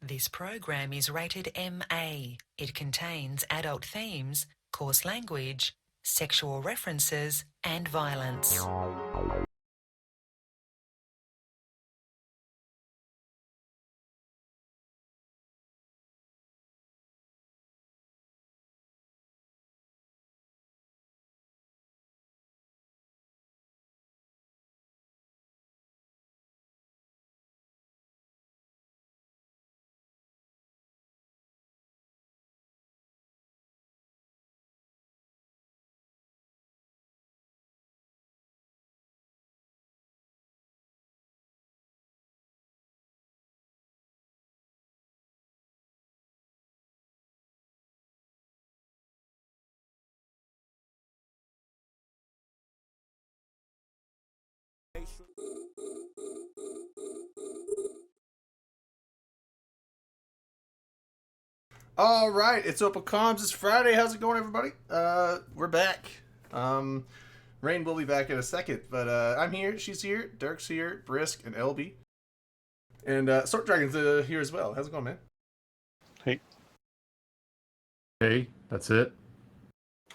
This program is rated MA. It contains adult themes, coarse language, sexual references, and violence. All right, it's Opal Comms. It's Friday. How's it going, everybody? We're back. Rain will be back in a second, but I'm here. She's here. Dirk's here. Brisk and LB, and Sword Dragon's here as well. How's it going, man? Hey. Hey, that's it.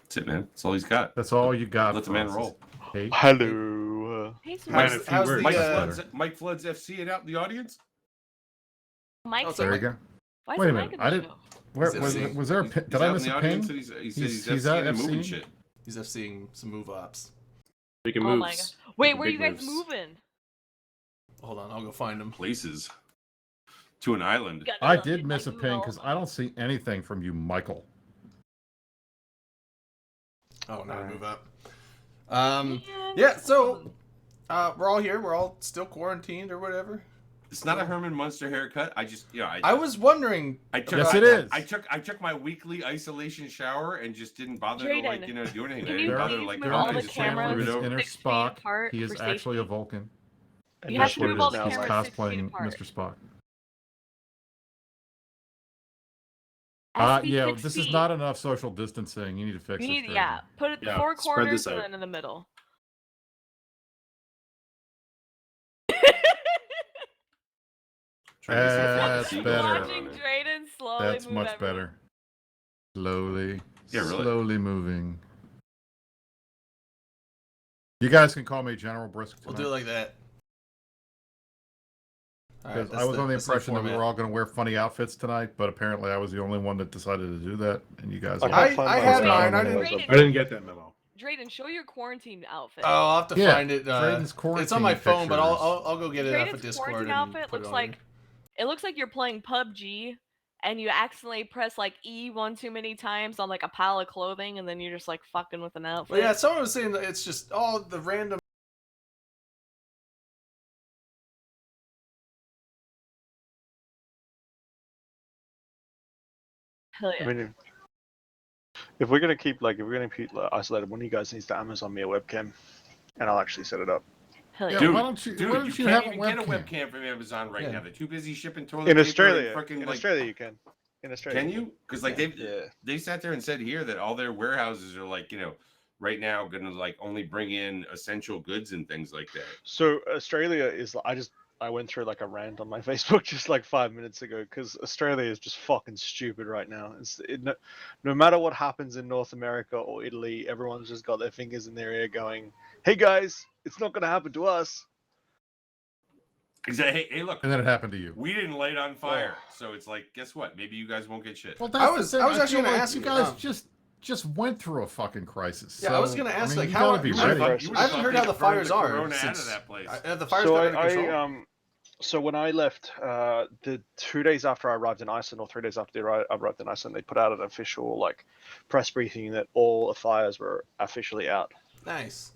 That's it, man. That's all he's got. That's all you got. Let the man roll. Hey. Hello. Hey, How's the, Mike Flood's FC it out in the audience? Mike's There you go. Why is Wait a Mike minute, in I the didn't- show? Where He's was there a pin? Did I miss a pin? He said he's He's out FCing and moving FCing? shit. he's FCing some move ops. Making Oh moves. my god. Wait, Making where are you big guys moves. moving? Hold on, I'll go find him. Places. To an island. Gotta I go did get miss my a pin Google. because I don't see anything from you, Michael. Oh, now move up. Man, Yeah. So we're all here. We're all still quarantined or whatever. It's not a Herman Munster haircut. I just, I was wondering. Yes, it is. I took my weekly isolation shower and just didn't bother Drayden, to do anything. can I you didn't bother please like move go all on, the I just cameras moved it His over. inner 6 feet Spock. apart He is for actually a safety? Vulcan. And You have that's to what move it all is the now, He's cameras like. 6 feet cosplaying apart. Mr. Spock. Has to be Yeah, 6 this feet. is not enough social distancing. You need to fix You this. need, Drayden. yeah, put it Yeah, 4 spread corners this and out. then in the middle. Trying to see if I can That's see better. what's Watching going on. Drayden slowly That's move much everything. better. Slowly. Yeah, really. Slowly moving. You guys can call me General Brisk We'll tonight. do it like that. All right, Because I was on the that's impression that we format. were all going to wear funny outfits tonight, but apparently I was the only one that decided to do that, and you guys all... I had mine. I didn't. Drayden, I didn't get that memo. Drayden, show your quarantine outfit. Oh, I'll have to Yeah, find it. Drayden's It's on my quarantine phone, but pictures. I'll go get it off of Drayden's Discord quarantine and outfit put it looks on like here. it looks like you're playing PUBG and you accidentally press like E one too many times on like a pile of clothing and then you're just like fucking with an outfit. But yeah, someone was saying that it's just all the random. Hell yeah. I mean, if we're gonna keep isolated, one of you guys needs to Amazon me a webcam, and I'll actually set it up. Hell Yeah, yeah. Dude, why don't you you have can't a even get a webcam? webcam from Amazon right Yeah. now. They're too busy shipping toilet In paper Australia, and freaking, in like, Australia you can. In Australia, Can you? Because like Yeah. they sat there and said here that all their warehouses are like, right now gonna like only bring in essential goods and things like that. So Australia is. I went through like a rant on my Facebook just like 5 minutes ago because Australia is just fucking stupid right now. No matter what happens in North America or Italy, everyone's just got their fingers in their ear going, "Hey guys, it's not gonna happen to us." Exactly. Hey, look, And then it happened to you. we didn't light on fire, so it's like, guess what? Maybe you guys won't get shit. Well, I was actually feel gonna like ask you you, guys just went through a fucking crisis. Yeah, I was gonna ask, like, you how- gotta be you ready. would've I haven't heard how the fires are Corona out since of that place. the fires So got under control. So when I left, the 2 days after I arrived in Iceland, or 3 days after I arrived in Iceland, they put out an official like press briefing that all the fires were officially out. Nice.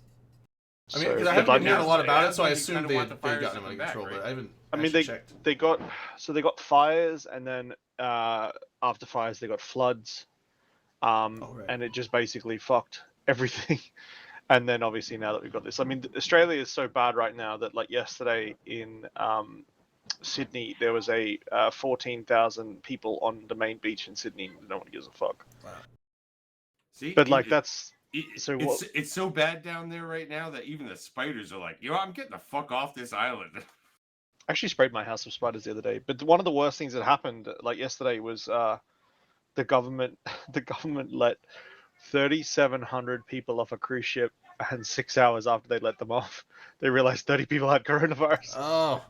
I mean, So, 'cause I but, haven't like, been hearing a lot about it, That's so I when you assumed kinda they want had the fires gotten to them under come back, control, right? but I haven't. I mean, actually checked. they got fires, and then after fires they got floods, right. and it just basically fucked everything. And then obviously now that we've got this, I mean, Australia is so bad right now that like yesterday in Sydney there was a 14,000 people on the main beach in Sydney. No one gives a fuck. Wow. See, But like that's so what? it's so bad down there right now that even the spiders are like, I'm getting the fuck off this island. actually sprayed my house with spiders the other day. But one of the worst things that happened, like yesterday, was the government the government let 3,700 people off a cruise ship, and 6 hours after they let them off, they realized 30 people had coronavirus. Oh,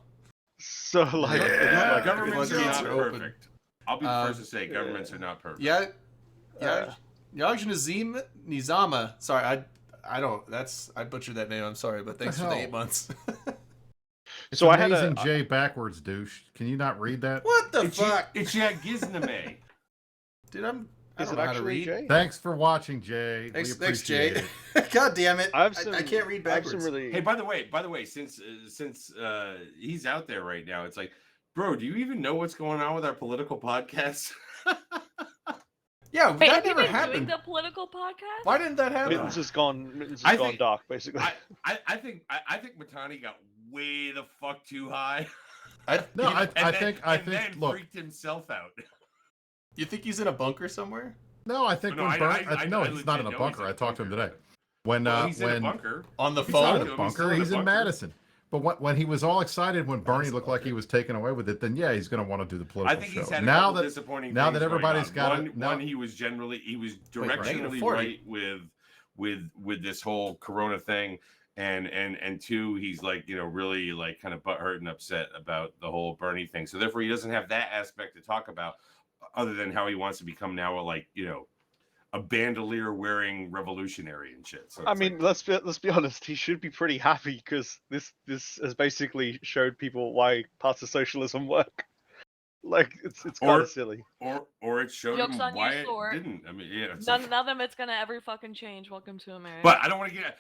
So like, Yeah. it's like Governments are floodgates not are open. perfect. I'll be the first to say governments are not perfect. yeah. Uh, Yaj Nizama. Sorry, I don't. I butchered that name. I'm sorry, but thanks for the hell? 8 months. It's So I had amazing a- J backwards, douche. Can you not read that? What the It's fuck? It's Gizname. Dude, I is don't it know how to actually read. Jay? Thanks for watching, Jay. Thanks, we thanks, appreciate Jay. it. God damn it! I have some. I can't read I have backwards. some really. Hey, by the way, since he's out there right now, it's like, bro, do you even know what's going on with our political podcast? Yeah, Wait, that have you never been happened. doing the political podcast? Why didn't that happen? Mittens has gone I think- dark, basically. I think Matani got way the fuck too high. No, I And think then look. freaked himself out. You think he's in a bunker somewhere? No, I think No, when I- Bern, I- no, I he's not in a legit know he's bunker. in I a talked to him bunker. today. When Well, he's in a when bunker. On the he's not phone? in a He's still bunker, in a he's in bunker. Madison. But when he was all excited when Bernie Madison looked like he bunker. was taken away with it, then yeah, he's going to want to do the political I think show. he's had a now couple that disappointing now things that everybody's going on. got it, now- One, he was directionally 40. right with this whole Corona thing, and two, he's like, really like kind of butthurt and upset about the whole Bernie thing. So therefore, he doesn't have that aspect to talk about, other than how he wants to become now a bandolier wearing revolutionary and shit. So I it's mean, like, let's be honest. He should be pretty happy because this has basically showed people why parts of socialism work. Like it's kind Or- of silly. or it showed Joke's him on you, why it Sword. didn't. I mean, yeah. it's None like- of them it's gonna ever fucking change. Welcome to America. But I don't want to get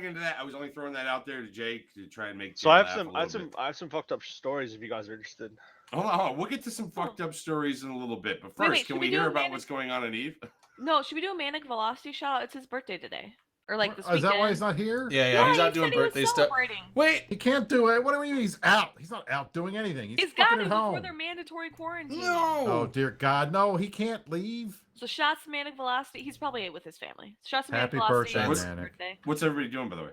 into that. I was only throwing that out there to Jake to try and make. So Jay I have laugh some a I have little some bit. I have some fucked up stories if you guys are interested. Hold on. We'll get to some fucked up stories in a little bit. But Wait, first, should can we we do hear a about manic- what's going on at Eve? No, should we do a Manic Velocity shout out? It's his birthday today. Or like this is weekend. that why he's not here? Yeah, he's he out doing said he was birthday stuff. celebrating. Wait, He can't do it. What do you mean he's out? He's not out doing anything. He's He's fucking got at it before home. their mandatory quarantine. no. Oh dear God, no, he can't leave. So shots to Manic Velocity. He's probably with his family. Shots to Manic Happy Velocity. birthday, on his Manic. birthday. What's everybody doing, by the way?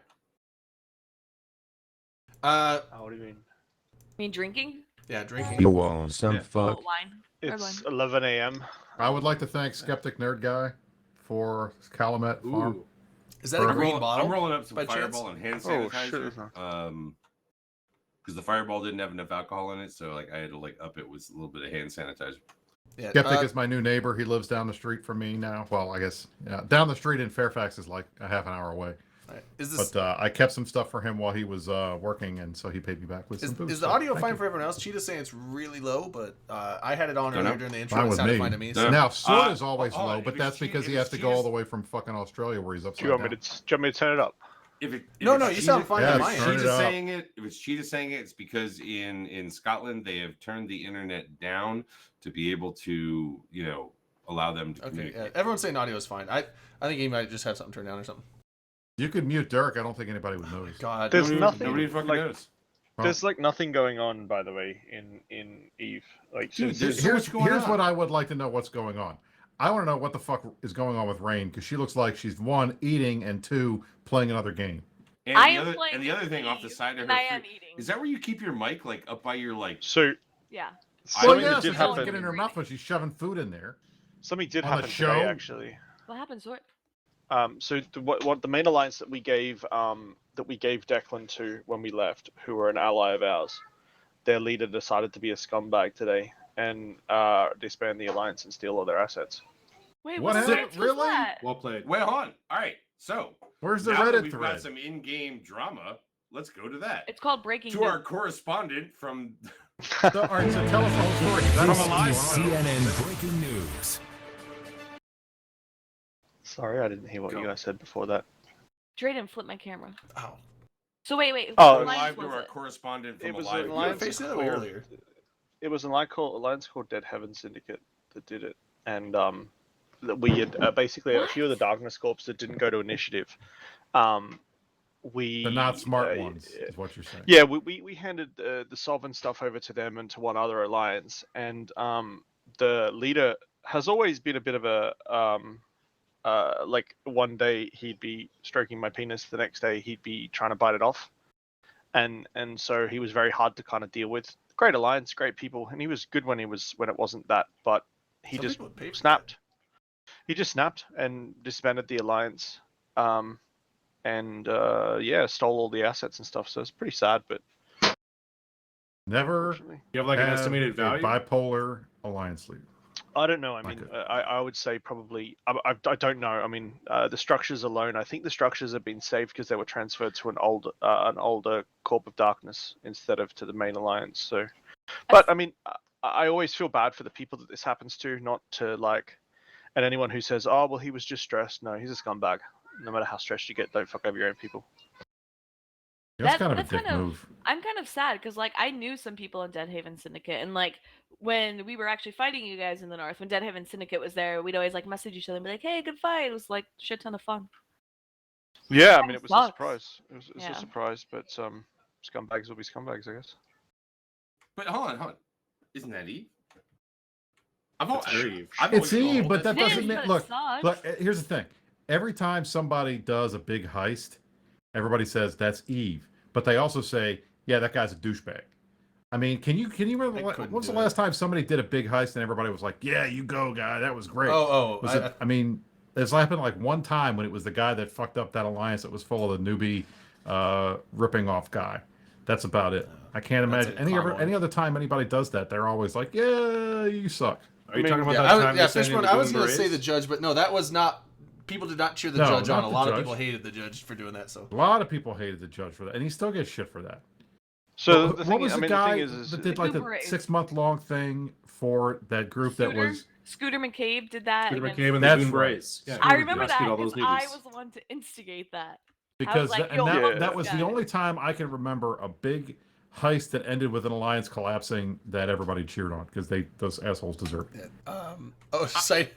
What do you mean? I mean drinking? Yeah, drinking. You want some Yeah. fuck? Oh, wine. Or It's wine. 11 a.m. I would like to thank Skeptic Nerd Guy for Calumet Farm. Ooh. Is that a I'm green bottle? I'm rolling up some by chance? Fireball and hand Oh, sanitizer. shit. Because the Fireball didn't have enough alcohol in it, so like I had to like up it with a little bit of hand sanitizer. Yeah. Skeptic is my new neighbor. He lives down the street from me now. Well, I guess down the street in Fairfax is like a half an hour away. Is this But I kept some stuff for him while he was working, and so he paid me back with some food. is the so audio thank fine you. for everyone else? Cheetah's saying it's really low, but I had it on Don't earlier know. during the intro. Fine It with sounded me. fine to me. No. So. Now, Sword is always hold on. low, but If that's it's because Cheetah- he if has it's to go all Cheetah's- the way from fucking Australia where he's Do upside you want me down. to? Do you want me to turn it up? If No, it's you sound Cheetah- fine Yeah, on If my it's end. turn it Cheetah up. saying it, if it's Cheetah saying it, it's because in Scotland they have turned the internet down to be able to allow them to Okay, communicate. yeah. Everyone's saying audio is fine. I think he might just have something turned down or something. You could mute Dirk. I don't think anybody would notice. God. There's Nobody- nothing, Nobody fucking like- knows. There's like nothing going on, by the way, in Eve. Like, Dude, since- there's so Here's much going on. what I would like to know what's going on. I want to know what the fuck is going on with Rain because she looks like she's one eating and two playing another game. And I the am other, playing and the other thing off the Eve, side of and her I am food- eating. is that where you keep your mic like up by your like? so Yeah. Well, something yeah, that so did she doesn't happen. get in her mouth when she's shoving food in there. Something did on the happen show. today, actually. What happened, Sword? So what the main alliance that we gave Declan to when we left, who were an ally of ours, their leader decided to be a scumbag today and disband the alliance and steal all their assets. Wait, What what happened? alliance was Really? that? Well played. Wait, hold on. All right, so Where's the now that Reddit we've thread? got some in-game drama. Let's go to that. It's called Breaking To News. our correspondent from All right, so tell us the whole story. 'cause I don't From know a live what's going on. CNN breaking news. Sorry, I didn't hear what Go. you guys said before that. Drayden, flip my camera. Oh. So wait. Oh, what live alliance to was our it? correspondent from It was a live. an You were alliance facing the other way called- earlier. It was an alliance called Dead Heaven Syndicate that did it, and that we had basically a few of the Darkness Corps that didn't go to initiative. We The not smart ones is what you're saying. Yeah, we handed the Sovereign stuff over to them and to one other alliance, and the leader has always been a bit of a like one day he'd be stroking my penis, the next day he'd be trying to bite it off, and so he was very hard to kind of deal with. Great alliance, great people, and he was good when it wasn't that, but he Some just people would pay for snapped. He just snapped and disbanded the alliance, and stole all the assets and stuff. So it's pretty sad, but Never unfortunately. You have like an have estimated a value? bipolar alliance leader. I don't know. I Like mean, it. I would say probably. I don't know. I mean, the structures alone. I think the structures have been saved because they were transferred to an older Corp of Darkness instead of to the main alliance. So, but I mean, I always feel bad for the people that this happens to, not to like, and anyone who says, "Oh, well, he was just stressed." No, he's a scumbag. No matter how stressed you get, don't fuck over your own people. That's That- kind of a that's dick kind of- move. I'm kind of sad because like I knew some people in Deadhaven Syndicate, and like when we were actually fighting you guys in the north, when Deadhaven Syndicate was there, we'd always like message each other and be like, "Hey, good fight!" It was like shit ton of fun. Yeah, I mean, it was a sucks. surprise. It was Yeah. a surprise, but scumbags will be scumbags, I guess. But hold on. Isn't that Eve? I've That's always, Eve. I've It's always Eve, thought but that It is, doesn't mean. but it Look, sucks. look. Here's the thing. Every time somebody does a big heist, everybody says that's Eve, but they also say, "Yeah, that guy's a douchebag." I mean, can you remember I when couldn't was the do last time somebody did a big heist and everybody was like, "Yeah, you go, guy. That was great." Oh, Was it? I mean, it's happened like one time when it was the guy that fucked up that alliance that was full of the newbie ripping off guy. That's about it. I can't That's imagine a common one. any other time anybody does that. They're always like, "Yeah, you suck." Are you mean, talking about yeah, that time? they sent in Fishbone. the I was Goon going to say Berets? the judge, but no, that was not. People did not cheer the No, judge on. not A the lot of judge. people hated the judge for doing that. So A lot of people hated the judge for that, and he still gets shit for that. So What the thing, was I the mean, guy the thing is that did like the Uber is- 6-month long thing for that group that Scooter, was? Scooter McCabe did that. Scooter against- McCabe and the That's Goon right. Berets. Yeah, I remember rescued that all those because I newbies. was the one to instigate that. Because like, that, yo, and fuck that this was guy. the only time I can remember a big heist that ended with an alliance collapsing that everybody cheered on because those assholes deserved it. say.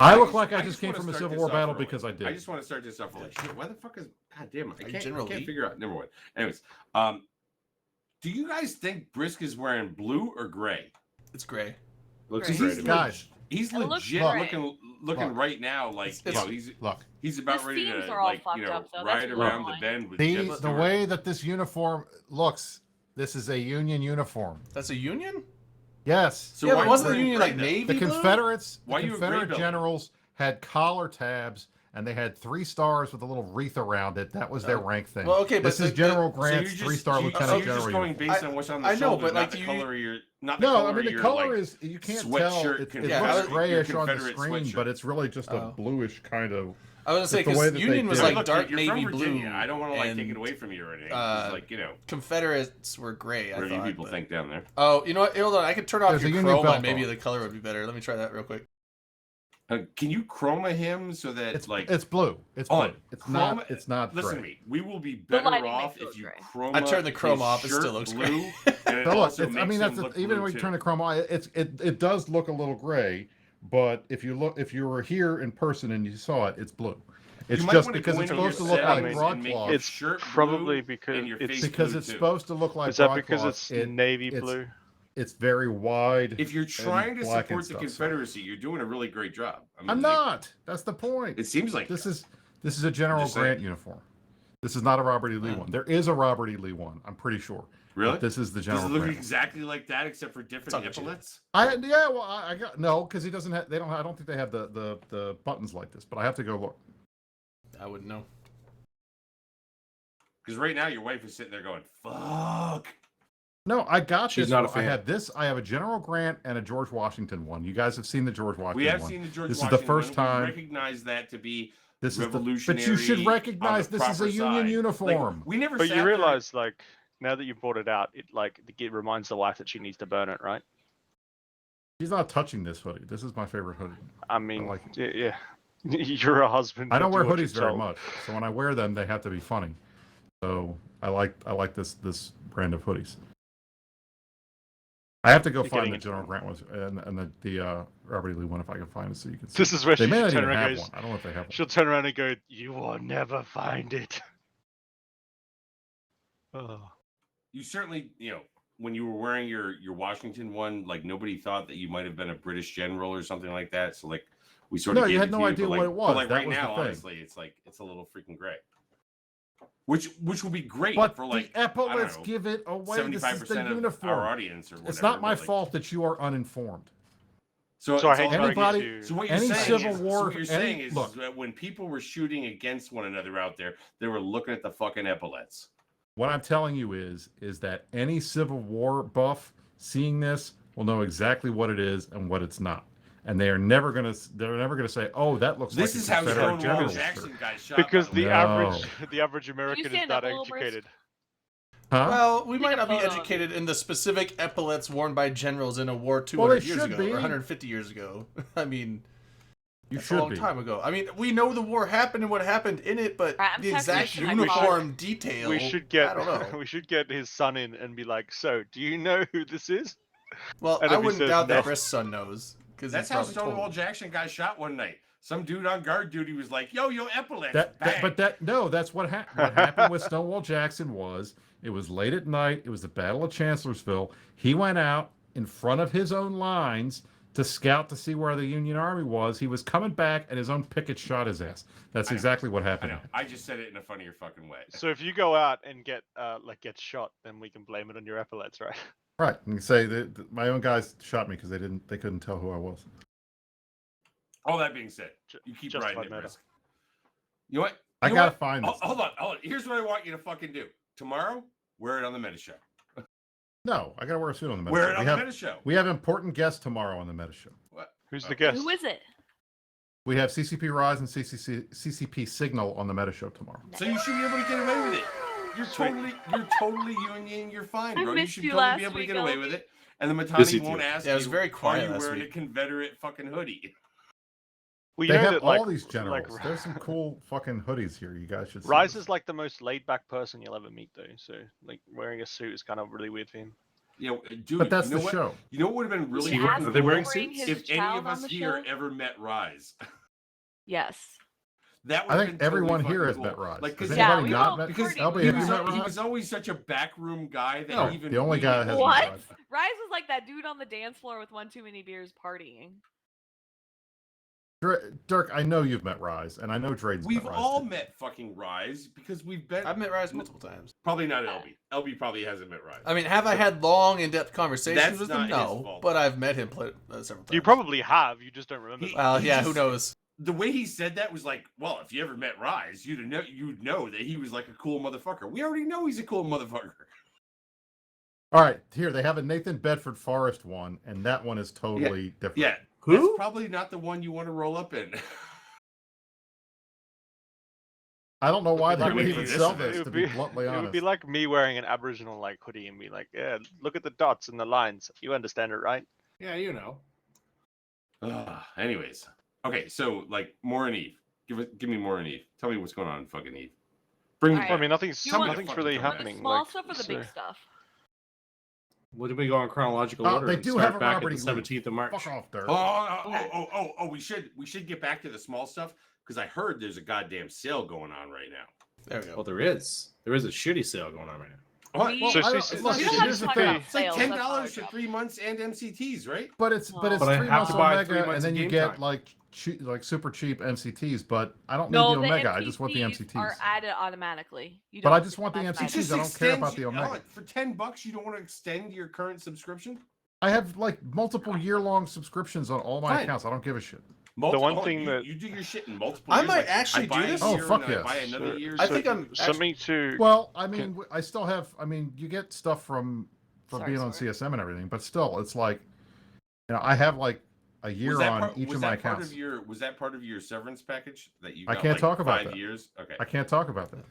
I look like I just came wanna from a start Civil this War off battle early. because I did. I just want to start this off like shit. Why the fuck is God damn it? I can't General Lee? figure out. Never mind. Anyways, do you guys think Brisk is wearing blue or gray? It's gray. Looks Great. great He's to me. Guys, He's It looks legit great. looking Look. right now like It's- he's about His ready seams to are all like fucked up, though. That's ride really around the annoying. bend with the Jeb the Stewart. way that this uniform looks, this is a Union uniform. That's a Union. Yes. So yeah, why but you wasn't the wearing Union gray like then? navy The blue? Confederates, Why the you a gray Confederate belt? generals had collar tabs and they had 3 stars with a little wreath around it. That was their rank thing. well, okay, but this is the- General So you're Grant's just- 3-star so lieutenant you're general. just going uniform. based on what's on the I know, shoulder, but, not like, the you- color of your not the No, color I mean of the your, color like, is you can't sweatshirt tell. It Confederate- Yeah, looks grayish your on the Confederate screen, sweatshirt. but it's really just a Oh. bluish kind of. I was gonna say It's the way because that Union they was did like it. Look, dark you're navy from Virginia. blue. I don't want to like and, take it away from you or anything. uh, Just like Confederates were gray. I whatever you thought. people but- think down there. Oh, you know what? Hold on. I could turn off There's a your Union chroma belt and maybe on. the color would be better. Let me try that real quick. Can you chroma him so that It's like it's blue. It's Hold blue. on. It's Chroma- not. It's not Listen gray. to me. We will be The better lighting off makes it if you look gray. chroma. I turned the chrome his off. It still shirt looks blue, gray. and it So look, also it's, I makes mean him that's look even blue, when you too. turn the chrome on, it does look a little gray. But if you were here in person and you saw it, it's blue. It's You might just wanna because go it's into your supposed to look settings like and broadcloth. your It's shirt blue probably because and your it's- face because blue, it's too. supposed to look like Is that because broadcloth. it's navy it's- blue? It's very wide. If you're trying to black and support the stuff, so- Confederacy, you're doing a really great job. I mean, I'm like, not. That's the point. It seems like This is a General Just saying. Grant uniform. This is not a Robert E. Lee Yeah. one. There is a Robert E. Lee one. I'm pretty sure. really. But this is the Does General it look Grant. exactly like that except for different Tongue in cheek. epaulets? I got no because he doesn't have. They don't. I don't think they have the buttons like this. But I have to go look. I wouldn't know. Because right now your wife is sitting there going, "Fuck." No, I got She's this. not a I fan. had this. I have a General Grant and a George Washington one. You guys have seen the George Washington We have one. seen the George This is the Washington first one. time- We recognize that to be This is the. But revolutionary. you should on recognize the this is a proper Union side. uniform. Like, we never. But sat you there- realize, like, now that you brought it out, it reminds the wife that she needs to burn it, right? He's not touching this hoodie. This is my favorite hoodie. I mean, like yeah. You're a husband. I don't do wear what you're hoodies very told. much, so when I wear them, they have to be funny. So I like this brand of hoodies. I have to go You're find getting the into General one. Grant ones and the Robert E. Lee one if I can find it so you can see. This is where They she may not turn even around have and goes, one. I don't know if they have one. she'll turn around and go, "You will never find it." Oh. You certainly, when you were wearing your Washington one, like nobody thought that you might have been a British general or something like that. So like we sort of No, you gave had it no to idea but, what like, it But was. like That right was the now, thing. honestly, it's like it's a little freaking gray. which would be great But for like the epaulets know, give it away. This is the 75% of our uniform. audience or whatever. It's not my but, like, fault that you are uninformed. So, So I it's hate all to about- argue Anybody- you. So what you're Any saying Civil is, War- so what you're saying any- is look. that when people were shooting against one another out there, they were looking at the fucking epaulets. What I'm telling you is that any Civil War buff seeing this will know exactly what it is and what it's not. And they're never gonna say, "Oh, that looks This like is a how Confederate Stonewall general's Jackson shirt." got shot. Because by the the way. average American is stand not up a little, Brisk? educated. Huh? Well, we Take might a not be photo of educated in the specific epaulets worn by generals in a war Well, 200 they years should ago be. or 150 years ago. I mean, You that's a should long be. time ago. I mean, we know the war happened and what happened in it, but Alright, I'm the texting exact you my uniform detail, We should get I don't know. we should get his son in and be like, so do you know who this is? Well, And I if he wouldn't says doubt no. that Brisk's son knows. That's how Stonewall Jackson got shot one night. Some dude on guard duty was like, "Yo, epaulets." Bang. That's what happened. What happened with Stonewall Jackson was it was late at night. It was the Battle of Chancellorsville. He went out in front of his own lines to scout to see where the Union Army was. He was coming back, and his own picket shot his ass. That's I know. exactly what I happened. know. I just said it in a funnier fucking way. So if you go out and get shot, then we can blame it on your epaulets, right? Right. You can say that my own guys shot me because they couldn't tell who I was. All that being said, you keep Justified riding at murder. risk. You know what? I You know gotta what? find this. Hold on. Here's what I want you to fucking do. Tomorrow, wear it on the Meta Show. No, I gotta wear a suit on the Meta Wear Show. it on the Meta Show. We have important guests tomorrow on the Meta Show. What? Who's the guest? Who is it? We have CCP Rise and CCP Signal on the Meta Show tomorrow. So you should be able to get away with it. You're Sweet. totally union. You're fine, I bro. You missed should you totally last be able to week, get away Elby. with it. And the Busy Matani won't too. ask Yeah, it was you, very quiet are you last wearing week. a Confederate fucking hoodie? Well, you They know have that, all like, these generals. Like, There's some cool fucking hoodies here. You guys should see. Rise this. is like the most laid back person you'll ever meet, though. So like wearing a suit is kind of really weird for him. You know, dude, But that's you know the what? show. You know what would have been really He fucking has they cool? wearing bring suits? his If any child of on us the here show? ever met Rise. Yes. That would I have think been totally everyone here has fucking met cool. Rise. Like, Has 'cause Yeah, anybody we not all met? because pretty- Elby, he have you was, met he Rise? was always such a backroom guy that No, even the only we guy that didn't hasn't know. What? Rise. Rise was like that dude on the dance floor with one too many beers partying. Dirk, I know you've met Rise, and I know Drade's We've met Rise. all too. met fucking Rise because we've been. I've met Rise multiple times. Probably not LB. LB probably hasn't met Rise. I mean, have I had long, in-depth conversations That's with not him? his No, fault. but I've met him several times. You probably have. You just don't remember. He- them. Well, he yeah, who just- knows? The way he said that was like, well, if you ever met Rise, you'd know that he was like a cool motherfucker. We already know he's a cool motherfucker. All right, here they have a Nathan Bedford Forrest one, and that one is totally different. Yeah, Who? that's probably not the one you want to roll up in. I don't know why It'd they be would like- even this sell is- this. It To would be be- bluntly It honest, would be like me wearing an Aboriginal like hoodie and be like, yeah, look at the dots and the lines. You understand it, right? Yeah, you know. Anyways, okay, so like Maureen Eve, give me Maureen Eve. Tell me what's going on in fucking Eve. Bring me Alright. back. I mean, nothing's You want- nothing's really From the happening. Small like, stuff or the so- big stuff? Would we go in chronological order? they and do start have a back Robert at E. the Lee. 17th of March. fuck off, Dirk. We should get back to the small stuff because I heard there's a goddamn sale going on right now. There we go. Well, there is a shitty sale going on right now. What? We- Well, So I don't- she's- look, we don't have here's to the talk thing. about It's like sales. $10 that's our for job. 3 months and MCTs, right? But it's But I 3 have months to buy Omega, 3 months and then of you game get time. like super cheap MCTs. But I don't need No, the Omega. I just want the MCTs are MCTs. added automatically. You But I don't just get want the them as MCTs. added. I don't care about the extends- Omega. for $10, you don't want to extend your current subscription? I have like multiple year-long subscriptions on all my Fine. accounts. I don't give a shit. one thing you, that- you do your shit in multiple I years. might like, actually I buy do a this. Oh, year fuck and I yes. buy another So- year. I think I'm something to. Well, I mean, I still have. I mean, you get stuff from Sorry, being on sorry. CSM and everything, but still, it's like, I have like a year on each of my accounts. Was that part of your severance package that you I got can't like talk about 5 that. years? Okay. I can't talk about that.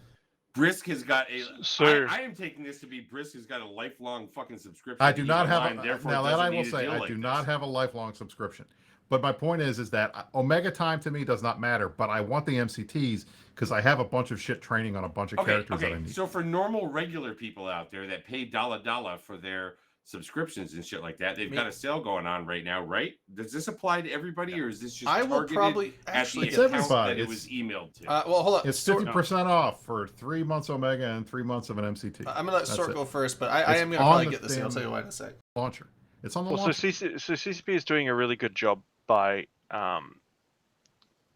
Brisk has got a. So- I am taking this to be Brisk has got a lifelong fucking subscription. I to do Eve not have. Online, therefore Now that doesn't I will need a say, deal I like do this. not have a lifelong subscription. But my point is that Omega time to me does not matter. But I want the MCTs because I have a bunch of shit training on a bunch of characters that I need. So for normal, regular people out there that pay $1 for their subscriptions and shit like that, they've got a sale going on right now, right? Does this apply to everybody, or is this just I will targeted probably at actually. the It's account everybody. that it was emailed to? Well, hold on. It's Sort- 50% off for 3 months Omega and 3 months of an MCT. I'm gonna let That's Sort it. go first, but I It's am gonna on probably the get this thing. I'll damn- tell you why in a sec. Launcher. It's on the Well, so launcher. CCP is doing a really good job by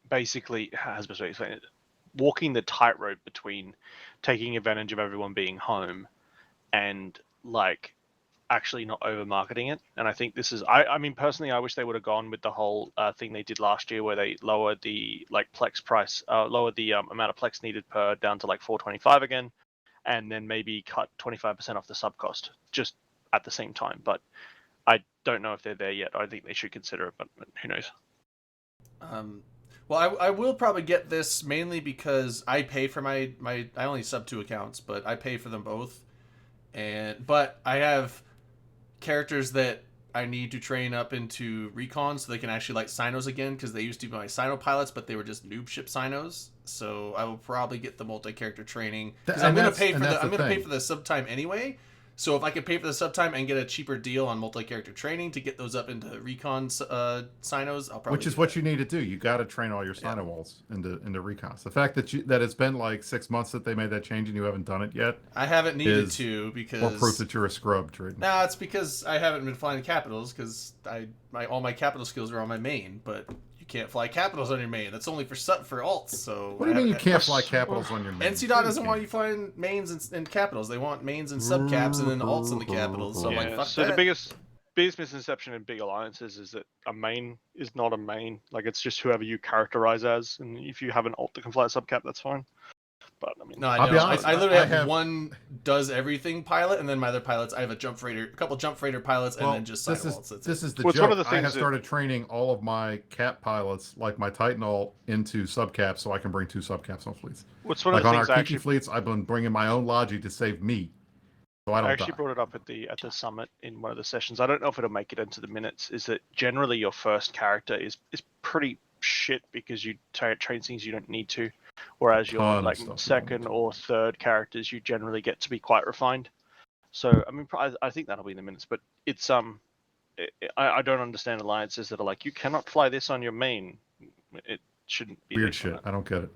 basically, how was I supposed to explain it? walking the tightrope between taking advantage of everyone being home and like actually not over marketing it. And I think this is, I mean, personally, I wish they would have gone with the whole thing they did last year where they lowered the like Plex price, lowered the amount of Plex needed per down to like 425 again, and then maybe cut 25% off the sub cost just at the same time. But I don't know if they're there yet. I think they should consider it, but who knows? Well, I will probably get this mainly because I pay for my I only sub 2 accounts, but I pay for them both. But I have characters that I need to train up into recon so they can actually like Sinos again, because they used to be my Sino pilots, but they were just noob ship Sinos. So I will probably get the multi-character training because I'm gonna pay for the sub time anyway. So if I could pay for the sub time and get a cheaper deal on multi-character training to get those up into recon Sinos, I'll probably. Which is what you need to do. You got to train all your Sino walls into recons. The fact that it's been like 6 months that they made that change and you haven't done it yet, I haven't needed to because more proof that you're a scrub, Drayden. No, it's because I haven't been flying capitals because all my capital skills are on my main, but you can't fly capitals on your main. That's only for alts. So what do you mean you can't fly capitals on your main? NCDOT doesn't want you flying mains and capitals. They want mains and subcaps and then alts in the capitals. So I'm like, fuck so that. the biggest misconception in big alliances is that a main is not a main. Like it's just whoever you characterize as, and if you have an alt that can fly a subcap, that's fine. But I mean, no, I I'll don't. be honest, I literally have have one does everything pilot, and then my other pilots, I have a couple jump freighter pilots, and then just side walls. This is the Well, joke. one of the I things have that- started training all of my cap pilots, like my Titan alt, into subcaps, so I can bring 2 subcaps on fleets. what's one Like of the on our things I Kiki actually fleets, I've been bringing my own Logi to save me, so I don't I actually die. brought it up at the summit in one of the sessions. I don't know if it'll make it into the minutes. Is that generally your first character is pretty shit because you train things you don't need to, whereas your Ton of like stuff. second or third characters you generally get to be quite refined. So I mean, I think that'll be in the minutes. But it's I don't understand alliances that are like you cannot fly this on your main. It shouldn't be Weird based on shit. that. I don't get it.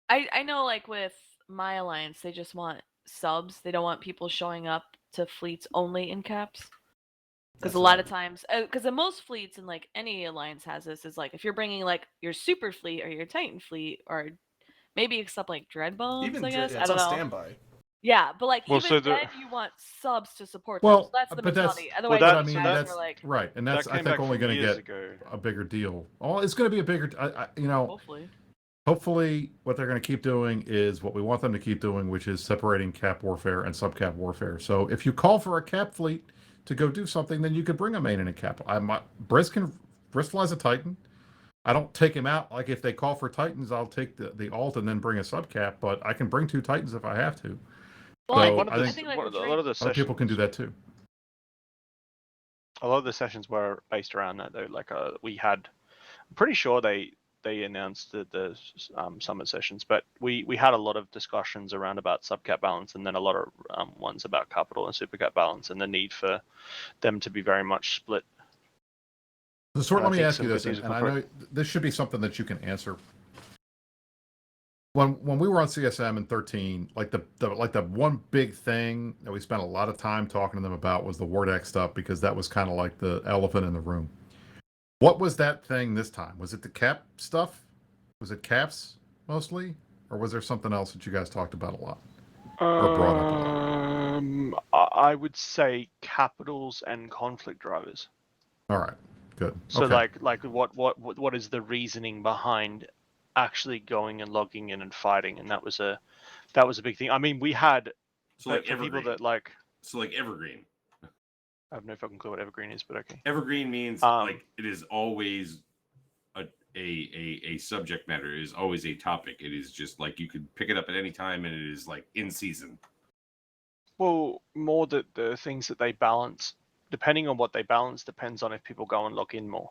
I know, like with my alliance, they just want subs. They don't want people showing up to fleets only in caps. Because a lot of times, because in most fleets and like any alliance has this, is like if you're bringing like your super fleet or your Titan fleet or maybe except like dread bombs, Even I guess. it's I don't on know. standby. Yeah, but like Well, even so then you want subs to support Well, them. So that's the but that's- mentality. well, Otherwise, that- you I mean, guys that's are like, right, and that's That I came think back only from going to years get ago. a bigger deal. Oh, it's going to be a bigger. You know, hopefully. hopefully, what they're going to keep doing is what we want them to keep doing, which is separating cap warfare and subcap warfare. So if you call for a cap fleet to go do something, then you could bring a main in a cap. Brisk flies a Titan. I don't take him out. Like if they call for Titans, I'll take the alt and then bring a subcap. But I can bring 2 Titans if I have to. Well, So, One of I the, think like a lot of the Other sessions, people can do that too. a lot of the sessions were based around that though. Like we had, I'm pretty sure they announced the summit sessions, but we had a lot of discussions around about subcap balance, and then a lot of ones about capital and supercap balance, and the need for them to be very much split. So, Sort, I let me think ask some you good this, things and will I come know this should be something that you can answer. When we were on CSM in 13, like the one big thing that we spent a lot of time talking to them about was the Wardeck stuff, because that was kind of like the elephant in the room. What was that thing this time? Was it the cap stuff? Was it caps mostly, or was there something else that you guys talked about a lot? Or brought up a lot? I would say capitals and conflict drivers. All right, good. So Okay. like what is the reasoning behind actually going and logging in and fighting? And that was a big thing. I mean, we had So like for people evergreen. that like, So like evergreen. I have no fucking clue what evergreen is, but okay. Evergreen means like it is always a subject matter. It is always a topic. It is just like you could pick it up at any time, and it is like in season. Well, more that the things that they balance, depending on what they balance, depends on if people go and log in more.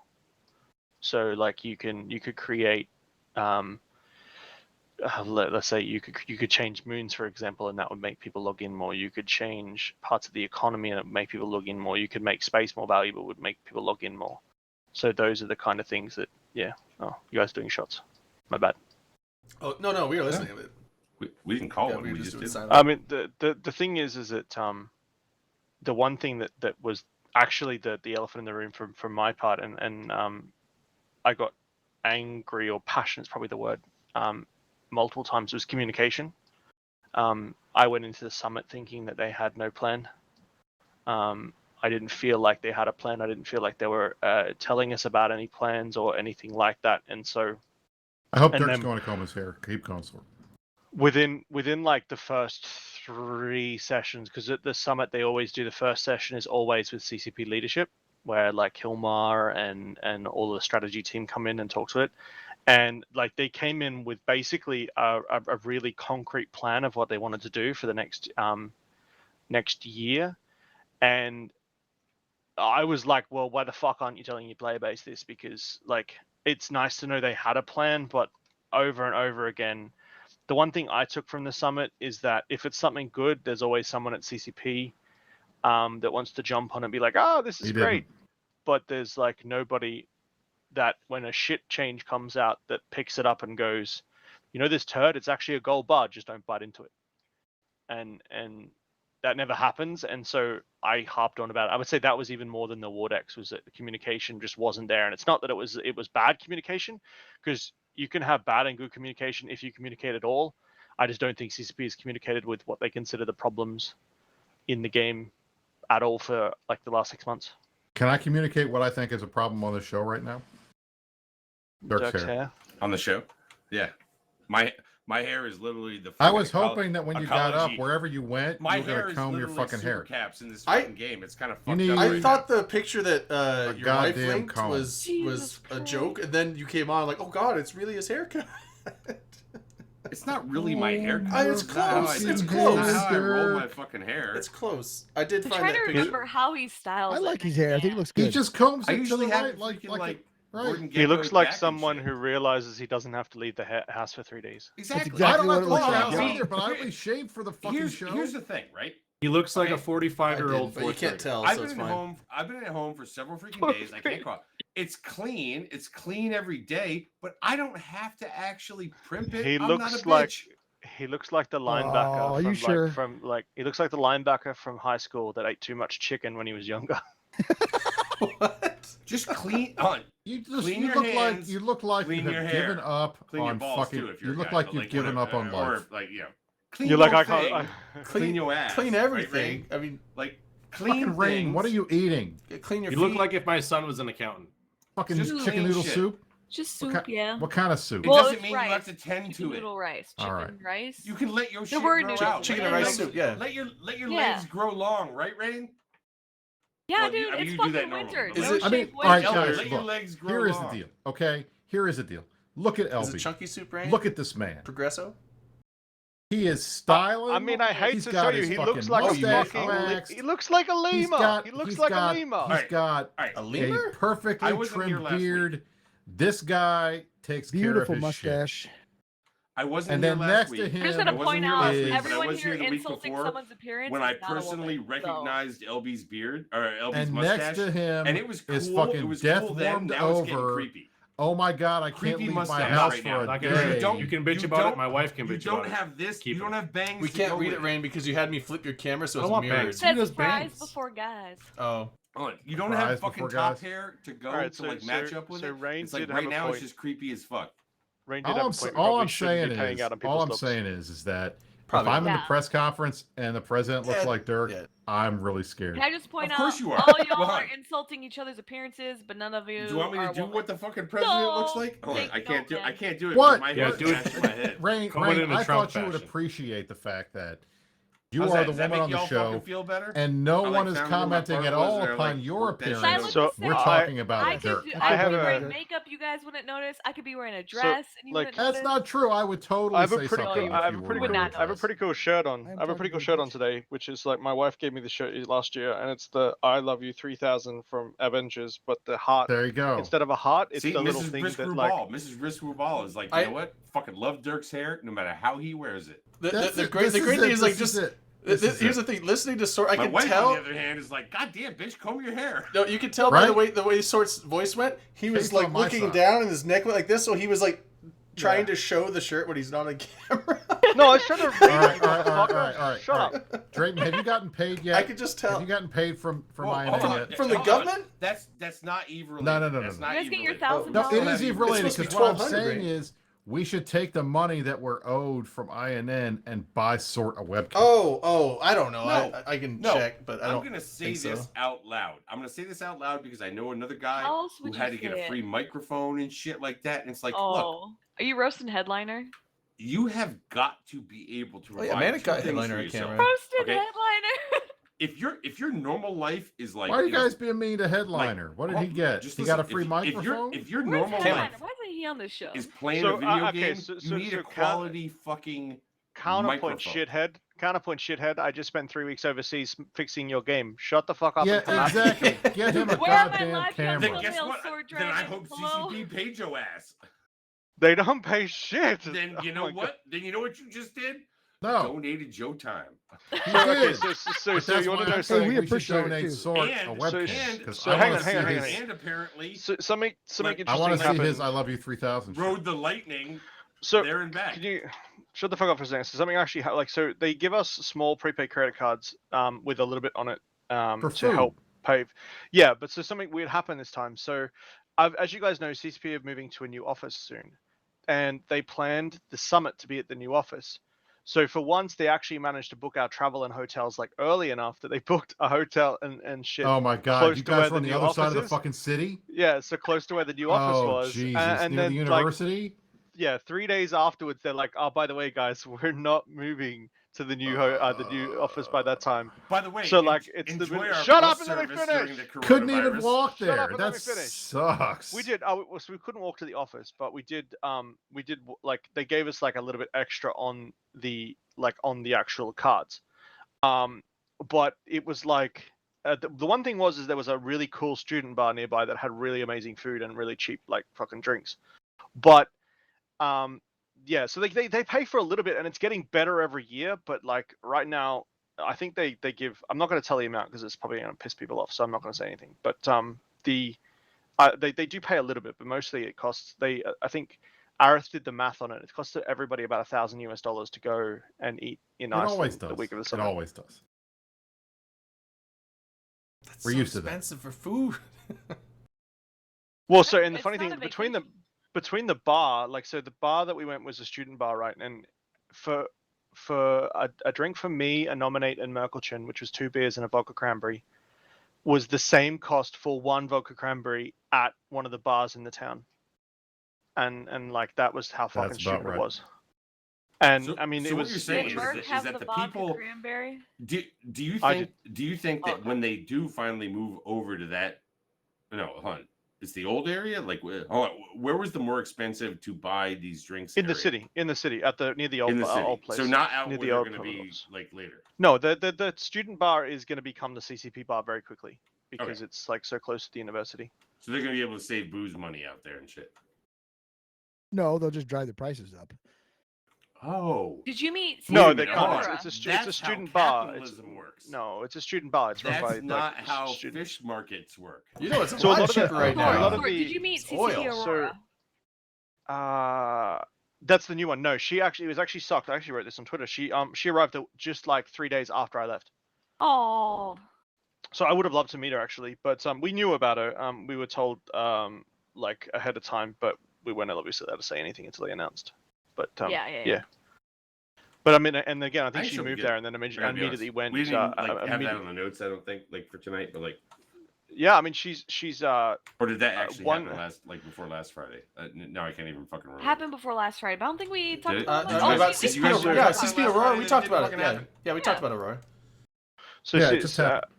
So like you could create, let's say you could change moons, for example, and that would make people log in more. You could change parts of the economy and it would make people log in more. You could make space more valuable, would make people log in more. So those are the kind of things that, yeah. Oh, you guys doing shots? My bad. Oh no, we were listening. We didn't call Yeah, one. we We were just doing did. silent. I mean, the thing is that the one thing that was actually the elephant in the room from my part, and I got angry or passionate is probably the word. multiple times was communication. I went into the summit thinking that they had no plan. I didn't feel like they had a plan. I didn't feel like they were telling us about any plans or anything like that. And so I hope And Dirk's then- going to comb his hair. Keep going, Sword. within like the first 3 sessions, because at the summit they always do the first session is always with CCP leadership, where like Hilmar and all the strategy team come in and talk to it. And like they came in with basically a really concrete plan of what they wanted to do for the next year. And I was like, well, why the fuck aren't you telling your player base this? Because like it's nice to know they had a plan, but over and over again, the one thing I took from the summit is that if it's something good, there's always someone at CCP that wants to jump on and be like, oh, this is He great. didn't. But there's like nobody that when a shit change comes out that picks it up and goes, you know, this turd, it's actually a gold bar, just don't bite into it. And that never happens. And so I harped on about it. I would say that was even more than the Wardex, was that the communication just wasn't there. And it's not that it was bad communication, because you can have bad and good communication if you communicate at all. I just don't think CCP has communicated with what they consider the problems in the game at all for like the last 6 months. Can I communicate what I think is a problem on the show right now? Dirk's hair. On the show, yeah. My hair is literally the. I was freaking ecol- hoping that when you got up, ecology. wherever you went, My you were hair going to is comb your literally fucking super hair. caps in this I- fucking game. It's kind of You fucked need- up. I right thought now. the picture that A your wife goddamn linked comb. was Jesus a joke, Christ. and then you came on like, oh god, it's really his haircut. It's not really my haircut. It's That's not how close, I- it's that's close. not how I roll Dirk. my fucking hair. It's close. I did I'm find trying that to picture. remember how he styles I it like his next hair. I think it man. looks He good. just combs I it to the usually have right, it like freaking like. right. Gordon He looks Gekko's like back and someone shit. who realizes he doesn't have to leave the house for 3 days. Exactly. exactly I don't what have it to looks leave the like, house yeah. either, but I always shave for the fucking Here's show. the thing, right? He looks like Okay. a 45-year-old but you can't tell, I've so been it's at fine. home. I've been at home for several freaking days. I can't call. It's clean. It's clean every day, but I don't have to actually primp it. He I'm looks not a like bitch. he looks like the linebacker Oh, are you from sure? he looks like the linebacker from high school that ate too much chicken when he was younger. What? Just clean on. You just Clean you your look hands, like you look like clean you your have hair, given up Clean your on balls fucking. too if you're You a look guy, like but, you've given up on whatever, life. Or like clean You're like, your I can't- thing. I- Clean your ass. Clean right, everything. Rain? I mean, Like clean Fucking Rain, what are things. you eating? clean your You feet. look like if my son was an accountant. Fucking Just chicken clean noodle shit. soup? Just What soup, ki- yeah. What kind of soup? It Well, doesn't it's mean you rice. have to tend Chicken to it. noodle rice. All Chicken right. rice. You can let your shit were grow noodles. out. Chicken Let and your rice legs- soup, yeah. Let your Yeah. legs grow long, right, Rain? Yeah, Well, dude, you- I mean, it's you do that fucking normally, winter. but Is No it- I mean, shave all right, winter. guys, Let your look, legs grow here is the long. deal. Okay, here is the deal. Look at Is LB. it chunky soup, Rain? Look at this man. Progresso. He is styling. I mean, I hate He's to got tell you, his he fucking looks like a mustache fucking. waxed. He looks like a He's lemur. got- He looks he's like got- a lemur. Alright. He's got A a lemur? perfectly I wasn't here trimmed last week. beard. This guy takes Beautiful care of his shit. mustache. I wasn't And here then last next week. to I'm him just I gonna wasn't point here out, last week, but I everyone was here here the week insulting before someone's appearance when is I not a personally woman, so- recognized LB's beard or LB's and mustache, next to him and it was cool. is It fucking was death cool then. warmed Now it's getting over. creepy. Oh my god, I can't Creepy leave my mustache house right for now. a Not day. gonna You don't- You can bitch you about it. don't- My wife can You bitch don't about it. have this. Keep You don't it. have bangs. We to can't go read with it, Rain, because you had me flip your camera so I it's want mirrored. bangs. It says Who does fries bangs? before guys. Oh. Hold on. You don't Fries have fucking before top guys. hair to go Alright, to so- like match so- up with so it. Rain It's like did have right a now it's point. just creepy as fuck. Rain did All have I'm, a sa- point. We all probably I'm shouldn't saying be paying out on is, people's all I'm looks. saying is that Probably. if I'm in the Yeah. press conference and the president looks Yeah, like Dirk, yeah. I'm really scared. Can I just point Of course out, you are. all y'all Well, are insulting each other's appearances, but none of you Do you want me are to do women. what the fucking president looks No, like? Hold on. thank I you, can't do. man. I can't do it. What? My Yeah, hair's do it. attached to my head. Rain, Come on in a I Trump thought you would fashion. appreciate the fact that you How's are that? the Does that woman make on the y'all show, fucking feel better? and no I, one like, is found who my commenting at part was, all and I, upon like, your worked that shit appearance. out. So, We're I- talking I about could, Dirk. do, I I have could be a- wearing makeup, you guys wouldn't notice. I could be wearing a dress, and you like- wouldn't That's notice. not true. I would totally I have a say pretty something. cool. if I have you a were pretty wearing cool. a I have a dress. pretty cool shirt on. I'm I have a talking pretty cool to shirt on bitch. today, which is like my wife gave me the shirt last year, and it's the "I Love You 3000" from Avengers, but the heart There you go. instead of a heart, it's See, the little Mrs. thing Risk that Rubal. like. Mrs. Risk Rubal is like, you I- know what? Fucking love Dirk's hair, no matter how he wears it. The That's it. great This thing it. is like This just it. This is here's it. the thing. Listening to Sort, I My can wife, tell. on the other hand, is like, God damn, bitch, comb your hair. No, you can tell by the Right? way Sort's voice went. He was Case on like my looking side. down, and his neck went like this, so he was like trying Yeah. to show the shirt when he's not on camera. No, I was trying to read All right, it, all right, all right, motherfucker. all right, all right, Shut all up. right. Drayton, have you gotten paid yet? I could just tell. Have you gotten paid from Well, INA hold on. yet? From the Hold on. government? That's not Eve related. No, no, no, That's no, not You guys Eve get your related. $1,000 No, it It's is Eve supposed related to be because what I'm $1,200, saying right? is we should take the money that we're owed from INN and buy Sort a webcam. Oh, I don't know. No, I can no, check, but I don't. I'm gonna say think so. this out loud. I'm gonna say this out loud because I know another guy How else who would you had to get say a it? free microphone and shit like that. And it's like, look, Oh, are you roasting Headliner? you have got to be able to Oh, provide yeah, Manic two got things Headliner for on yourself. camera. Roasted Okay. Headliner. If your normal life is like, Why are you know, guys being mean to Headliner? what did he get? just He got a listen, free if microphone? If your Where's normal Headliner? life Why isn't he on the show? is playing So, a video okay, game, so- you so- need so a quality fucking Counterpoint, microphone. shithead. Counterpoint, shithead. I just spent 3 weeks overseas fixing your game. Shut the fuck up Yeah, and come out. exactly. Get him a Where am I goddamn live? Then camera. guess Thumbnail what? Sword Then I Dragon. hope Hello? CCP paid your ass. They don't pay shit. Then you Oh know my what? Then you know what you just did? No, Donated Joe time. he God. Okay, did. so But that's you want why to know I'm something? saying we we should appreciate it, donate too. Sort a And- webcam because so I hang want on, to hang see on, hang his. on. And apparently Something Like, I want interesting to see happened. his "I Love You 3000." shit. rode the lightning So there and back. can you shut the fuck up for a second? So something actually so they give us small prepaid credit cards with a little bit on it For to food. help pay. Yeah, but so something weird happened this time. So as you guys know, CCP are moving to a new office soon, and they planned the summit to be at the new office. So for once, they actually managed to book our travel and hotels like early enough that they booked a hotel and shit. Oh my god, close you to where guys the were on the new other side of office the is. fucking city? Yeah, so close to where the new office Oh was. Jesus, And near then the like university? yeah, 3 days afterwards, they're like, "Oh, by the way, guys, we're not moving to the new office by that time." By the way, So, like, it's the enjoy min- our Shut bus up and let me service during finish! the Couldn't even coronavirus. walk Shut there. up and let That me finish. sucks. We did. So we couldn't walk to the office, but we did. Like they gave us like a little bit extra on the actual cards. But it was like the one thing is there was a really cool student bar nearby that had really amazing food and really cheap like fucking drinks. But yeah, so they pay for a little bit and it's getting better every year. But like right now, I think they give. I'm not going to tell the amount because it's probably going to piss people off, so I'm not going to say anything. But they do pay a little bit, but mostly it costs. I think Arith did the math on it. It costs everybody about $1,000 to go and eat in It always Iceland does. the week of the It summer. always does. That's We're so used to that. expensive for food. Well, so and the It's funny not thing a between the bar, like so the bar that we went was a student bar, right? And for a drink for me, a Nominate and Merkelchen, which was 2 beers and a vodka cranberry, was the same cost for 1 vodka cranberry at one of the bars in the town. And like that was how fucking That's about stupid right. it was. And So- I mean, so it what was. you're saying Did is Merck that- have that the the vodka people- cranberry? Do you I think that Oh. when they do finally move over to that, no, hold on, it's the old area. Like, hold on, where was the more expensive to buy these drinks? in the area? city, at the near the old In the city. old place. So not out near where the they're old going to be Providence. like later. No, the student bar is going to become the CCP bar very quickly because Okay. it's like so close to the university. So they're going to be able to save booze money out there and shit. No, they'll just drive the prices up. Oh, Did you meet? No, Wait a they minute, can't. hold It's, on. it's a it's a That's how student bar. It's, capitalism works. no, it's a student bar. It's run That's by not like how student. fish markets work. You know, it's a So a lot lot of the- cheaper right a lot now. of the- Did you meet it's CCP oil. So- Aurora? That's the new one. No, she actually it was actually sucked. I actually wrote this on Twitter. She arrived just like 3 days after I left. Oh, So I would have loved to meet her actually, but we knew about her. We were told like ahead of time, but we weren't obviously allowed to say anything until they announced. But yeah. But I mean, and again, I think I she should moved get- there and then I gotta be honest. immediately went. We didn't even, like, have that immediately- on the notes. I don't think like for tonight, but like, Yeah, I mean, she's or did that actually one- happen before last Friday? Now I can't even fucking remember. Happened before last Friday, but I don't think we talked it? about Did much. you about did CCP you guys Aurora? talk Yeah, about CCP last Aurora. Friday We that talked didn't about it. fucking Yeah, happen? yeah, we talked about Aurora. So Yeah, it she- just so, happened.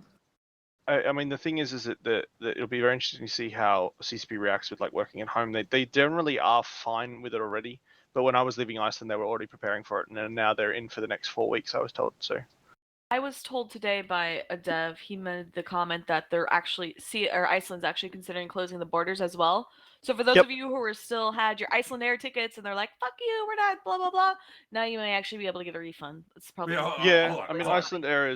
I mean, the thing is that it'll be very interesting to see how CCP reacts with like working at home. They generally are fine with it already, but when I was leaving Iceland, they were already preparing for it, and then now they're in for the next 4 weeks. I was told so. I was told today by a dev. He made the comment that they're actually Iceland's actually considering closing the borders as well. So for those Yep. of you who are still had your Iceland Air tickets and they're like, "Fuck you, we're not," blah blah blah. Now you may actually be able to get a refund. It's probably Yeah, Yeah, hold on, I mean, hold on. Iceland Air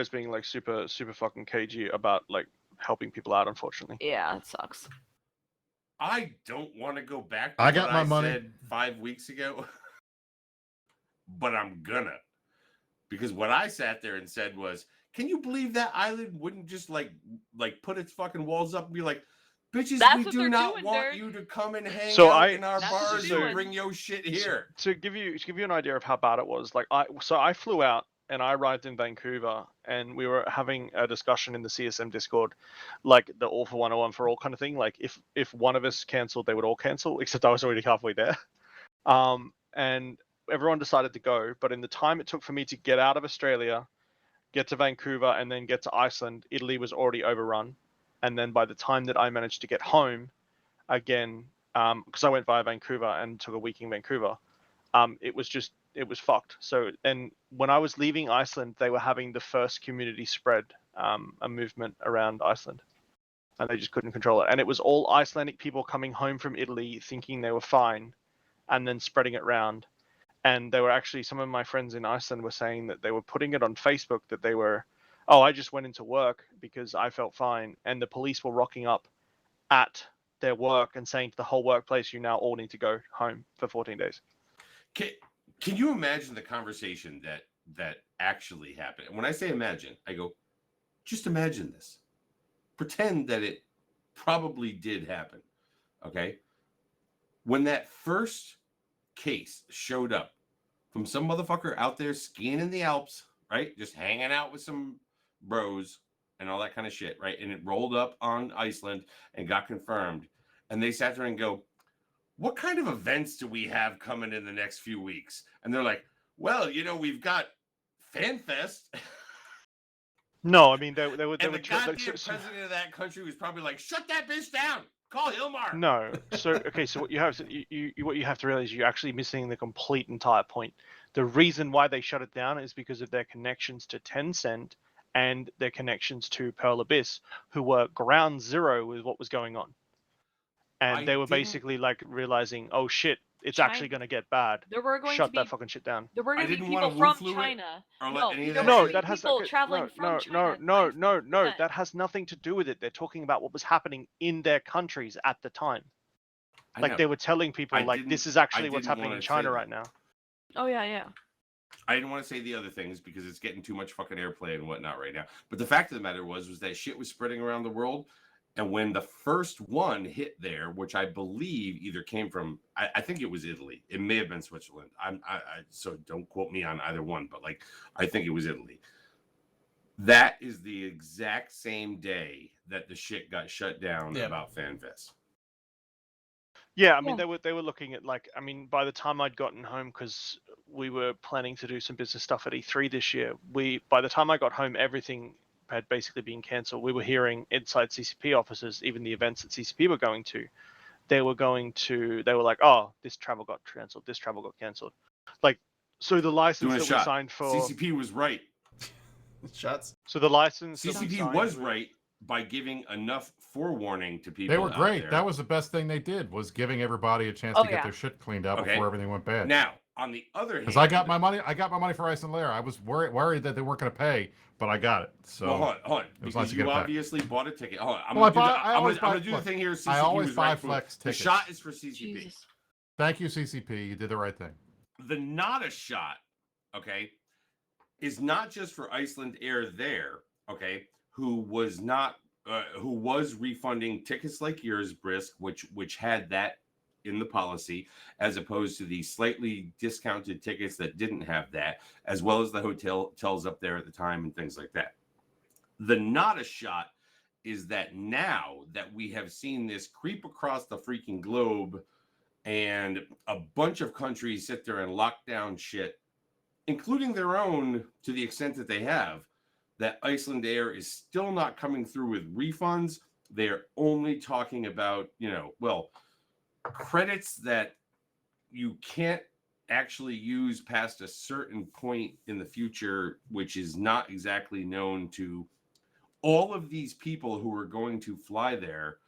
is being like super fucking cagey about like helping people out. Unfortunately, yeah, it sucks. I don't want to go back to I got what my I money. said 5 weeks ago, but I'm gonna. Because what I sat there and said was, can you believe that island wouldn't just like put its fucking walls up and be like, Bitches, That's we what do they're not doing, want Derek. you to come and hang So out I- in our That's what bars they're and doing. bring your shit here. To give you an idea of how bad it was, like I flew out and I arrived in Vancouver and we were having a discussion in the CSM Discord, like the All for 101 for all kind of thing. Like if one of us cancelled, they would all cancel, except I was already halfway there. And everyone decided to go, but in the time it took for me to get out of Australia, get to Vancouver, and then get to Iceland, Italy was already overrun. And then by the time that I managed to get home, again, because I went via Vancouver and took a week in Vancouver, it was fucked. So, and when I was leaving Iceland, they were having the first community spread, a movement around Iceland, and they just couldn't control it. And it was all Icelandic people coming home from Italy thinking they were fine, and then spreading it around. And they were actually, some of my friends in Iceland were saying that they were putting it on Facebook that they were, oh, I just went into work because I felt fine, and the police were rocking up at their work and saying to the whole workplace, you now all need to go home for 14 days. Can you imagine the conversation that actually happened? And when I say imagine, I go, just imagine this. Pretend that it probably did happen. Okay. When that first case showed up from some motherfucker out there skiing in the Alps, right? Just hanging out with some bros and all that kind of shit, right? And it rolled up on Iceland and got confirmed. And they sat there and go, what kind of events do we have coming in the next few weeks? And they're like, well, we've got FanFest. No, I mean they were. And the goddamn president of that country was probably like, shut that bitch down. Call Hilmar. No. So okay. So what you have to realize, you're actually missing the complete entire point. The reason why they shut it down is because of their connections to Tencent and their connections to Pearl Abyss, who were ground zero with what was going on. And they were basically like realizing, oh shit, it's actually going to get bad. There were going Shut to be that fucking shit down. There were I going to be didn't wanna people from woo-flu it China. or let No, any of there that were No, gonna that be has people traveling from China. to Iceland. no. That has nothing to do with it. They're talking about what was happening in their countries at the time. I Like know. they were telling people, I like, didn't- this is actually I what's didn't happening in wanna say China that. right now. Oh yeah, yeah. I didn't want to say the other things because it's getting too much fucking airplay and whatnot right now. But the fact of the matter was that shit was spreading around the world. And when the first one hit there, which I believe either came from, I think it was Italy. It may have been Switzerland. So don't quote me on either one, but like, I think it was Italy. That is the exact same day that the shit got shut down Yeah. about FanFest. Yeah, I mean Yeah. they were looking at, like, I mean, by the time I'd gotten home, because we were planning to do some business stuff at E3 this year, by the time I got home, everything had basically been cancelled. We were hearing inside CCP offices, even the events that CCP were going to, they were like, oh, this travel got cancelled, this travel got cancelled. Like, so the license Doing a that we shot. signed for CCP was right. Shots. so the license that we CCP signed was with- right by giving enough forewarning to people. They were out great. there. That was the best thing they did, was giving everybody a chance Oh, to get yeah. their shit cleaned up Okay. before everything went bad. Now, on the other hand, Because I got my money for Iceland Lair. I was worried that they weren't going to pay, but I got it. So well, hold on, was because nice to get you it back. obviously bought a ticket. Hold on, I'm Well, gonna I always do buy- the look, thing here. CCP I always was buy right. Flex The tickets. shot is for CCP. Jesus. thank you, CCP. You did the right thing. The not a shot, okay, is not just for Iceland Air there, okay, who was refunding tickets like yours, Brisk, which had that in the policy, as opposed to the slightly discounted tickets that didn't have that, as well as the hotels up there at the time and things like that. The not a shot is that now that we have seen this creep across the freaking globe and a bunch of countries sit there and lock down shit, including their own to the extent that they have, that Iceland Air is still not coming through with refunds. They are only talking about, credits that you can't actually use past a certain point in the future, which is not exactly known to all of these people who are going to fly there.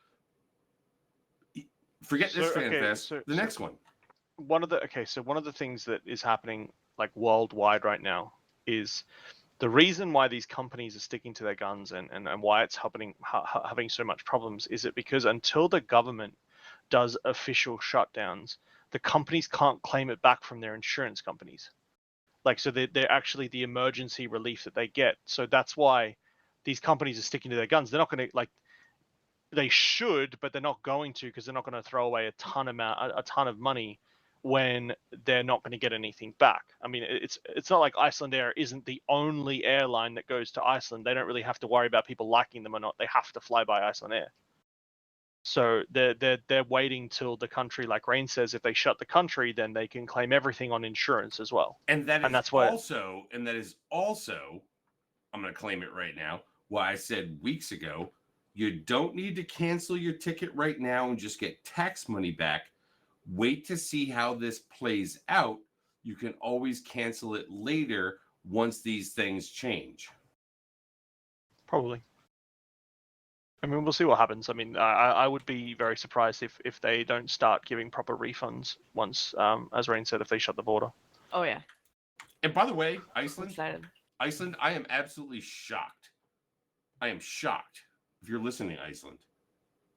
Forget this FanFest, the next one. One of the things that is happening, like, worldwide right now is the reason why these companies are sticking to their guns and why it's having so much problems is it because until the government does official shutdowns, the companies can't claim it back from their insurance companies. Like, so they're actually the emergency relief that they get. So that's why these companies are sticking to their guns. They're not going to, like, they should, but they're not going to because they're not going to throw away a ton of money when they're not going to get anything back. I mean, it's not like Icelandair isn't the only airline that goes to Iceland. They don't really have to worry about people liking them or not. They have to fly by Icelandair. So they're waiting till the country, like Rain says, if they shut the country, then they can claim everything on insurance as well. And that is And that's what- also, I'm going to claim it right now. Why I said weeks ago, you don't need to cancel your ticket right now and just get tax money back. Wait to see how this plays out. You can always cancel it later once these things change. Probably. I mean, we'll see what happens. I mean, I would be very surprised if they don't start giving proper refunds once, as Rain said, if they shut the border. Oh yeah. And by the way, I'm Iceland, excited. I am absolutely shocked. I am shocked. If you're listening, Iceland,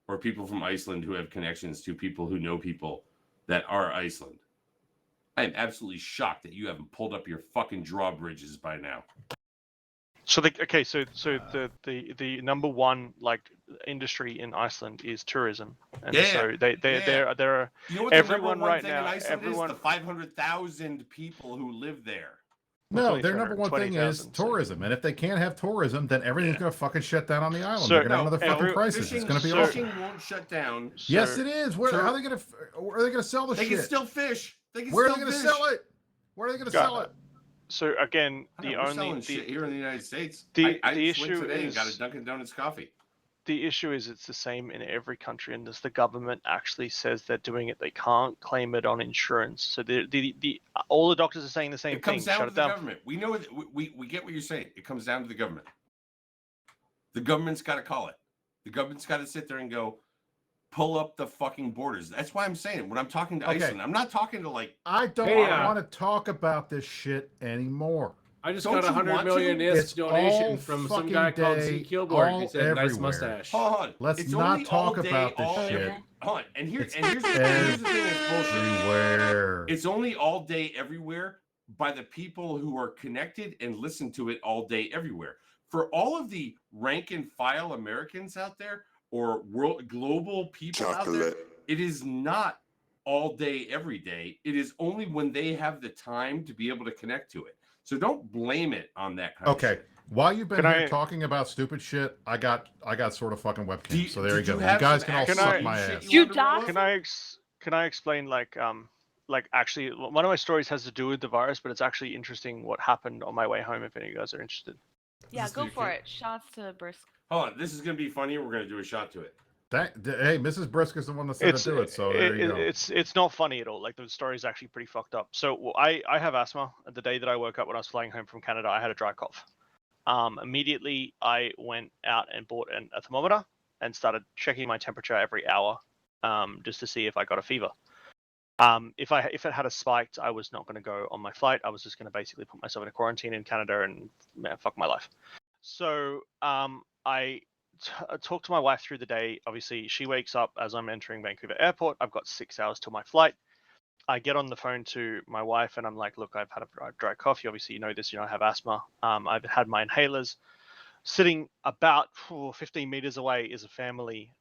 or people from Iceland who have connections to people who know people that are Iceland, I am absolutely shocked that you haven't pulled up your fucking drawbridges by now. So the number one like industry in Iceland is tourism, and Yeah, so they're You know what Everyone the number one right thing now- in Iceland everyone- is? The 500,000 people who live there. No, only their number one thing is 220,000, so- tourism, and if they can't have tourism, then everything's Yeah. gonna fucking shut down on the island. So- They're gonna have another no, fucking crisis. Fishing, It's gonna be so- awful. fishing won't shut down. Yes, So- it is. Where so- how are they gonna? Where are they gonna sell the They shit? can still fish. They can Where are still they gonna fish. sell it? Where are they gonna Got sell it. it? So again, I know, the we're only selling shit here in the United States. the- I the just went issue today and got is- a Dunkin' Donuts coffee. the issue is it's the same in every country, and as the government actually says they're doing it, they can't claim it on insurance. So the all the doctors are saying the same It comes thing. down Shut to it the down. government. We know it. We get what you're saying. It comes down to the government. The government's got to call it. The government's got to sit there and go, pull up the fucking borders. That's why I'm saying it. When I'm talking to Okay. Iceland, I'm not talking to like. I don't Hey, want to talk about this shit anymore. I just Don't got you 100 want million to? ISK It's donation all from some fucking guy called day, Z Kilborg. all He said, "Nice everywhere. mustache." Hold on. Let's It's not only talk all day, about this all shit. every- Hold on. And here's the It's thing that's bullshit. Everywhere. It's only all day everywhere by the people who are connected and listen to it all day everywhere. For all of the rank and file Americans out there or global people out there, it is not all day every day. It is only when they have the time to be able to connect to it. So don't blame it on that kind of Okay. shit. While you've been Can here I- talking about stupid shit, I got sort of fucking webcam. Do you- So there you did go. you You have guys some can all Can suck I- my shit ass. You wanted to roll doc- with? Can I explain like actually one of my stories has to do with the virus, but it's actually interesting what happened on my way home. If any of you guys are interested. Yeah, this go your for kid? it. Shots to Brisk. Hold on. This is going to be funny. We're going to do a shot to it. Hey, Mrs. Brisk is the one that said to do it. So there you go. It's not funny at all. Like the story is actually pretty fucked up. So I have asthma. The day that I woke up when I was flying home from Canada, I had a dry cough. Immediately I went out and bought a thermometer and started checking my temperature every hour, just to see if I got a fever. If it had a spiked, I was not going to go on my flight. I was just going to basically put myself in a quarantine in Canada and fuck my life. So I talked to my wife through the day. Obviously, she wakes up as I'm entering Vancouver Airport. I've got 6 hours till my flight. I get on the phone to my wife and I'm like, look, I've had a dry cough. Obviously, you know this, I have asthma. I've had my inhalers. Sitting about 15 meters away is a family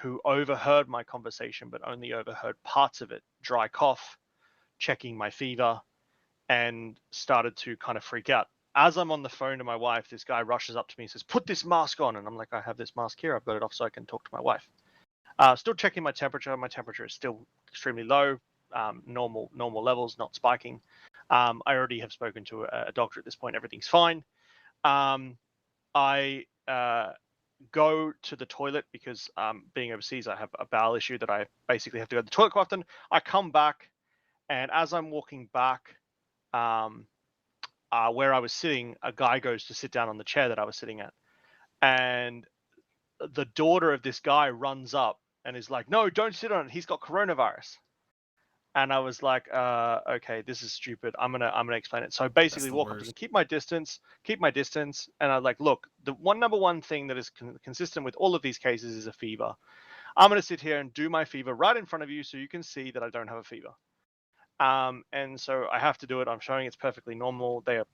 who overheard my conversation, but only overheard parts of it. Dry cough, checking my fever, and started to kind of freak out. As I'm on the phone to my wife, this guy rushes up to me and says, put this mask on. And I'm like, I have this mask here. I've got it off so I can talk to my wife. Still checking my temperature. My temperature is still extremely low, normal levels, not spiking. I already have spoken to a doctor at this point. Everything's fine. I go to the toilet because being overseas, I have a bowel issue that I basically have to go to the toilet quite often. I come back, and as I'm walking back, where I was sitting, a guy goes to sit down on the chair that I was sitting at. And the daughter of this guy runs up and is like, no, don't sit on it. He's got coronavirus. And I was like, okay, this is stupid. I'm gonna explain it. So I basically walk up to him, keep my distance. And I'm like, look, the number one thing that is consistent with all of these cases is a fever. I'm gonna sit here and do my fever right in front of you so you can see that I don't have a fever. And so I have to do it. I'm showing it's perfectly normal. They're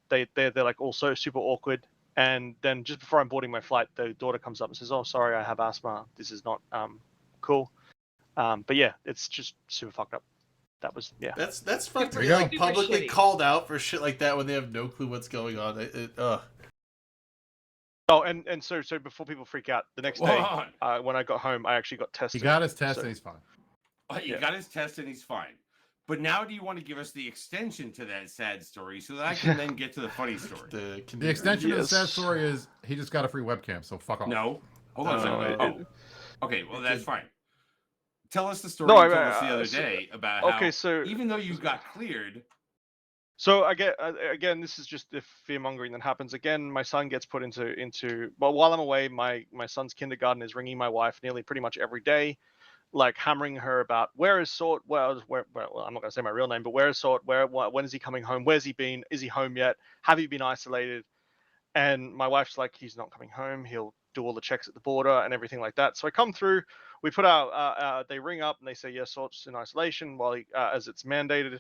like also super awkward. And then just before I'm boarding my flight, the daughter comes up and says, "Oh, sorry, I have asthma. This is not cool." But yeah, it's just super fucked up. That was That's fucked to There be you like go. publicly Super shitty. called out for shit like that when they have no clue what's going on. Oh, and so before people freak out, the next day Hold when I got home, I actually got He tested. got his test So- and he's fine. He Yeah. got his test and he's fine. But now, do you want to give us the extension to that sad story so that I can then get to the funny story? The extension of the sad Yes. story is he just got a free webcam, so fuck off. No, hold on a second. No, Oh, okay. Well, that's fine. Tell us the story No, you told us the other so- day about okay, how so even though you got cleared, So I get again, this is just the fear mongering that happens. Again, my son gets put into. Well, while I'm away, my son's kindergarten is ringing my wife nearly pretty much every day, like hammering her about where is Sort. Well, I'm not going to say my real name, but where is Sort? When is he coming home? Where's he been? Is he home yet? Have you been isolated? And my wife's like, he's not coming home. He'll do all the checks at the border and everything like that. So I come through. We put out. They ring up and they say, yes, Sort's in isolation while as it's mandated.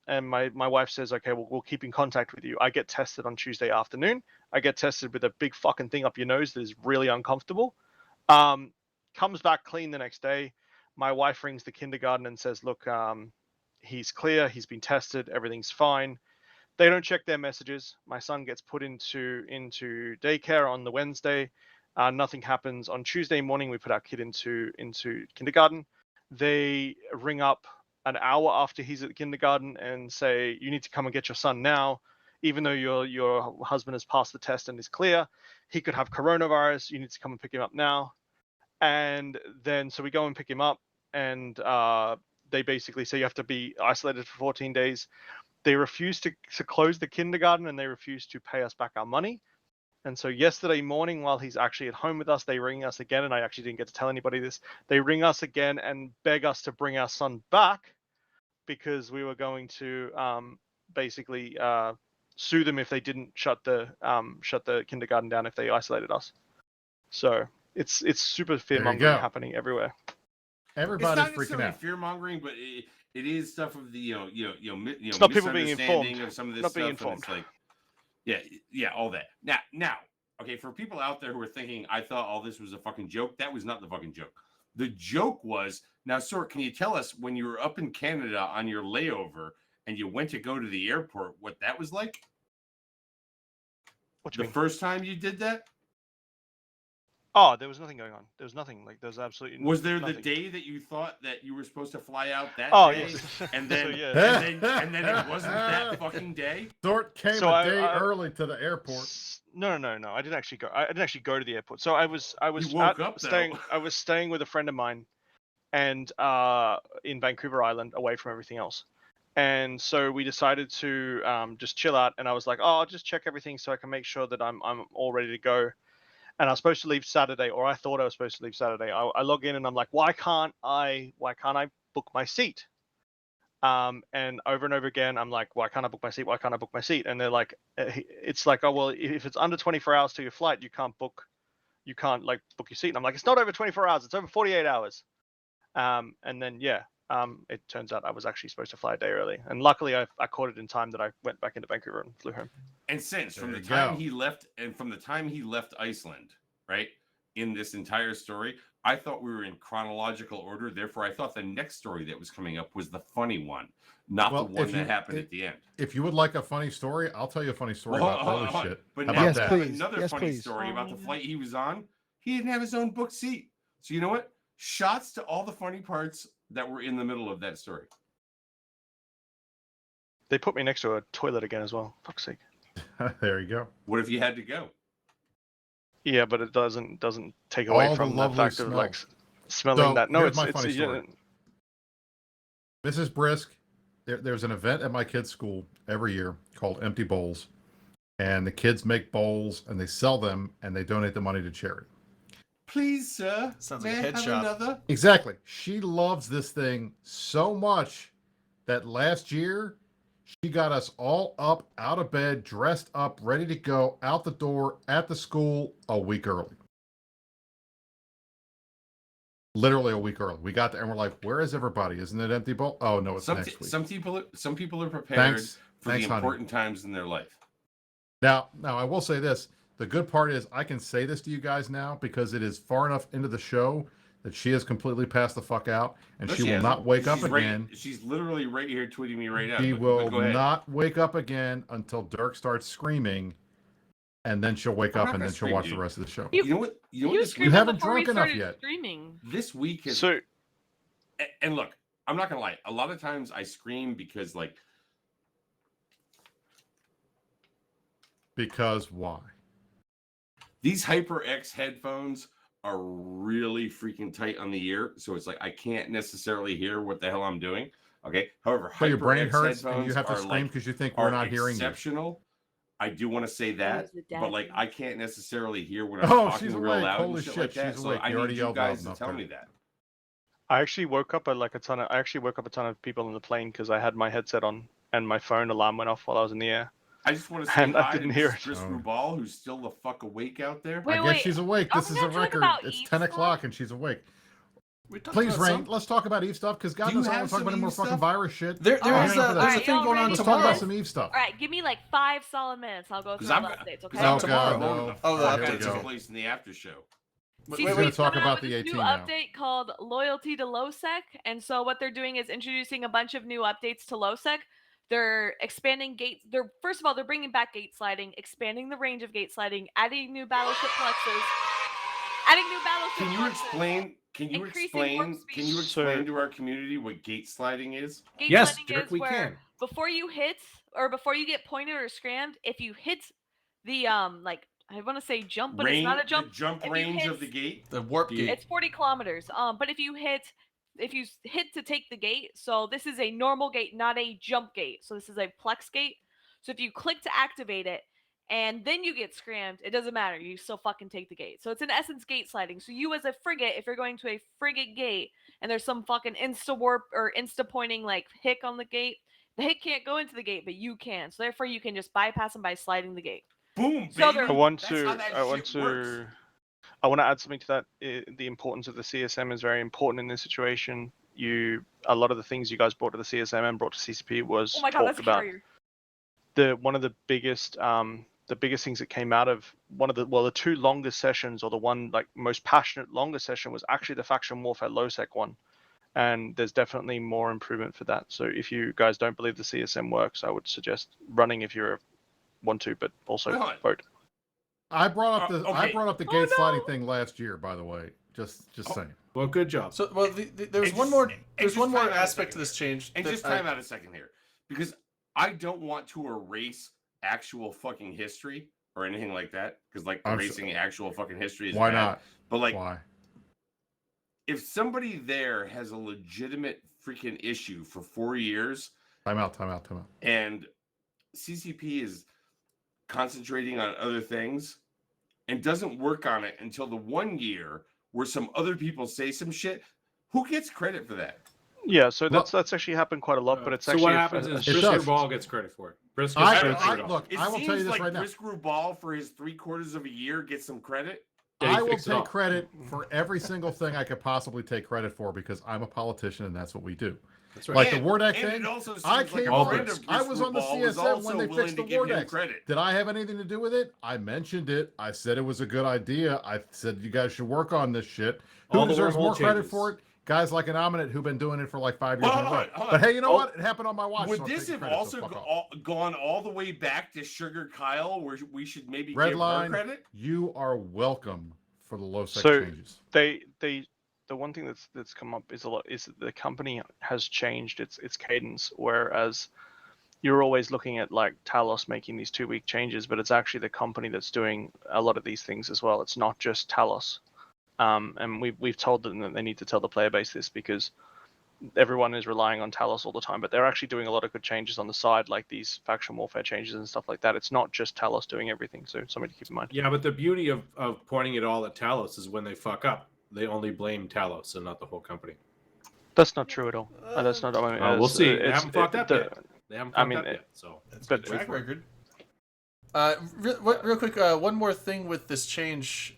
And my wife says, okay, well, we'll keep in contact with you. I get tested on Tuesday afternoon. I get tested with a big fucking thing up your nose that is really uncomfortable. Comes back clean the next day. My wife rings the kindergarten and says, look, he's clear. He's been tested. Everything's fine. They don't check their messages. My son gets put into daycare on the Wednesday. Nothing happens. On Tuesday morning, we put our kid into kindergarten. They ring up an hour after he's at kindergarten and say, you need to come and get your son now, even though your husband has passed the test and is clear. He could have coronavirus. You need to come and pick him up now. And then so we go and pick him up, and they basically say you have to be isolated for 14 days. They refuse to close the kindergarten, and they refuse to pay us back our money. And so yesterday morning, while he's actually at home with us, they ring us again, and I actually didn't get to tell anybody this. They ring us again and beg us to bring our son back, because we were going to basically sue them if they didn't shut the kindergarten down if they isolated us. So it's super fear mongering go. happening everywhere. Everybody's it's not freaking necessarily out. fear mongering, but it is stuff of the It's not people being misunderstanding informed. of some of this Not stuff. being And informed. it's like, yeah, all that. Now, okay, for people out there who are thinking, I thought all this was a fucking joke. That was not the fucking joke. The joke was, now, Sort, can you tell us when you were up in Canada on your layover and you went to go to the airport, what that was like? What do you The mean? first time you did that? Oh, there was nothing going on. There was nothing. Like there's absolutely. Was there nothing. the day that you thought that you were supposed to fly out that Oh day? yes. And then, So, yeah. and then it wasn't that fucking day? Sort came So a day early to the airport. No. I didn't actually go. I didn't actually go to the airport. So I was woke up, though. staying. I was staying with a friend of mine, and in Vancouver Island, away from everything else. And so we decided to just chill out. And I was like, oh, I'll just check everything so I can make sure that I'm all ready to go. And I was supposed to leave Saturday, or I thought I was supposed to leave Saturday. I log in and I'm like, why can't I book my seat? And over and over again, I'm like, why can't I book my seat? Why can't I book my seat? And they're like, it's like, oh, well, if it's under 24 hours to your flight, you can't book your seat. And I'm like, it's not over 24 hours. It's over 48 hours. And then, it turns out I was actually supposed to fly a day early. And luckily I caught it in time that I went back into Vancouver and flew home. And since from There the you time go. he left, and from the time he left Iceland, right, in this entire story, I thought we were in chronological order. Therefore, I thought the next story that was coming up was the funny one, not Well, the one if that you- happened at the end. If you would like a funny story, I'll tell you a funny story Well, about hold early on. shit. But How now about Yes, we that? have please. another Yes, funny please. story about the Oh, flight he was on. He didn't have his own booked seat. So you know what? Shots to all the funny parts that were in the middle of that story. They put me next to a toilet again as well. Fuck's sake. There you go. What if you had to go? Yeah, but it doesn't take away All the from the lovely fact of like smells. smelling So, that. No, here's it's my it's funny you know, story. Mrs. Brisk, there's an event at my kids' school every year called Empty Bowls. And the kids make bowls and they sell them and they donate the money to charity. Please, sir. Sounds may like a I have headshot. another? Exactly. She loves this thing so much that last year she got us all up, out of bed, dressed up, ready to go out the door at the school a week early. Literally a week early. We got there and we're like, where is everybody? Isn't it Empty Bowl? Oh, no, it's next week. Some people are prepared Thanks. for Thanks, the honey. important times in their life. Now, I will say this. The good part is I can say this to you guys now because it is far enough into the show that she has completely passed the fuck out, and No, she will hasn't. not wake up She's right- again. She's literally right here tweeting me right now. She but will go ahead. not wake up again until Dirk starts screaming, and then she'll wake I'm up not and gonna then she'll scream, watch dude. the rest of the show. You- You know what? You know what? You This screamed week, haven't before we drunk enough started yet. Streaming. this week has. So And look, I'm not gonna lie. A lot of times I scream because like Because why? these HyperX headphones are really freaking tight on the ear, so it's like I can't necessarily hear what the hell I'm doing. Okay. However, So your brain HyperX hurts and you headphones have to are scream like because you think we're are not hearing you. exceptional. I do want to say that, is it but like I Daddy? can't necessarily hear when I'm Oh, talking she's real awake. loud Holy and shit shit, like that. she's So awake. I You need already you yelled guys loud to tell enough me there. that. I actually woke up a ton of people on the plane because I had my headset on and my phone alarm went off while I was in the air. I just want to say And I hi didn't to hear Mrs. it. Chris Oh. Rubal, who's still the fuck awake out there. Wait, I guess wait, she's awake. are This we is a not talking record. about It's Eve 10 stuff? o'clock and she's awake. We talked Please, about Rain, some. let's talk about Eve stuff because God Do you knows I have want to talk some about any more Eve fucking stuff? virus shit. There Alright, is hang on for there's that. a thing Alright, going on y'all Let's ready? talk about tomorrow. some Eve stuff. All right, give me like 5 solid minutes. I'll go through 'Cause all I'm the gonna- updates, 'cause okay? I'm Oh, tomorrow God, alone no. enough. Oh, the That updates, takes okay. place in the after show. Wait, CC's wait, gonna wait. talk coming about out the with this 18 new now. update called Loyalty to LoSec, and so what they're doing is introducing a bunch of new updates to LoSec. They're expanding gates. They're first of all they're bringing back gate sliding, expanding the range of gate sliding, adding new battleship plexes, Can you explain? Can you Increasing warp explain? speed. Can you So- explain to our community what gate sliding is? Gate Yes, sliding Dirk, is we where can. before you hit or before you get pointed or scrammed, if you hit the like I want to say jump, but it's not a jump. The jump If you range hit- of the gate. The warp Yeah. gate. It's 40 kilometers. But if you hit to take the gate, so this is a normal gate, not a jump gate. So this is a plex gate. So if you click to activate it and then you get scrammed, it doesn't matter. You still fucking take the gate. So it's in essence gate sliding. So you as a frigate, if you're going to a frigate gate and there's some fucking insta warp or insta pointing like hick on the gate, the hick can't go into the gate, but you can. So therefore you can just bypass them by sliding the gate. Boom, So baby. they're- I want That's how that shit works. I want to add something to that. The importance of the CSM is very important in this situation. A lot of the things you guys brought to the CSM and brought to CCP was Oh my god, talked that's a about. carrier. One of the biggest things that came out of the two longest sessions, or the one like most passionate longest session, was actually the faction warfare LoSec one, and there's definitely more improvement for that. So if you guys don't believe the CSM works, I would suggest running if you want to, but also Hold on. vote. I brought up the okay. gate Oh, sliding no. thing last year, by the way. Just saying. Well, good job. So, well, there's And one just- more. and There's just one more time out a aspect to second this change. And that just I- time out a second here, because I don't want to erase actual fucking history or anything like that. Because like I'm erasing actual fucking history is Why bad. not? But like, Why? if somebody there has a legitimate freaking issue for 4 years Time out. and CCP is concentrating on other things and doesn't work on it until the 1 year where some other people say some shit, who gets credit for that? Yeah, so Well- that's actually happened quite a lot, but it's so actually what happens is It Brisker does. Ball gets credit for it. Brisker I- gets I- credit for it all. look, It I will seems tell you this like right now. Chris Grubal for his 3/4 of a year gets some credit. Yeah, he I will fixed it all. take credit for every single thing I could possibly take credit for because I'm a politician and that's what we do. That's right. Like the And- Wardeck and it thing, also seems I like came a All friend this. of Chris I was on the Grubal was CSM when also they willing fixed to the give him Wardeck. credit. Did I have anything to do with it? I mentioned it. I said it was a good idea. I said you guys should work on this shit. Who All the deserves wormhole more credit changes. for it? Guys like an Ominate who've been doing it for like 5 years. Hold in a row. on, hold on. But hey, you know Oh, what? It happened on my watch. Would so I'm this taking have credit, so also fuck off. gone all the way back to Sugar Kyle, where we should maybe Red give line, her credit? you are welcome for the low sec So- changes. the one thing that's come up is that the company has changed its cadence, whereas you're always looking at like Talos making these 2-week changes, but it's actually the company that's doing a lot of these things as well. It's not just Talos. And we've told them that they need to tell the player base this because everyone is relying on Talos all the time, but they're actually doing a lot of good changes on the side, like these faction warfare changes and stuff like that. It's not just Talos doing everything, so something to keep in mind. Yeah, but the beauty of pointing it all at Talos is when they fuck up, they only blame Talos and not the whole company. That's not true at all. That's not. I mean, We'll it's- see. They it's- haven't fucked up the- yet. They haven't I fucked mean, up yet. So That's but- good track record. Real quick, one more thing with this change,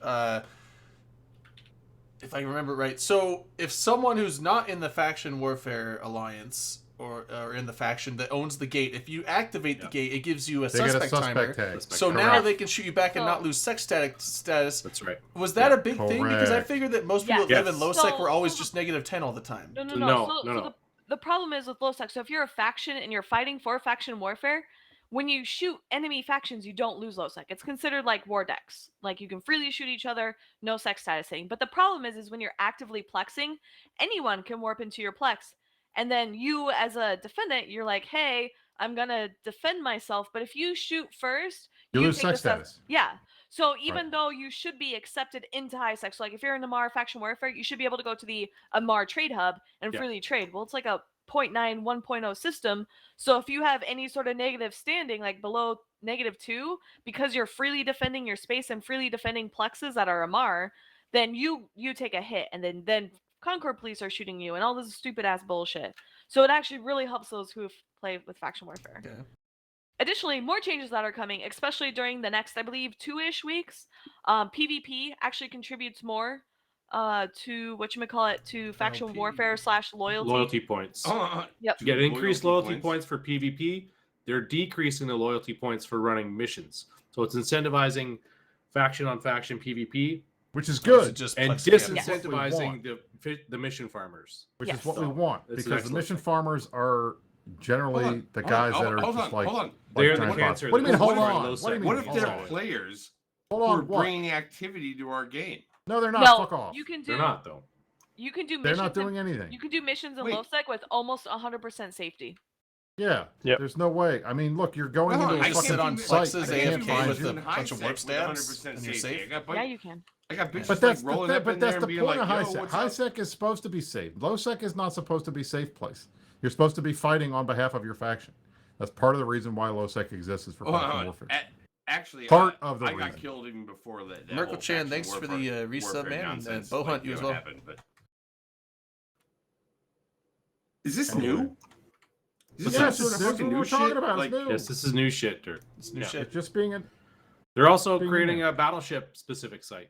if I remember right. So, if someone who's not in the faction warfare alliance or in the faction that owns the gate. If you activate the Yeah. gate, it gives you a They get a suspect timer. suspect tag. So now Correct. they can shoot you back and not So- lose sex status. That's right. Was that Yeah. a big thing? Because I Correct. figured that most people that Yes. live in Yes. Lowsec So- were always just -10 all the time. No. No, So, no, so no. the problem is with low sec. So if you're a faction and you're fighting for faction warfare, when you shoot enemy factions, you don't lose low sec. It's considered like war decks. Like you can freely shoot each other, no sex statusing. But the problem is when you're actively plexing, anyone can warp into your plex. And then you, as a defendant, you're like, hey, I'm gonna defend myself. But if you shoot first, You lose take sex the status. Yeah. So even though you should be accepted into high sex, like if you're in Amar faction warfare, you should be able to go to the Amar trade hub and Yeah. freely trade. Well, it's like a 0.9 1.0 system. So if you have any sort of negative standing, like below -2, because you're freely defending your space and freely defending plexes that are Amar, then you take a hit, and then Concord police are shooting you, and all this stupid ass bullshit. So it actually really helps those who play with faction warfare. Okay. Additionally, more changes that are coming, especially during the next, I believe, 2-ish weeks. PvP actually contributes more to to faction LP. warfare / loyalty. Loyalty points. Yep. To get increased loyalty points for PvP, they're decreasing the loyalty points for running missions. So it's incentivizing faction on faction PvP Which is Or is it good, just and plex scanners? disincentivizing the mission farmers. which Yes. is what we So, want, it's an because the excellent mission thing. farmers are generally Hold on, the hold guys on, that are hold just on, like. hold on. like They're the giant bots. cancer What do you mean? that Hold lives on. low What do you sec. mean? What if hold they're on? players Hold who are on. What? bringing activity to our game? No, they're not. No, Fuck off. you can do. They're not though. You can do They're missions. not doing anything. You can do missions in Wait. low sec with almost 100% safety. Yeah. Yep. There's no way. I mean, look, you're going No, into I a just sit fucking on site. flexes They can't AFK find with you. the bunch of warp stabs, and you're safe. Yeah, you can. I got bitches But that's like rolling the, up but in there that's and the being point like, of high "Yo, sec. what's High up?" sec is supposed to be safe. Low sec is not supposed to be safe place. You're supposed to be fighting on behalf of your faction. That's part of the reason why low sec exists is for faction warfare. Actually, Part of the I got reason. killed even before that. Merkel Chan, thanks for the resub, man, and Bohunt, you as well. Is this Anyway. new? Is But this yes, some sort of this is fucking what new we're talking shit? about. Like, It's new. Yes, this is new shit, Dirk. It's new Yeah. shit. It's just being a They're also Being creating new. a battleship specific site.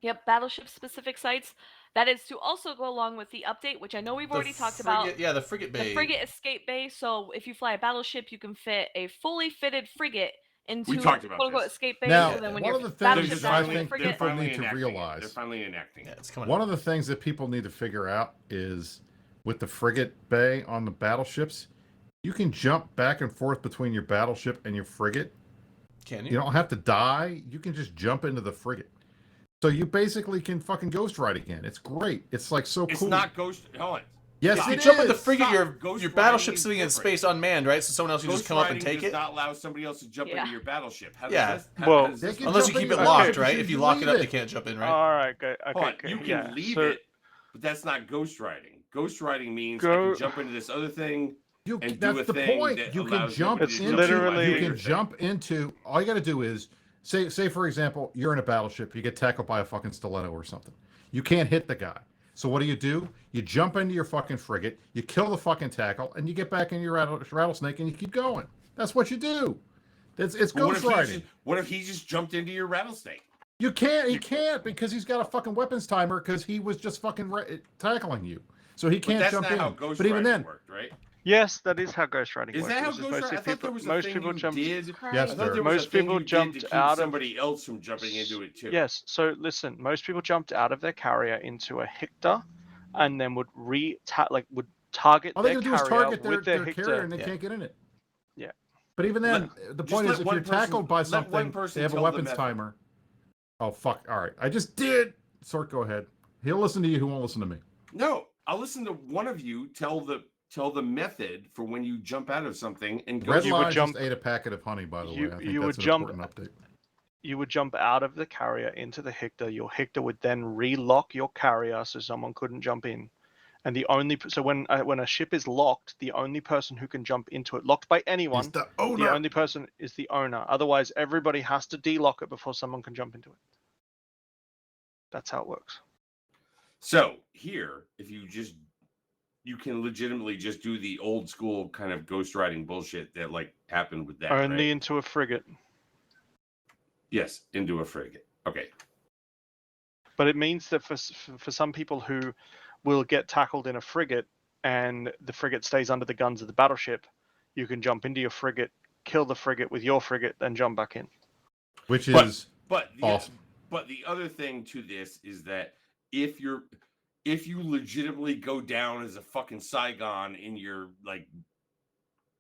Yep, battleship specific sites. That is to also go along with the update, which I know we've already talked about. Yeah, the frigate bay. The frigate escape bay. So if you fly a battleship, you can fit a fully fitted frigate into talked about quote unquote this. escape bay. Now, so then when one your of the things battleship that I dies, you think frigate. people need to realize. They're finally enacting Yeah, it. it's coming. One of the things that people need to figure out is with the frigate bay on the battleships, you can jump back and forth between your battleship and your frigate. Can You don't have to die. You can just jump into the frigate. So you basically can fucking ghost ride again. It's great. It's like so It's cool. not Ghost. Hold on. Yes, If you it jump in the is. frigate, Stop. your Ghost your riding battleship's is sitting in different. space unmanned, right? So someone else can Ghost just come up and riding take does it. not allow somebody else to jump Yeah. into your battleship. How Yeah. does that, Well, how does They this can work? Unless you jump keep in it your locked, battleship right? as If you you lock it leave up, it. they can't jump in, right? All right, okay, Hold on, okay, you can yeah. leave so, it, but that's not ghost riding. Ghost riding means I Go- can jump into this other thing. You, and do that's a the thing point. that You can allows jump somebody It's to into. jump into my literally- You favorite can thing. jump into. All you got to do is say for example, you're in a battleship. You get tackled by a fucking stiletto or something. You can't hit the guy. So what do? You jump into your fucking frigate. You kill the fucking tackle, and you get back in your rattlesnake, and you keep going. That's what you do. It's But ghost riding. what if he just jumped into your rattlesnake? You can't. He can't because he's got a fucking weapons timer because he was just fucking tackling you. So he But can't that's jump not in. how ghost but even riding then, worked, right? yes, that is how Ghost Riding Is works. that how It's just ghost riding? I mostly thought there was a most thing people you jumped. did. yes, I Christ. thought there sir. was Most a thing people you jumped did to keep out of- somebody else from jumping into it too. Yes. So listen, most people jumped out of their carrier into a Hector, and then would would target All they their can do is carrier target with their Hector. carrier, and they Yeah. can't get in it. Yeah. But even then, the just point let is, if one you're person- tackled by let one something, person they have a tell the weapons method. timer. Oh fuck! All right, I just did. Sort, go ahead. He'll listen to you. Who won't listen to me? No, I'll listen to one of you tell the method for when you jump out of something and go. Red you would Line jump- just ate a packet of honey, by the you- way. I think you that's would an jump- important update. You would jump out of the carrier into the Hector. Your Hector would then relock your carrier so someone couldn't jump in. And the only so when a ship is locked, the only person who can jump into it, locked by anyone, He's the the owner. only person is the owner. Otherwise, everybody has to delock it before someone can jump into it. That's how it works. So here, if you can legitimately just do the old school kind of ghost riding bullshit that like happened with that. Only right? into a frigate. Yes, into a frigate. Okay. But it means that for some people who will get tackled in a frigate and the frigate stays under the guns of the battleship, you can jump into your frigate, kill the frigate with your frigate, then jump back in. Which But- is But the, awesome. But the other thing to this is that if you legitimately go down as a fucking Saigon in your like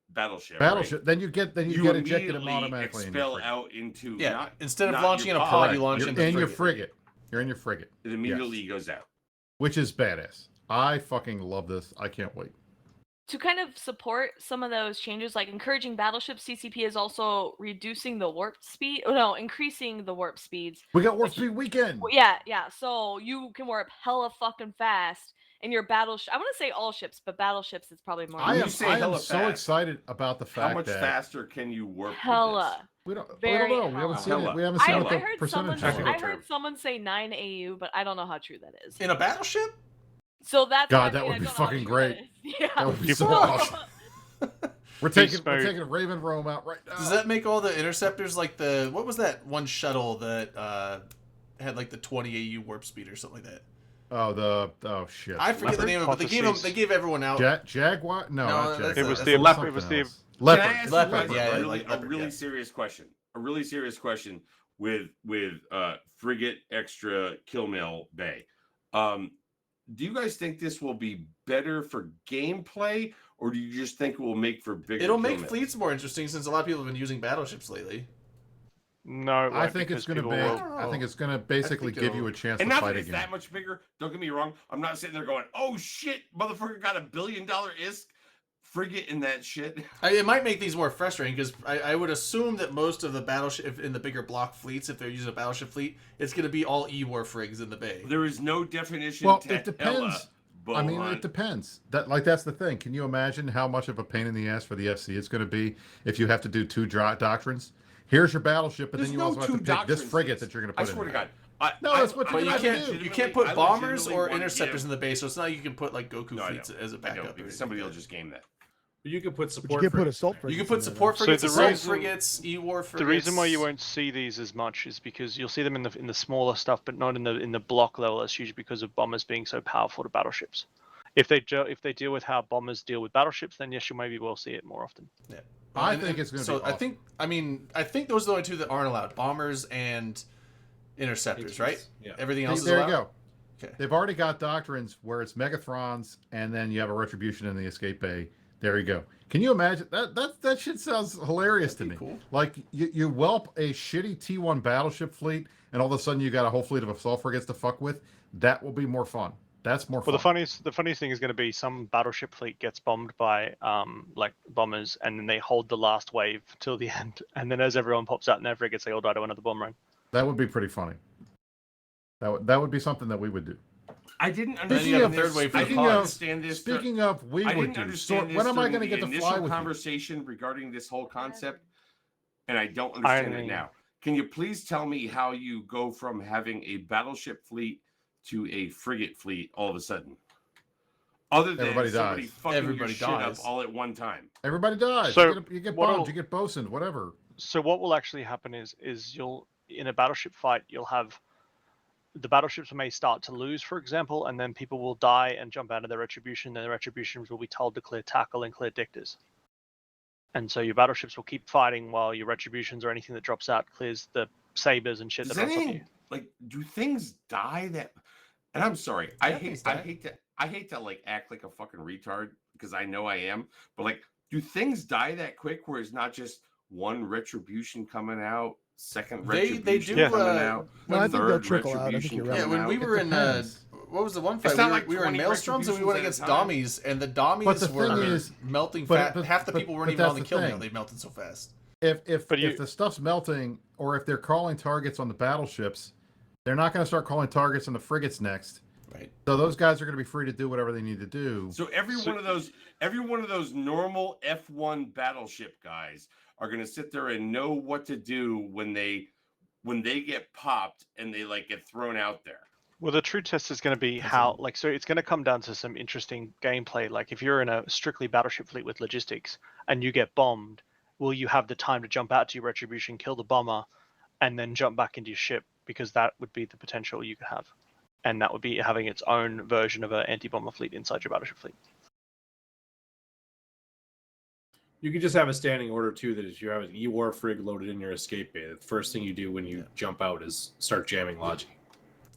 battleship, Battleship. right? Then you get You ejected immediately automatically in your expel frigate. out into Yeah, not, instead of not launching your in a pod, pod, you launch You're into in your frigate. frigate. You're in your frigate, it immediately goes out. which is badass. I fucking love this. I can't wait. To kind of support some of those changes, like encouraging battleships, CCP is also reducing the warp speed. Oh no, increasing the warp speeds. We got Warp Speed Weekend. Well, yeah. So you can warp hella fucking fast in your battleship. I want to say all ships, but battleships is probably more. I When am, you say I am hella so fast, excited about the How fact much that faster can you warp? with hella. we don't Very know. We haven't hella. seen it. Hella. We haven't seen I what the heard percentage Technical I are. term. heard someone say 9 AU, but I don't know how true that is. In a battleship? So that's God, what I that mean, would I be don't know how fucking true great. that is. Yeah. That would be People- so awesome. We're taking mode. Raven Rome out right now. Does that make all the interceptors like the what was that one shuttle that had like the 20 AU warp speed or something like that? Oh shit. I forget the name of it, but they gave everyone out. Jaguar? No, not that's Jaguar. It was that's the a Leopard. something It was the else. Can I Leopard. ask Leopard, you yeah, guys like Leopard, a really yeah. serious question? A really serious question with Frigate Extra Kill Mill Bay. Do you guys think this will be better for gameplay, or do you just think it will make for bigger? It'll kill make mills? fleets more interesting since a lot of people have been using battleships lately. No, it I won't, think it's because going to people be. will- I think it's going to basically think give you it'll- a chance And to not fight that it's again. that much bigger. Don't get me wrong. I'm not sitting there going, "Oh shit, motherfucker got $1 billion ISK frigate in that shit." It might make these more frustrating because I would assume that most of the battleship in the bigger block fleets, if they're using a battleship fleet, it's going to be all E-war frigs in the bay. There is no definition. Well, to it depends. hella, I mean, Bohan. it depends. That's the thing. Can you imagine how much of a pain in the ass for the FC it's going to be if you have to do two doctrines? Here's your battleship, but There's then you no also have to two pick this doctrines. frigate that you're going to I put in. swear to there. God. No, that's what But you're you gonna can't do. you can't put bombers legitimately or want to interceptors give- in the base, so it's not like you can put like Goku No, I fleets know. as a I backup. know, or because anything somebody like will that. just game that. You could put But support. you can put frigates assault in there. frigates. You can put in there, support though. frigates, the assault reason- frigates, E-war frigates. The reason why you won't see these as much is because you'll see them in the smaller stuff, but not in the block level. That's usually because of bombers being so powerful to battleships. If they deal with how bombers deal with battleships, then yes, you maybe will see it more often. Yeah. I think it's gonna so be I think those are the only two that aren't allowed: bombers and interceptors, right? Yeah. Everything else is There allowed. you go. Okay. They've already got doctrines where it's Megathrons, and then you have a Retribution in the escape bay. There you go. Can you imagine that shit sounds hilarious to That'd me. be cool. Like you whelp a shitty T1 battleship fleet, and all of a sudden you got a whole fleet of assault frigates to fuck with. That will be more fun. That's more fun. Well, the funniest thing is going to be some battleship fleet gets bombed by like bombers, and then they hold the last wave till the end, and then as everyone pops out in their frigates, they all die to another bomb run. That would be pretty funny. That would be something that we would do. I didn't then you understand have a this. third wave for I the didn't pods. understand this. Speaking of, we I would didn't do. understand So this. when am I during going to the get to initial fly with you? conversation regarding this whole concept? And I don't understand it now. Can you please tell me how you go from having a battleship fleet to a frigate fleet all of a sudden? Other than Everybody somebody dies. fucking Everybody your shit dies. up all at one time. Everybody dies. So, you get what'll- bombed. You get bosuned. Whatever. So what will actually happen is you'll in a battleship fight you'll have the battleships may start to lose, for example, and then people will die and jump out of their retribution, and the retributions will be told to clear tackle and clear dictors. And so your battleships will keep fighting while your retributions or anything that drops out clears the sabers and shit Does that drops on you. anything like do things die that? And I'm sorry, I Yeah, things hate die. I hate to like act like a fucking retard because I know I am, but like, do things die that quick where it's not just one retribution coming out, second They retribution do, coming uh, out, No, I think they'll third trickle out. I think retribution you're right. Yeah, coming when we out? were in depends. what was the one fight? not We, like we were in 20 Maelstroms and we went against retributions Dommies, and the Dommies But the were thing is- melting but- fast. but- Half the but- people weren't but even on that's the the kill thing. mill. They melted so fast. If But the stuff's melting, or if they're calling targets on the battleships, they're not going to start calling targets on the frigates next. Right. So those guys are going to be free to do whatever they need to do. So every one of those normal F1 battleship guys are going to sit there and know what to do when they get popped and they like get thrown out there. Well, the true test is going to be That's how, a- like, so it's going to come down to some interesting gameplay. Like, if you're in a strictly battleship fleet with logistics and you get bombed, will you have the time to jump out to your retribution, kill the bomber, and then jump back into your ship? Because that would be the potential you could have. And that would be having its own version of an anti-bomber fleet inside your battleship fleet. You could just have a standing order too. That if you have an E-War frig loaded in your escape bay, the first thing you do when you jump out is start jamming Logi.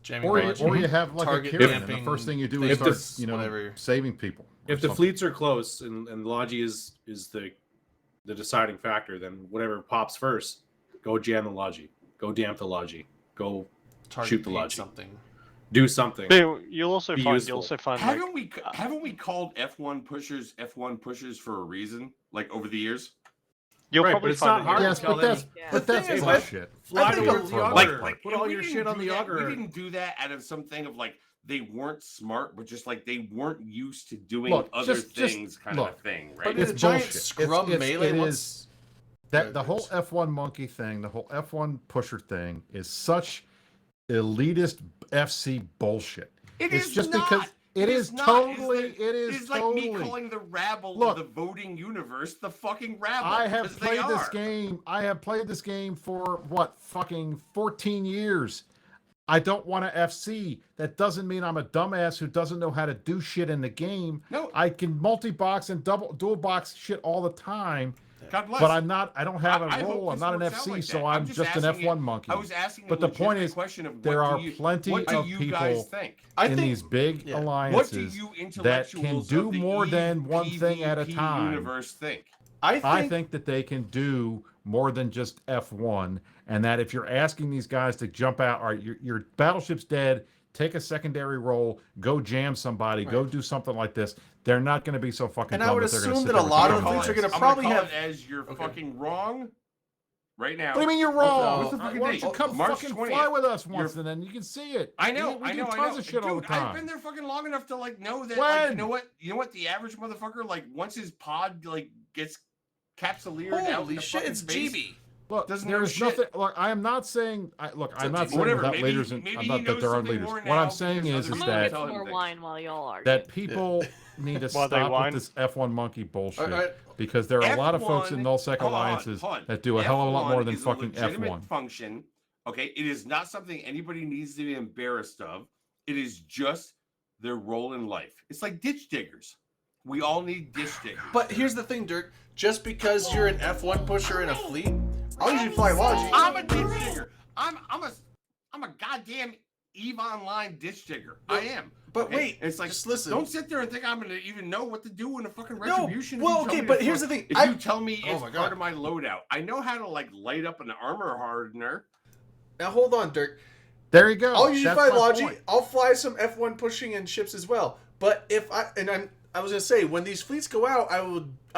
Jamming Or Logi, you have like target a Kieran, and the camping, first thing you do if is the- start, whatever. saving people. or If the something. fleets are close and Logi is the deciding factor, then whatever pops first, go jam the Logi, go damp the Logi, go target shoot the paint Logi. something. do something. But you'll also Be find useful. like, Haven't we called F1 pushers for a reason? Like over the years. you'll Right, probably but it's find not hard Yes, to tell but them. that's Yeah. but The that's thing is, bullshit. Fly I think towards a- the like- auger. Like Put all we your didn't shit on do the that- auger. We didn't do that out of something of like they weren't smart, but just like they weren't used to doing Look, other just things, kind of look. a thing, right? But It's in a giant bullshit. scrum melee, it once- is that Right, the whole there's- F1 monkey thing, the whole F1 pusher thing is such elitist FC bullshit. It It's is just not. because it is not. totally It's it is It's like totally. me calling the rabble Look. of the voting universe the fucking rabble. I have 'cause they played this are. game. I have played this game for what fucking 14 years. I don't want to FC. That doesn't mean I'm a dumbass who doesn't know how to do shit in the game. No, I can multi-box and dual box shit all the time, God bless. but I'm not. I don't have a I hope role. I'm this not an works out FC, like so that. I'm just an asking F1 it- monkey. I was asking, But a the point legitimate is, question of there what are do you, plenty what do of you guys people think? I in think these big yeah. What do alliances you that intellectuals can do of the more than one thing at a EVP time. universe think? I think that they can do more than just F1, and that if you're asking these guys to jump out, all right, your battleship's dead, take a secondary role, go jam somebody, go do something like this, they're not going to be so fucking And dumb I would that they're going to assume sit that a there with lot their of own fleets are bias. gonna I'm probably call have- it as you're Okay. fucking wrong right now. What do you mean you're wrong? What's the Why fucking don't date? you come March fucking 20th. fly with us once, You're- and then you can see it. I know, we I do know, tons I know. of shit all the Dude, time. I've been there fucking long enough to like know that. Like, When? you know what? The average motherfucker, like, once his pod like gets capsuleered out in Holy the shit, fucking it's space, GB. Look, doesn't know there's shit. nothing. Look, I am not saying. I'm not saying Whatever, without maybe- leaders, and maybe I'm he not that knows there aren't something leaders. more What now I'm saying because is other I'm people gonna that get tell some him more things. wine while y'all argue. that people need to While they stop with whine. this F1 monkey bullshit, All right. because there are a lot of folks in F1 nullsec hold on, alliances hold on. that do a hell of a lot more F1 than is a fucking legitimate F1. function. Okay, it is not something anybody needs to be embarrassed of. It is just their role in life. It's like ditch diggers. We all need ditch diggers. But here's the thing, Dirk. Just because you're an F1 pusher in a fleet, I'll usually fly Logi. I'm a ditch digger. I'm a goddamn EVE Online ditch digger. I am. But okay? wait, it's like just listen. Don't sit there and think I'm gonna even know what to do in a fucking No, retribution. if well, you tell okay, me but to here's fuck- the thing, If I- you tell me Oh it's my part God. of my loadout, I know how to like light up an armor hardener. Now hold on, Dirk. There you go. I'll usually That's fly my Logi. point. I'll fly some F1 pushing and ships as well. But if I was gonna say, when these fleets go out, I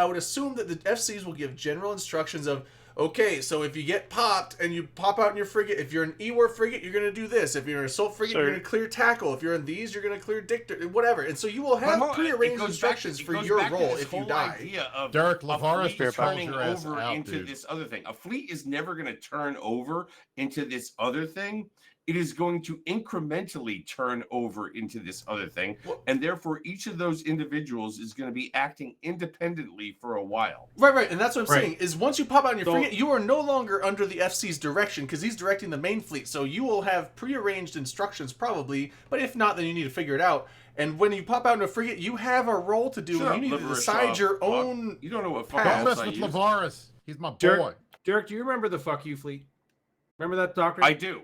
would assume that the FCs will give general instructions of, okay, so if you get popped and you pop out in your frigate, if you're an E-War frigate, you're gonna do this. If you're an assault frigate, you're So- gonna clear tackle. If you're in these, you're gonna clear dictator, whatever. And so you will But have it prearranged goes instructions back for to- it goes your back to role this if you whole die. idea of Derek a Lavaris fleet just called turning your ass over out, into dude. this other thing. A fleet is never going to turn over into this other thing. It is going to incrementally turn over into this other thing. Well- And therefore, each of those individuals is going to be acting independently for a while. Right, and that's what I'm Right. saying, is once you pop out in your So- frigate, you are no longer under the FC's direction, because he's directing the main fleet, so you will have prearranged instructions probably, but if not, then you need to figure it out. And when you pop out in a frigate, you have a role to do, Shut and up, you need to Liverishov. decide your Fuck. own... You don't know what Don't fucking Don't else mess I with use. Lavaris. He's my Derek- boy. Derek, do you remember the fuck you fleet? Remember that doctrine? I do.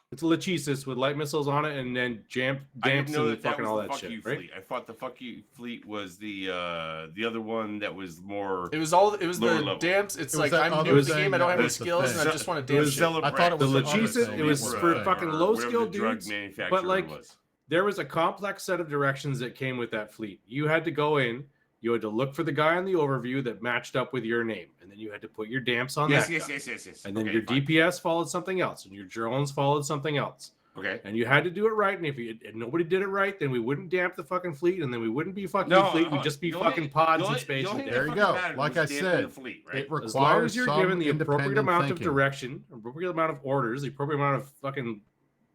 It's a Lachesis with light missiles on it, and then I damps didn't know and that fucking was all the that fuck shit, you right? fleet. I thought the fuck you fleet was the other one that was more. It was Lower the level. damps. It's It was like, that I'm other new to the thing game, I don't that have any was the skills, thing. and I just want to It damn was shit. Celebrate. I thought it The was the other Lachesis, thing. it was Right. for fucking low Whatever skill the drug dudes, manufacturer but like was. there was a complex set of directions that came with that fleet. You had to go in, you had to look for the guy on the overview that matched up with your name, and then you had to put your damps on Yes, that yes, guy. yes. And then Okay, your fine. DPS followed something else, and your drones followed something else. Okay. And you had to do it right. And if nobody did it right, then we wouldn't damp the fucking fleet, and then we wouldn't be fucking No, fleet. We'd just be the fucking only- pods the in only- space. the and only there There you thing go. that mattered Like was I damping said, the fleet, right? It As long requires as you're some given the appropriate independent amount of thinking. direction, appropriate amount of orders, the appropriate amount of fucking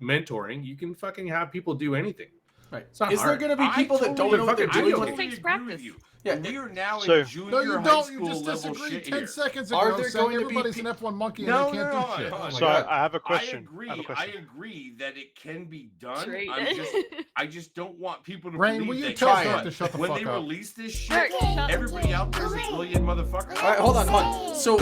mentoring, you can fucking have people do anything. Right. It's not Is there hard. going to be people that don't know what they're fucking doing? do when it. it- Takes agree practice. with you. Yeah, We are now So- in junior No, you high don't. You school just level disagreed shit 10 here. seconds Are ago there saying going to be everybody's pe- an F1 monkey No, and they can't no, do no, shit. no, Oh my So God. I have a question. I agree. I have a I question. agree that it can be done. Trade. I just don't want people to Rain, believe will you that tell Ryan, Dirk to shut the when fuck they up? release this shit, Dirk, shut everybody out there is a brilliant motherfucker. All right, hold on. So,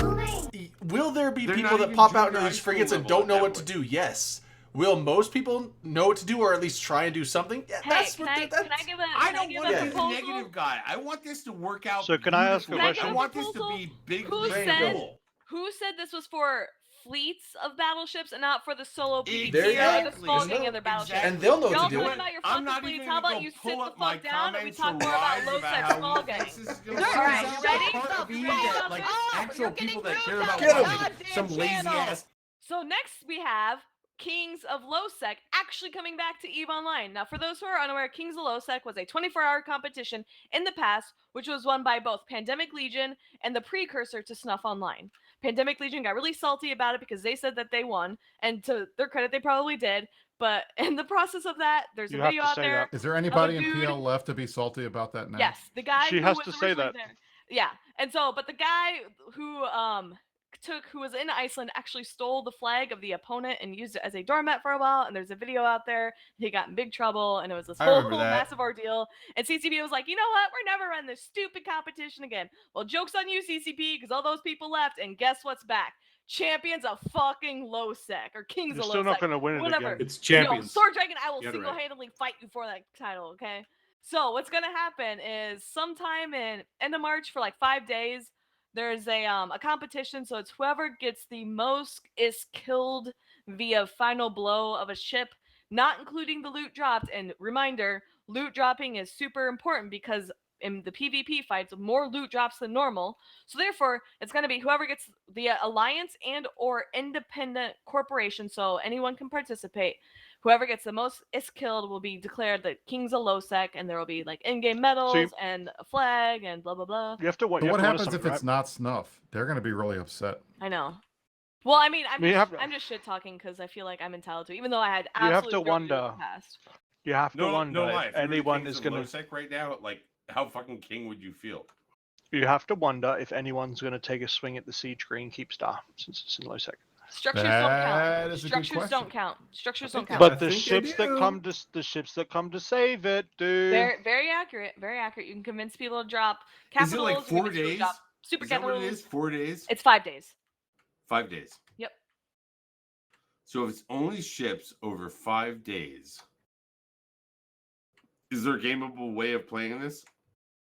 will there be They're people not that even pop out junior into high these school frigates and level don't at know that what to point. do? Yes. Will most people know what to do, or at least try and do something? Yeah, Hey, that's can what I, they're- can I that's- give a, I can I don't give want a to be the proposal? negative guy. I want this to work out. So can I ask a beautifully. question? I want this to Proposal? be big. Who league said- football. Who said this was for fleets of battleships and not for the solo PvP There you or the go. small Isn't gang it? and their battleships? Exactly. And they'll know You're what all to do. talking about your I'm fucking not fleets. even How about gonna you go sit pull the up my fuck down and we comments talk or more about lives low about sex how small weak gangs? this is gonna All be. right, It's ready? part of being Stop that, like actual people that care about Get 'em. like, some lazy ass. So next we have Kings of Lowsec actually coming back to EVE Online. Now, for those who are unaware, Kings of Lowsec was a 24-hour competition in the past, which was won by both Pandemic Legion and the precursor to Snuff Online. Pandemic Legion got really salty about it because they said that they won, and to their credit, they probably did. But in the process of that, there's You a have video to out say there. that. Is there anybody in dude- PL left to be salty about that now? Yes, the guy She who has was to say originally that. there. Yeah, and so, but the guy who was in Iceland actually stole the flag of the opponent and used it as a doormat for a while, and there's a video out there. He got in big trouble, and it was this I whole remember that. massive ordeal. And CCP was like, you know what? We're never running this stupid competition again. Well, joke's on you, CCP, because all those people left, and guess what's back? Champions of fucking low sec, or Kings You're of still low not sec. going to win it whatever. again. It's champions. Yo, Sword Dragon, I will You got it right. single-handedly fight you for that title, okay? So what's gonna happen is sometime in end of March for like 5 days, there's a competition. So it's whoever gets the most is killed via final blow of a ship, not including the loot dropped. And reminder, loot dropping is super important because in the PvP fights, more loot drops than normal. So therefore, it's going to be whoever gets the alliance and or independent corporation. So anyone can participate. Whoever gets the most is killed will be declared the Kings of Lowsec, and there will be like in-game medals and a flag and blah blah blah. You have to But you what have to happens win if something, it's not snuff? They're going to be really upset. I know. Well, I mean, You have- I'm just shit talking because I feel like I'm entitled to, even though I had You have absolutely to zero to do in the wonder. past. You have to No, wonder no lie. if If you were the anyone Kings is of going to. Lowsec right now, like how fucking king would you feel? You have to wonder if anyone's going to take a swing at the Siege Green Keepstar since it's in low sec. Structures don't That count. is a good Structures question. don't count. Structures don't think count. I But the think they ships that do. come to save it, dude. Very accurate. Very accurate. You can convince people to drop Is it capitals. like you can 4 convince people to days? drop super Is that what it capitals. is? 4 days? It's 5 days. 5 days. Yep. So if it's only ships over 5 days, is there a gameable way of playing this?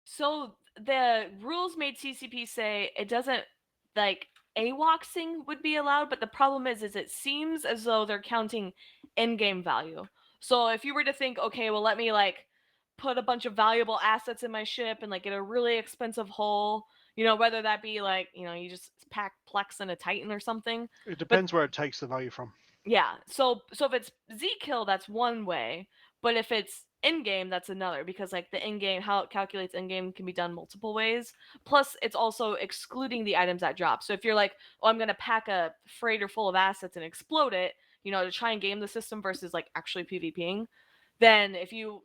So the rules made CCP say it doesn't like AWACSing would be allowed, but the problem is it seems as though they're counting in-game value. So if you were to think, okay, well, let me like put a bunch of valuable assets in my ship and like get a really expensive hull, you know, whether that be like, you know, you just pack Plex and a Titan or something. It depends where it takes the value from. Yeah. So if it's Z kill, that's one way, but if it's in game, that's another, because like the in game, how it calculates in game can be done multiple ways. Plus, it's also excluding the items that drop. So if you're like, oh, I'm gonna pack a freighter full of assets and explode it, you know, to try and game the system versus like actually PvPing, then if you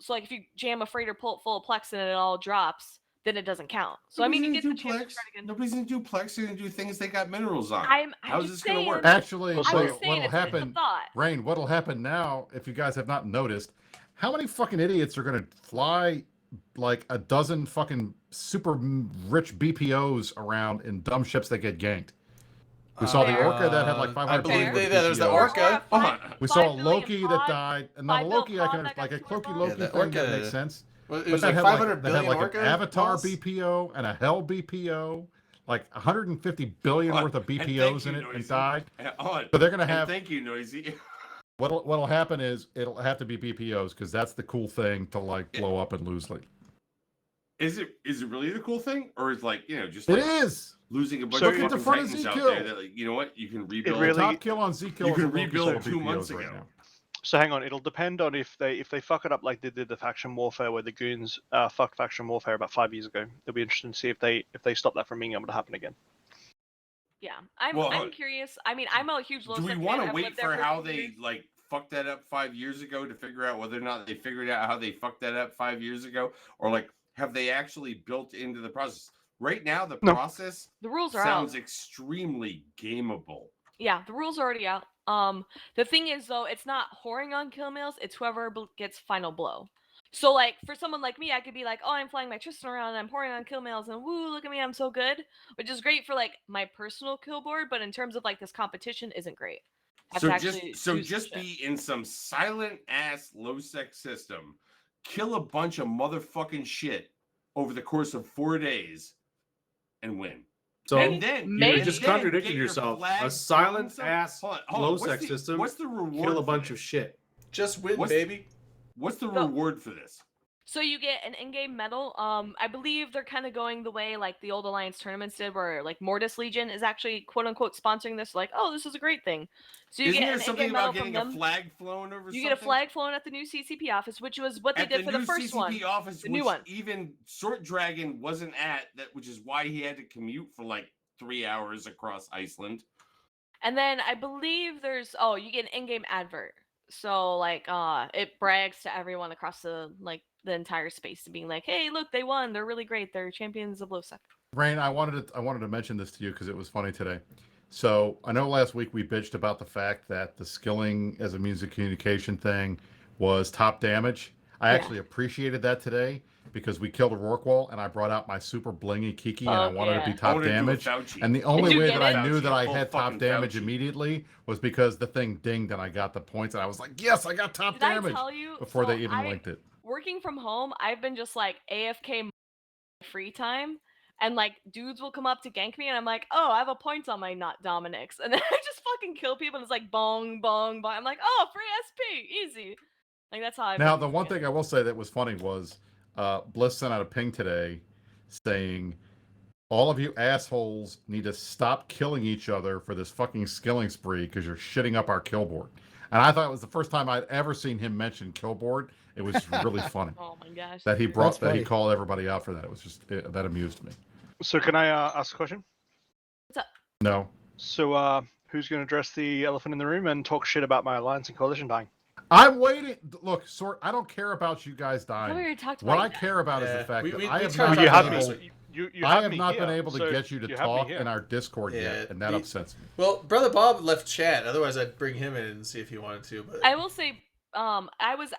jam a freighter full of Plex and it all drops, then it doesn't count. So I mean, you get the chance to try again. Nobody's gonna do Plex. They're gonna do things they got minerals on. I'm How's just this gonna saying- work? Actually, I'm Also- just saying what'll it's a happen, thought. Rain, what'll happen now, if you guys have not noticed, how many fucking idiots are going to fly like a dozen fucking super rich BPOs around in dumb ships that get ganked? We saw the Orca that had like 500 I believe billion there's the BPOs. Orca. We saw a 5 billion Loki that pod. died. Not a 5 Loki, I pod can that like got a super Cloaky far. Loki Yeah, the thing that Orca- makes sense. Well, it But was that like had 500 that had billion like an Orca. Avatar balls? BPO and a Hell BPO, like 150 billion Hold on. worth of And thank BPOs in you, it and Noisy. died. On. So they're going to And have thank you, Noisy. what'll happen is it'll have to be BPOs because that's the cool thing to like blow up and lose. Like Is it really the cool thing, or is like just it like is. losing a bunch So of look at fucking the front of Titans out Z-Kill. there that like you know what you can rebuild? really- Top kill on Z kill. you is can a Loki rebuild solo 2 BPOs months right ago. now. So hang on, it'll depend on if they fuck it up like they did the faction warfare where the goons fucked faction warfare about 5 years ago. It'll be interesting to see if they stop that from being able to happen again. Yeah, I'm Well, curious. I mean, I'm a huge low Do we sec want fan. to I've wait lived there for how 15 they years. like fucked that up 5 years ago to figure out whether or not they figured out how they fucked that up 5 years ago, or like have they actually built into the process? Right now, the No. process The rules are sounds out. extremely gameable. Yeah, the rules are already out. The thing is though, it's not whoring on kill mails, it's whoever gets final blow. So like for someone like me, I could be like, oh, I'm flying my Tristan around and I'm pouring on kill mails and woo, look at me, I'm so good. Which is great for like my personal kill board, but in terms of like this competition isn't great. I have So to just actually so choose some just shit. be in some silent ass low sex system, kill a bunch of motherfucking shit over the course of 4 days, and win. So and then maybe- you just and then contradicted get your yourself. flag A silent thrown ass Hold on, low what's sex the- system. What's the reward? Kill a for bunch this? of shit. Just win, What's- baby. What's the So- reward for this? So you get an in-game medal. I believe they're kind of going the way like the old Alliance tournaments did, where like Mortis Legion is actually quote unquote sponsoring this. Like, oh, this is a great thing. So you Isn't get there an something in-game medal about from getting a them. flag flown over You something? get a flag flown at the new CCP office, which was what they at did for the new first CCP one. office, the which new one. even Short Dragon wasn't at, that, which is why he had to commute for like 3 hours across Iceland. And then I believe there's you get an in-game advert. So like it brags to everyone across the entire space to being like, hey, look, they won. They're really great. They're champions of LoSec. Rain, I wanted to mention this to you because it was funny today. So I know last week we bitched about the fact that the skilling as a means of communication thing was top damage. I Yeah. actually appreciated that today because we killed a Rorqual and I brought out my super blingy Kiki and I Fuck wanted to be yeah. I top wanna do a damage. Fauci. And the only you way get that I it? knew that I Full had top fucking damage Fauci. immediately was because the thing dinged and I got the points and I was like, yes, I got top Did damage I tell you before so they even linked it. Working from home, I've been just like AFK free time, and like dudes will come up to gank me, and I'm like, oh, I have a point on my not Dominic's, and then I just fucking kill people, and it's like bong bong bong. I'm like, oh, free SP, easy. Like that's how I. Now, the one thing I will say that was funny was Bliss sent out a ping today saying, all of you assholes need to stop killing each other for this fucking skilling spree because you're shitting up our kill board. And I thought it was the first time I'd ever seen him mention kill board. It was really funny Oh my gosh. that he That's he funny. called everybody out for that. It was just, that amused me. So can I ask a question? No. So who's going to address the elephant in the room and talk shit about my alliance and coalition dying? I'm waiting. Look, I don't care about you guys I dying. already talked What about I that. care about is Yeah, the fact we- that we- I we have tried not to you talk have been about me. it. able, You I have have me not been here, able to so get you to you have me talk here. in our Discord Yeah, yet, and that the- upsets me. Well, Brother Bob left chat. Otherwise, I'd bring him in and see if he wanted to. But I will say, I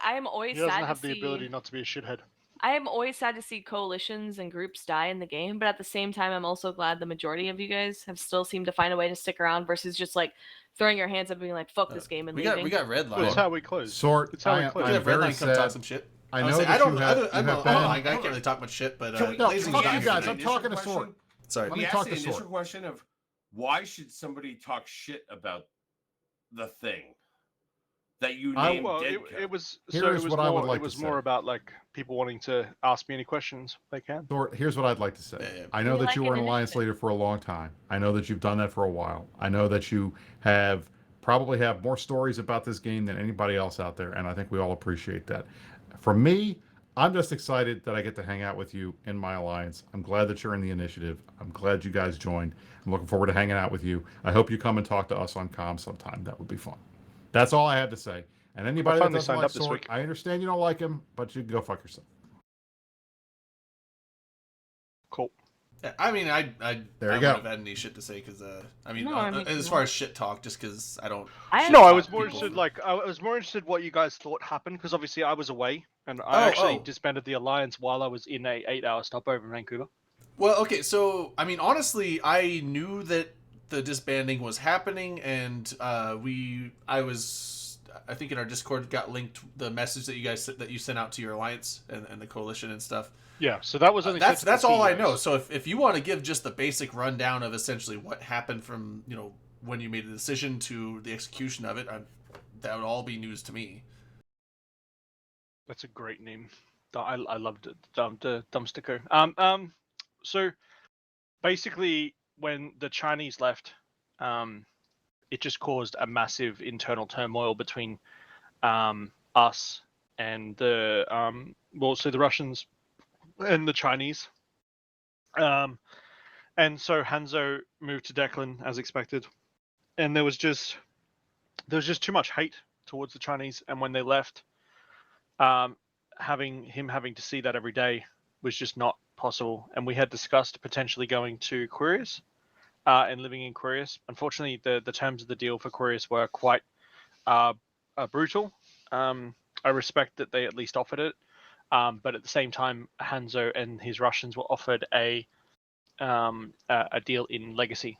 am always He doesn't sad have to the see. ability not to be a shithead. I am always sad to see coalitions and groups die in the game, but at the same time, I'm also glad the majority of you guys have still seemed to find a way to stick around versus just like throwing your hands up and being like, "Fuck this game" and we leaving. got red Well, line. it's how we close. Sort, It's how I we am, close. We I'm have red very line come talk sad. some shit. I was know saying, that I don't. you I have, don't. I'm you a, have I, don't, been- I can't really talk much shit, but Can we- No, Lazy's fuck got you me. guys. I'm Initial talking to question? Sword. Sorry. Let We me asked talk the to initial Sword. question of why should somebody talk shit about the thing that you I- named Well, Deadco? it was Here so is it was what I would more like it to was say. more about like people wanting to ask me any questions they can. Sword, here's what I'd like to say. Yeah. I know We that like you were an an alliance initiative. leader for a long time. I know that you've done that for a while. I know that you have probably have more stories about this game than anybody else out there, and I think we all appreciate that. For me, I'm just excited that I get to hang out with you in my alliance. I'm glad that you're in the initiative. I'm glad you guys joined. I'm looking forward to hanging out with you. I hope you come and talk to us on comm sometime. That would be fun. That's all I had to say. And anybody that finally doesn't signed like up this Sword, week. I understand you don't like him, but you can go fuck yourself. Cool. Yeah, I mean, I There you wouldn't go. have had any shit to say because I mean, No, I mean, as far as shit talk, just because I don't. No, I Talk was to more people. interested. Like, I was more interested what you guys thought happened because obviously I was away and I actually oh. disbanded the alliance while I was in a 8-hour stopover in Vancouver. Well, okay, so I mean, honestly, I knew that the disbanding was happening, and I think in our Discord got linked the message that you sent out to your alliance and the coalition and stuff. Yeah, so that was only sent to That's the all I CEOs. know. So if you want to give just the basic rundown of essentially what happened from when you made the decision to the execution of it, that would all be news to me. That's a great name. I loved it. The Dumpsticker. So basically, when the Chinese left, it just caused a massive internal turmoil between us and the so the Russians and the Chinese. And so Hanzo moved to Declan as expected, and there was just too much hate towards the Chinese, and when they left, having to see that every day was just not possible. And we had discussed potentially going to Quirius and living in Quirius. Unfortunately, the terms of the deal for Quirius were quite brutal. I respect that they at least offered it, but at the same time, Hanzo and his Russians were offered a deal in Legacy.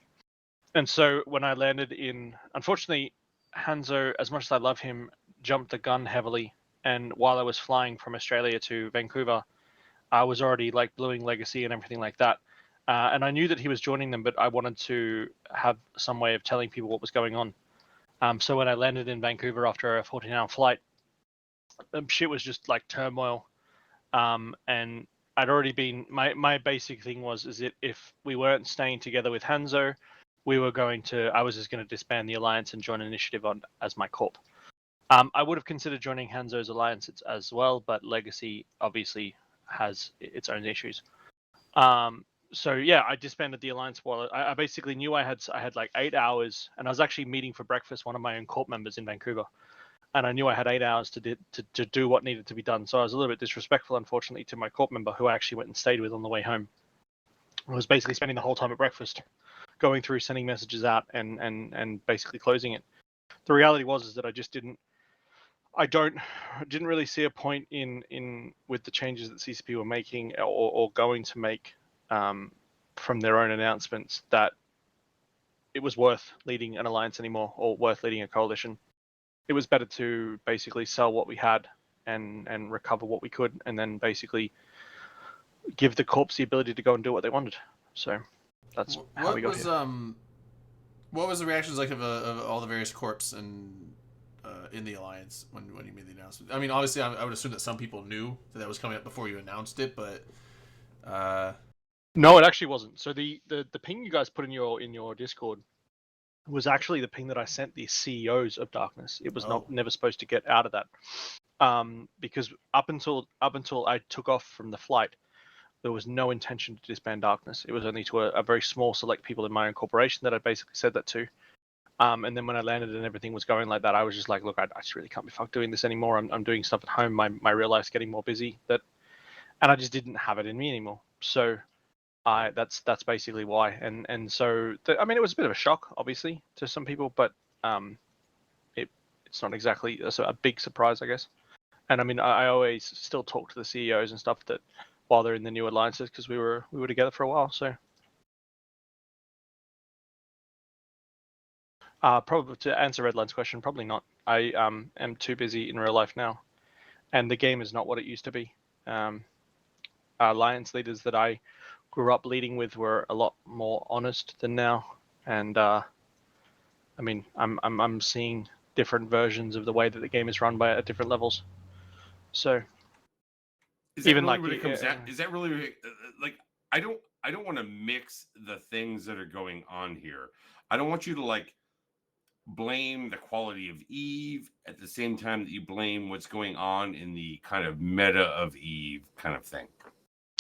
And so when I landed in, unfortunately, Hanzo, as much as I love him, jumped the gun heavily. And while I was flying from Australia to Vancouver, I was already like bluing Legacy and everything like that. And I knew that he was joining them, but I wanted to have some way of telling people what was going on. So when I landed in Vancouver after a 14-hour flight, shit was just like turmoil. And I'd already been, my basic thing was, is that if we weren't staying together with Hanzo, I was just going to disband the alliance and join Initiative on as my corp. I would have considered joining Hanzo's alliance as well, but Legacy obviously has its own issues. So yeah, I disbanded the alliance while I basically knew I had like 8 hours, and I was actually meeting for breakfast one of my own corp members in Vancouver, and I knew I had 8 hours to do what needed to be done. So I was a little bit disrespectful, unfortunately, to my corp member, who I actually went and stayed with on the way home. I was basically spending the whole time at breakfast going through, sending messages out, and basically closing it. The reality was that I just didn't really see a point in with the changes that CCP were making or going to make from their own announcements, that it was worth leading an alliance anymore or worth leading a coalition. It was better to basically sell what we had and recover what we could, and then basically give the corps the ability to go and do what they wanted. So that's how we got here. What was the reactions like of all the various corps and in the alliance when you made the announcement? I mean, obviously, I would assume that some people knew that was coming up before you announced it, but no, it actually wasn't. So the ping you guys put in your Discord was actually the ping that I sent the CEOs of Darkness. It was never supposed to get out of that, because up until I took off from the flight, there was no intention to disband Darkness. It was only to a very small select people in my own corporation that I basically said that to. And then when I landed and everything was going like that, I was just like, look, I just really can't be fucked doing this anymore. I'm doing stuff at home. My real life's getting more busy, and I just didn't have it in me anymore. So that's basically why. And so I mean, it was a bit of a shock, obviously, to some people, but it's not exactly a big surprise, I guess. And I mean, I always still talk to the CEOs and stuff that while they're in the new alliances, because we were together for a while. So probably to answer Redline's question, probably not. I am too busy in real life now, and the game is not what it used to be. Alliance leaders that I grew up leading with were a lot more honest than now, and I mean, I'm seeing different versions of the way that the game is run at different levels. So even like, is that really like, I don't want to mix the things that are going on here. I don't want you to like blame the quality of EVE at the same time that you blame what's going on in the kind of meta of EVE kind of thing.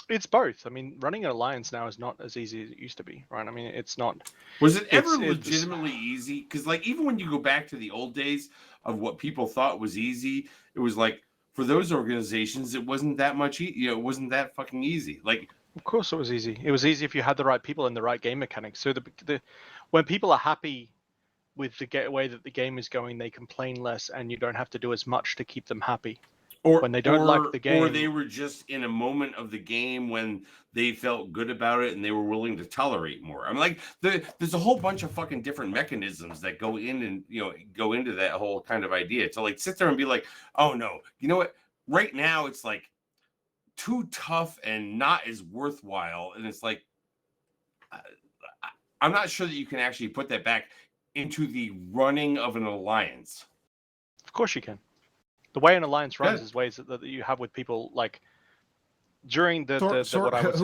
It's both. I mean, running an alliance now is not as easy as it used to be, right? I mean, it's not. Was it ever legitimately easy? Because like, even when you go back to the old days of what people thought was easy, it was like, for those organizations, it wasn't that much. It wasn't that fucking easy. Like, of course, it was easy. It was easy if you had the right people and the right game mechanics. So when people are happy with the way that the game is going, they complain less, and you don't have to do as much to keep them happy. Or when they don't like the game, or they were just in a moment of the game when they felt good about it and they were willing to tolerate more. I mean, like, there's a whole bunch of fucking different mechanisms that go in and go into that whole kind of idea to like sit there and be like, oh no, you know what? Right now it's like too tough and not as worthwhile, and it's like I'm not sure that you can actually put that back into the running of an alliance. Of course you can. The way an alliance runs is ways that you have with people, like during what I would say.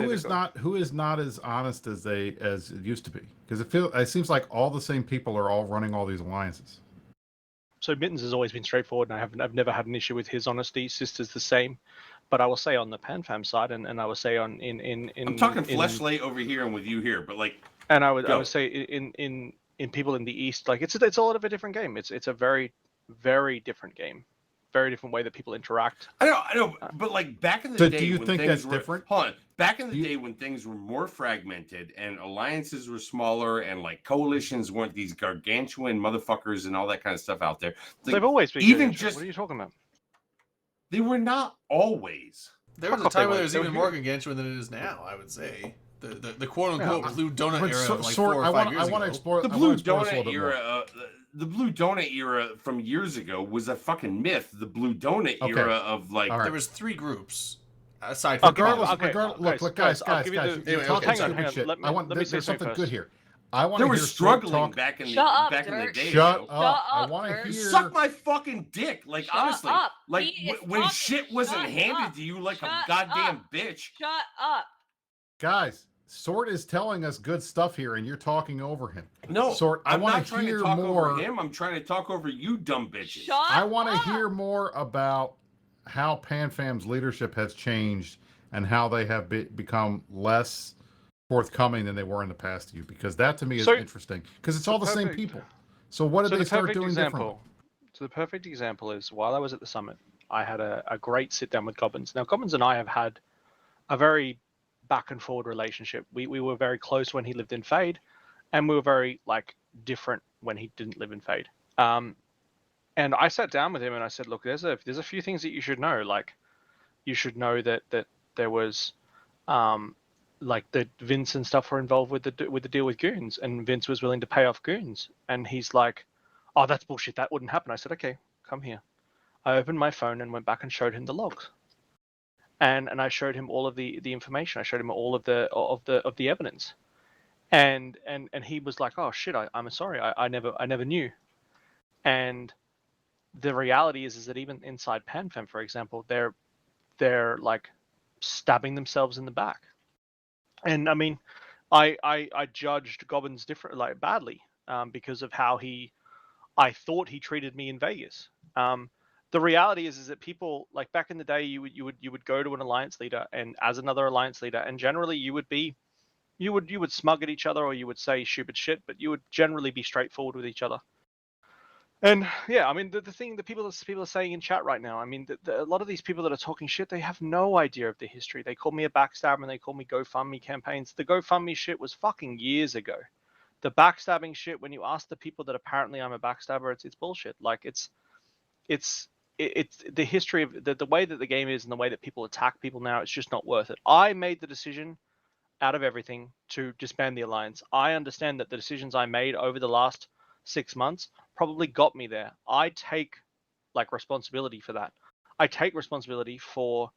Who is not as honest as it used to be? Because it seems like all the same people are all running all these alliances. So Mittens has always been straightforward, and I've never had an issue with his honesty. Sister's the same, but I will say on the PanFam side, and I will say on in I'm talking Fleshlight over here and with you here, but like, and I would say in people in the East, like it's a lot of a different game. It's a very very different game, very different way that people interact. I know, but like back in the So day, do you when think things that's were, different? Hold on, back in the Do you- day when things were more fragmented and alliances were smaller and like coalitions weren't these gargantuan motherfuckers and all that kind of stuff out there. Like, They've always been even gargantuan. just What are you talking about? they were not always. There was a Fuck off, time they where were- there was they were even more gargantuan than it is now. I would say the quote unquote blue donut But era so- of like Sword, 4 or I 5 want years to ago. explore The I wanna blue explore this a donut little bit more. era, the blue donut era from years ago was a fucking myth. The blue donut Okay. era of like All right. There was 3 groups aside from Regardless, okay, look, guys, I'll guys, give you the- you're Anyway, talking okay, stupid hang on, shit. let me there's say something something good first. here. I want they to were hear Sword struggling talk. back in Shut up, back in the Dirk. day. Shut ago. up! I up, want to Dirk. hear. Suck my fucking dick. Like Shut honestly, up. like He is when talking. shit wasn't Shut handed up. to you like a Shut goddamn up. bitch. Shut up. Guys, Sword is telling us good stuff here, and you're talking over him. No, Sword, I I'm want not to trying hear to talk more. over him. I'm trying to talk over you, dumb bitches. Shut I want to up. hear more about how PanFam's leadership has changed and how they have become less forthcoming than they were in the past to you, because that to me is So, interesting, because it's all the same perfect- people. So what did So they the start perfect doing example. differently? So the perfect example is while I was at the summit, I had a great sit down with Gobbins. Now Gobbins and I have had a very back and forward relationship. We were very close when he lived in Fade, and we were very like different when he didn't live in Fade. And I sat down with him and I said, look, there's a few things that you should know. Like, you should know that there was, like that Vince and stuff were involved with the deal with Goons, and Vince was willing to pay off Goons. And he's like, oh, that's bullshit. That wouldn't happen. I said, okay, come here. I opened my phone and went back and showed him the logs. And I showed him all of the information. I showed him all of the evidence. And he was like, oh shit, I'm sorry. I never knew. And the reality is that even inside PanFam, for example, they're like stabbing themselves in the back. And I mean, I judged Gobbins badly because of how I thought he treated me in Vegas. The reality is that people, like back in the day, you would go to an alliance leader, and as another alliance leader, and generally you would smug at each other, or you would say stupid shit, but you would generally be straightforward with each other. And yeah, I mean, the thing that people are saying in chat right now, I mean, a lot of these people that are talking shit, they have no idea of the history. They call me a backstabber and they call me GoFundMe campaigns. The GoFundMe shit was fucking years ago. The backstabbing shit, when you ask the people that apparently I'm a backstabber, it's bullshit. Like it's the history of the way that the game is and the way that people attack people now. It's just not worth it. I made the decision out of everything to disband the alliance. I understand that the decisions I made over the last 6 months probably got me there. I take like responsibility for that. I take responsibility for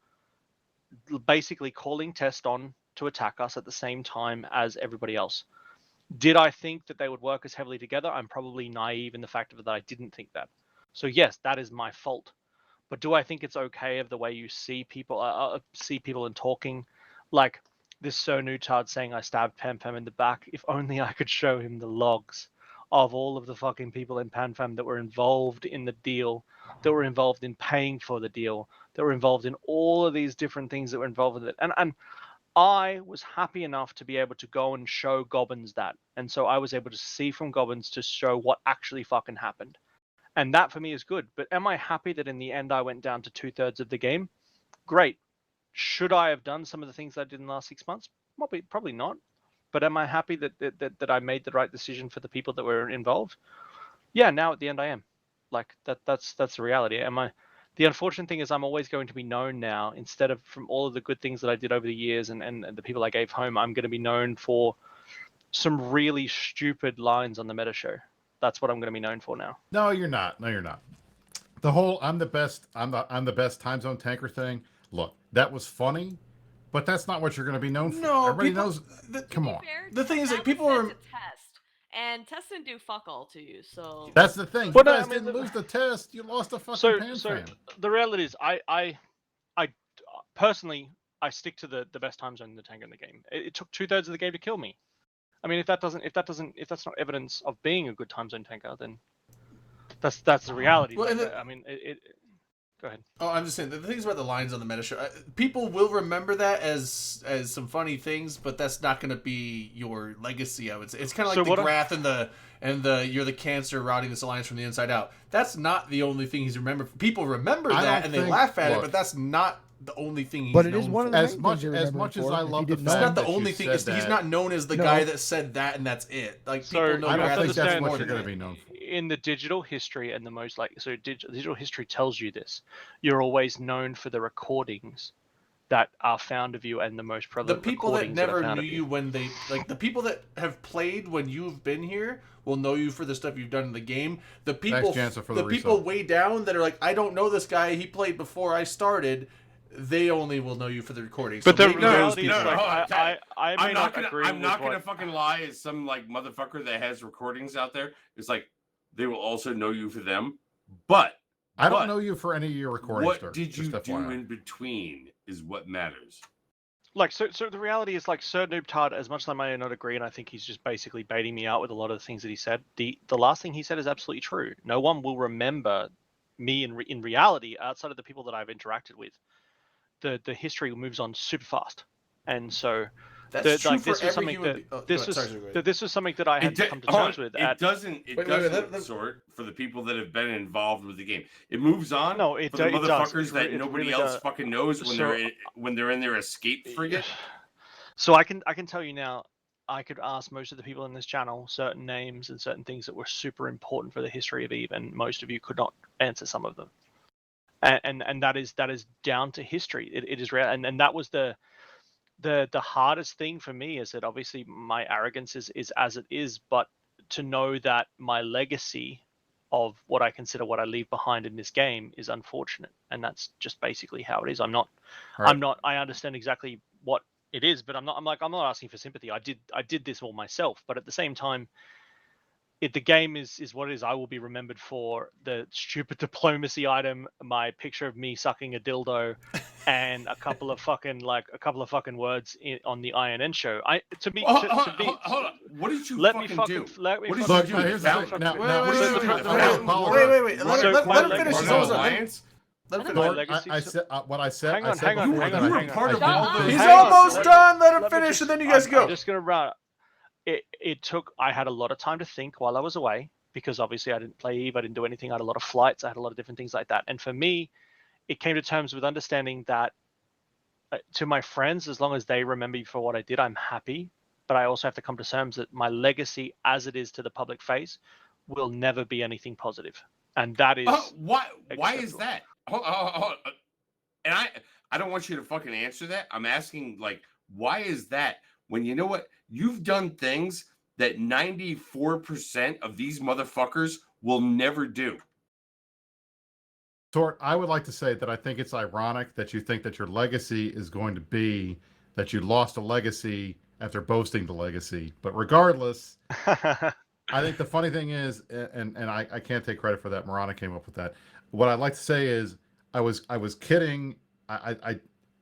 basically calling Test on to attack us at the same time as everybody else. Did I think that they would work as heavily together? I'm probably naive in the fact that I didn't think that. So yes, that is my fault. But do I think it's okay of the way you see people and talking like this Sonutard saying I stabbed PanFam in the back? If only I could show him the logs of all of the fucking people in PanFam that were involved in the deal, that were involved in paying for the deal, that were involved in all of these different things that were involved with it. And I was happy enough to be able to go and show Gobbins that. And so I was able to see from Gobbins to show what actually fucking happened. And that for me is good. But am I happy that in the end I went down to 2/3 of the game? Great. Should I have done some of the things I did in the last 6 months? Probably not. But am I happy that I made the right decision for the people that were involved? Yeah, now at the end I am. Like that's the reality. The unfortunate thing is I'm always going to be known now, instead of from all of the good things that I did over the years and the people I gave home, I'm going to be known for some really stupid lines on the meta show. That's what I'm going to be known for now. No, you're not. No, you're not. The whole I'm the best time zone tanker thing. Look, that was funny, but that's not what you're going to be known for. No, Everybody people- knows. Come on. The thing is, like, that people was are- sent to Test, and Test didn't do fuck all to you. So That's the thing. Well, you no, guys I mean, didn't lose the test. You lost a fucking So PanFam. the reality is I personally I stick to the best time zone in the tanker in the game. It took 2/3 of the game to kill me. I mean, if that's not evidence of being a good time zone tanker, then that's the reality. Well, Like, and I mean, Go ahead. Oh, I'm just saying the things about the lines on the meta show. People will remember that as some funny things, but that's not going to be your legacy. I would say it's kind of So like what the I- Grath and the you're the cancer rotting this alliance from the inside out. That's not the only thing he's remembered. People remember I that don't and they think- laugh at it, look. but that's not the only thing he's But it known is one of for. the As main much- things you as remember much him as for, I if you love the didn't It's know not him. the that you only thing. said He's that. not known as the No. guy that said that, and that's it. Like So, people know I don't have to think that's understand- what more you're than going to that. be known for. In the digital history and the most like so digital history tells you this, you're always known for the recordings that are found of you and the most The prevalent people that recordings that are never found knew of you when they like the people that have played when you've been here will know you for the stuff you've done in the game. The people, Jansen, for the the people resub. way down that are like, I don't know this guy. He played before I started. They only will know you for the recording. But the maybe those reality is, people- no, like, hold on, I may I'm not gonna. agree I'm with not gonna what- fucking lie. As some like motherfucker that has recordings out there, it's like they will also know you for them. But I don't But know you for any of your recordings. what Dirk, did you just do FYI. in between is what matters. Like so the reality is like Sir Noobtard, as much as I may not agree, and I think he's just basically baiting me out with a lot of the things that he said. The last thing he said is absolutely true. No one will remember me in reality outside of the people that I've interacted with. The history moves on super fast, and so That's true like for this was every something human. that go this ahead, was sorry, go ahead. this was something that I had to come to terms with. It doesn't. It Wait, doesn't let- sort for the people that have been involved with the game. It moves on. No, it for the do- it does. motherfuckers It that re- it nobody really else does. fucking knows when So- they're in their escape frigate. So I can tell you now, I could ask most of the people in this channel certain names and certain things that were super important for the history of Eve, and most of you could not answer some of them. And that is down to history. It is real, and that was the hardest thing for me, is that obviously my arrogance is as it is, but to know that my legacy of what I consider what I leave behind in this game is unfortunate, and that's just basically how it is. I'm not I understand exactly what it is, but I'm not asking for sympathy. I did this all myself, but at the same time, the game is what it is. I will be remembered for the stupid diplomacy item, my picture of me sucking a dildo, and a couple of fucking words on the INN show. Hold on. What did you let me fucking do? let me What did fucking you Look, do? here's the Val- thing. Now, Wait, now, wait, listen, wait, I wait, apologize. wait, let So him my finish. legacy- His so own Alliance? Let him I finish. don't Dirk, know. I said what I said. Hang I on, said hang on, before hang that on, I- hang on. part of I- all those He's Hang on, almost let me- done. Let him let me finish, just- and then you guys go. I'm just gonna run. It took. I had a lot of time to think while I was away, because obviously I didn't play Eve. I didn't do anything. I had a lot of flights. I had a lot of different things like that. And for me, it came to terms with understanding that to my friends, as long as they remember me for what I did, I'm happy. But I also have to come to terms that my legacy, as it is to the public face, will never be anything positive. And that is Why is acceptable. that? Hold. And I don't want you to fucking answer that. I'm asking, like, why is that? When you know what? You've done things that 94% of these motherfuckers will never do. Tort, I would like to say that I think it's ironic that you think that your legacy is going to be that you lost a legacy after boasting the legacy. But regardless, I think the funny thing is, and I can't take credit for that. Marana came up with that. What I'd like to say is, I was kidding. I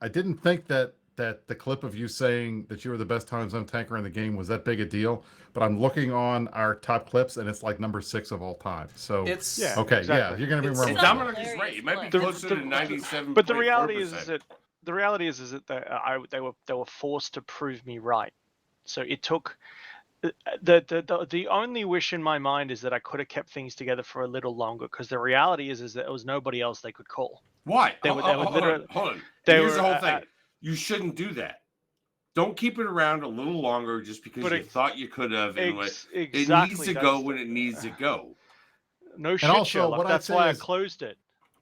didn't think that the clip of you saying that you were the best time zone tanker in the game was that big a deal. But I'm looking on our top clips, and it's like number 6 of all time. So It's Yeah. okay, exactly. yeah, you're gonna be It's- remembered. It's for Dominic that. is right. It might be The- closer the- to 97. But the reality is that that they were forced to prove me right. So it took the only wish in my mind is that I could have kept things together for a little longer, because the reality is that there was nobody else they could call. Why? They were Hold literally- on. they Here's were the whole at- thing. at- You shouldn't do that. Don't keep it around a little longer just because But you it- thought you could have. And it needs Exactly. to go when it needs to go. No shit, also, Sherlock. what I'd That's say why is- I closed it.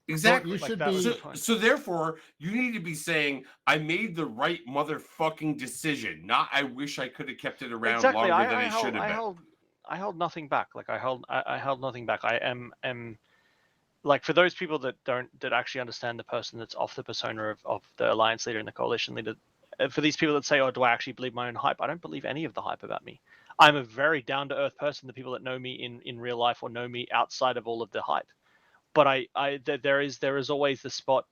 Exactly. you Like should that was be. the point. So therefore, you need to be saying, "I made the right motherfucking decision." Not, "I wish I could have kept it around Exactly. longer I than it held, should have I been." held I held nothing back. Like I held nothing back. I am like, for those people that actually understand the person that's off the persona of the alliance leader and the coalition leader, for these people that say, "Oh, do I actually believe my own hype?" I don't believe any of the hype about me. I'm a very down to earth person. The people that know me in real life or know me outside of all of the hype, but there is always the spot,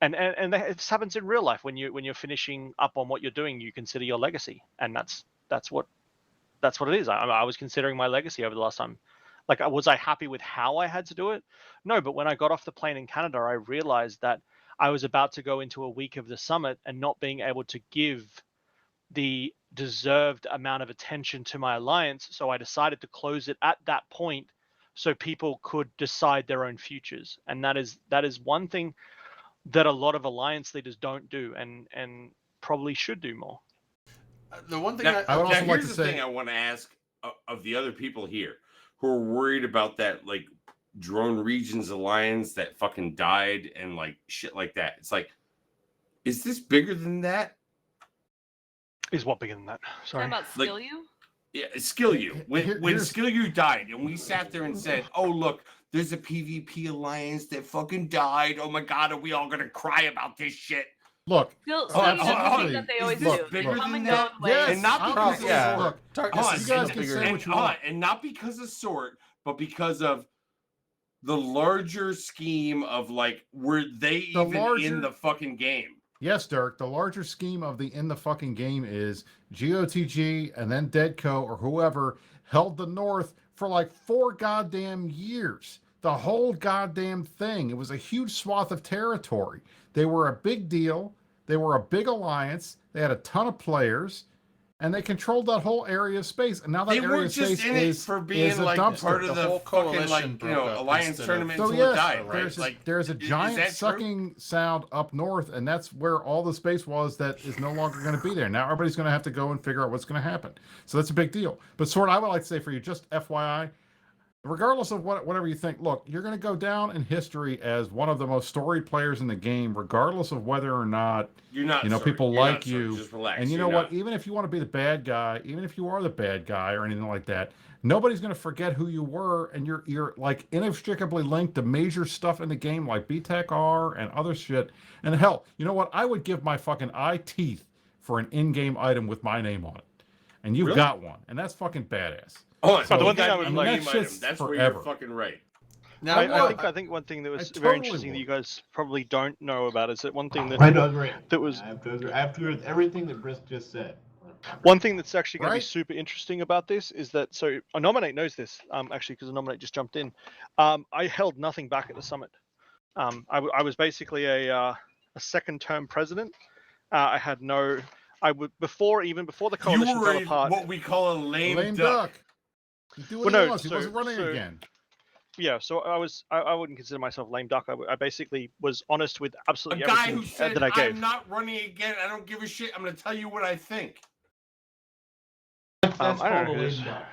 and this happens in real life when you're finishing up on what you're doing. You consider your legacy, and that's what it is. I was considering my legacy over the last time. Like, was I happy with how I had to do it? No, but when I got off the plane in Canada, I realized that I was about to go into a week of the summit and not being able to give the deserved amount of attention to my alliance. So I decided to close it at that point so people could decide their own futures. And that is one thing that a lot of alliance leaders don't do and probably should do more. The one thing Now, I would also here's like to the say- thing I want to ask of the other people here who are worried about that, like Drone Regions Alliance that fucking died and like shit like that. It's like, is this bigger than that? Is what bigger than that? Sorry. Talking about Like- skill you? Yeah, Skill You. When Here's- Skill You died, and we sat there and said, "Oh look, there's a PvP alliance that fucking died. Oh my god, are we all gonna cry about this shit?" Look, Skill Hold on, you does the hold on. thing that they Is always this do. They bigger come than and that? go in waves. And not because of yeah. sort. Darkness Hold on, is you guys so can bigger. say and, what you hold on, want. and not because of sort, but because of the larger scheme of like, were they The even larger- in the fucking game? yes, Dirk, the larger scheme of the in the fucking game is GOTG and then Deadco or whoever held the North for like 4 goddamn years. The whole goddamn thing. It was a huge swath of territory. They were a big deal. They were a big alliance. They had a ton of players. And they controlled that whole area of space. And now that They area were of just space in it is for is being a like dumpster. part of The the whole fucking coalition like broke up alliance instead of- tournament So until it yes, died, right? there's Like, there's a is giant that true? sucking sound up north, and that's where all the space was that is no longer going to be there. Now everybody's going to have to go and figure out what's going to happen. So that's a big deal. But Sword, I would like to say for you, just FYI, regardless of whatever you think, look, you're going to go down in history as one of the most storied players in the game, regardless of whether or not You're not. you know sorry. people You're like not sorry. you. Just relax. And you You're know what? not. Even if you want to be the bad guy, even if you are the bad guy or anything like that, nobody's going to forget who you were, and you're like inextricably linked to major stuff in the game like BTEC R and other shit. And hell, you know what? I would give my fucking eye teeth for an in-game item with my name on it, and you've Really? got one, and that's fucking badass. Hold on. But the you one thing got I would the like- game that item. shit's That's where forever. you're fucking right. Now, I think one thing that was totally very interesting that would. you guys probably don't know about is that one thing that I don't agree. that was- I have to agree. I have to agree with everything that Brisk just said. one thing that's actually going to be Right. super interesting about this is that so Nominate knows this actually because Nominate just jumped in. I held nothing back at the summit. I was basically a second term president. I had no. I would before the coalition You were fell apart. what we call a lame, duck. He do Well, what no, he wants. He so- wasn't running so- again. Yeah, so I wouldn't consider myself a lame duck. I basically was honest with A absolutely guy everything who said, that I gave. "I'm not running again. I don't give a shit. I'm going to tell you what I think." That's I don't called know a who it is. lame duck.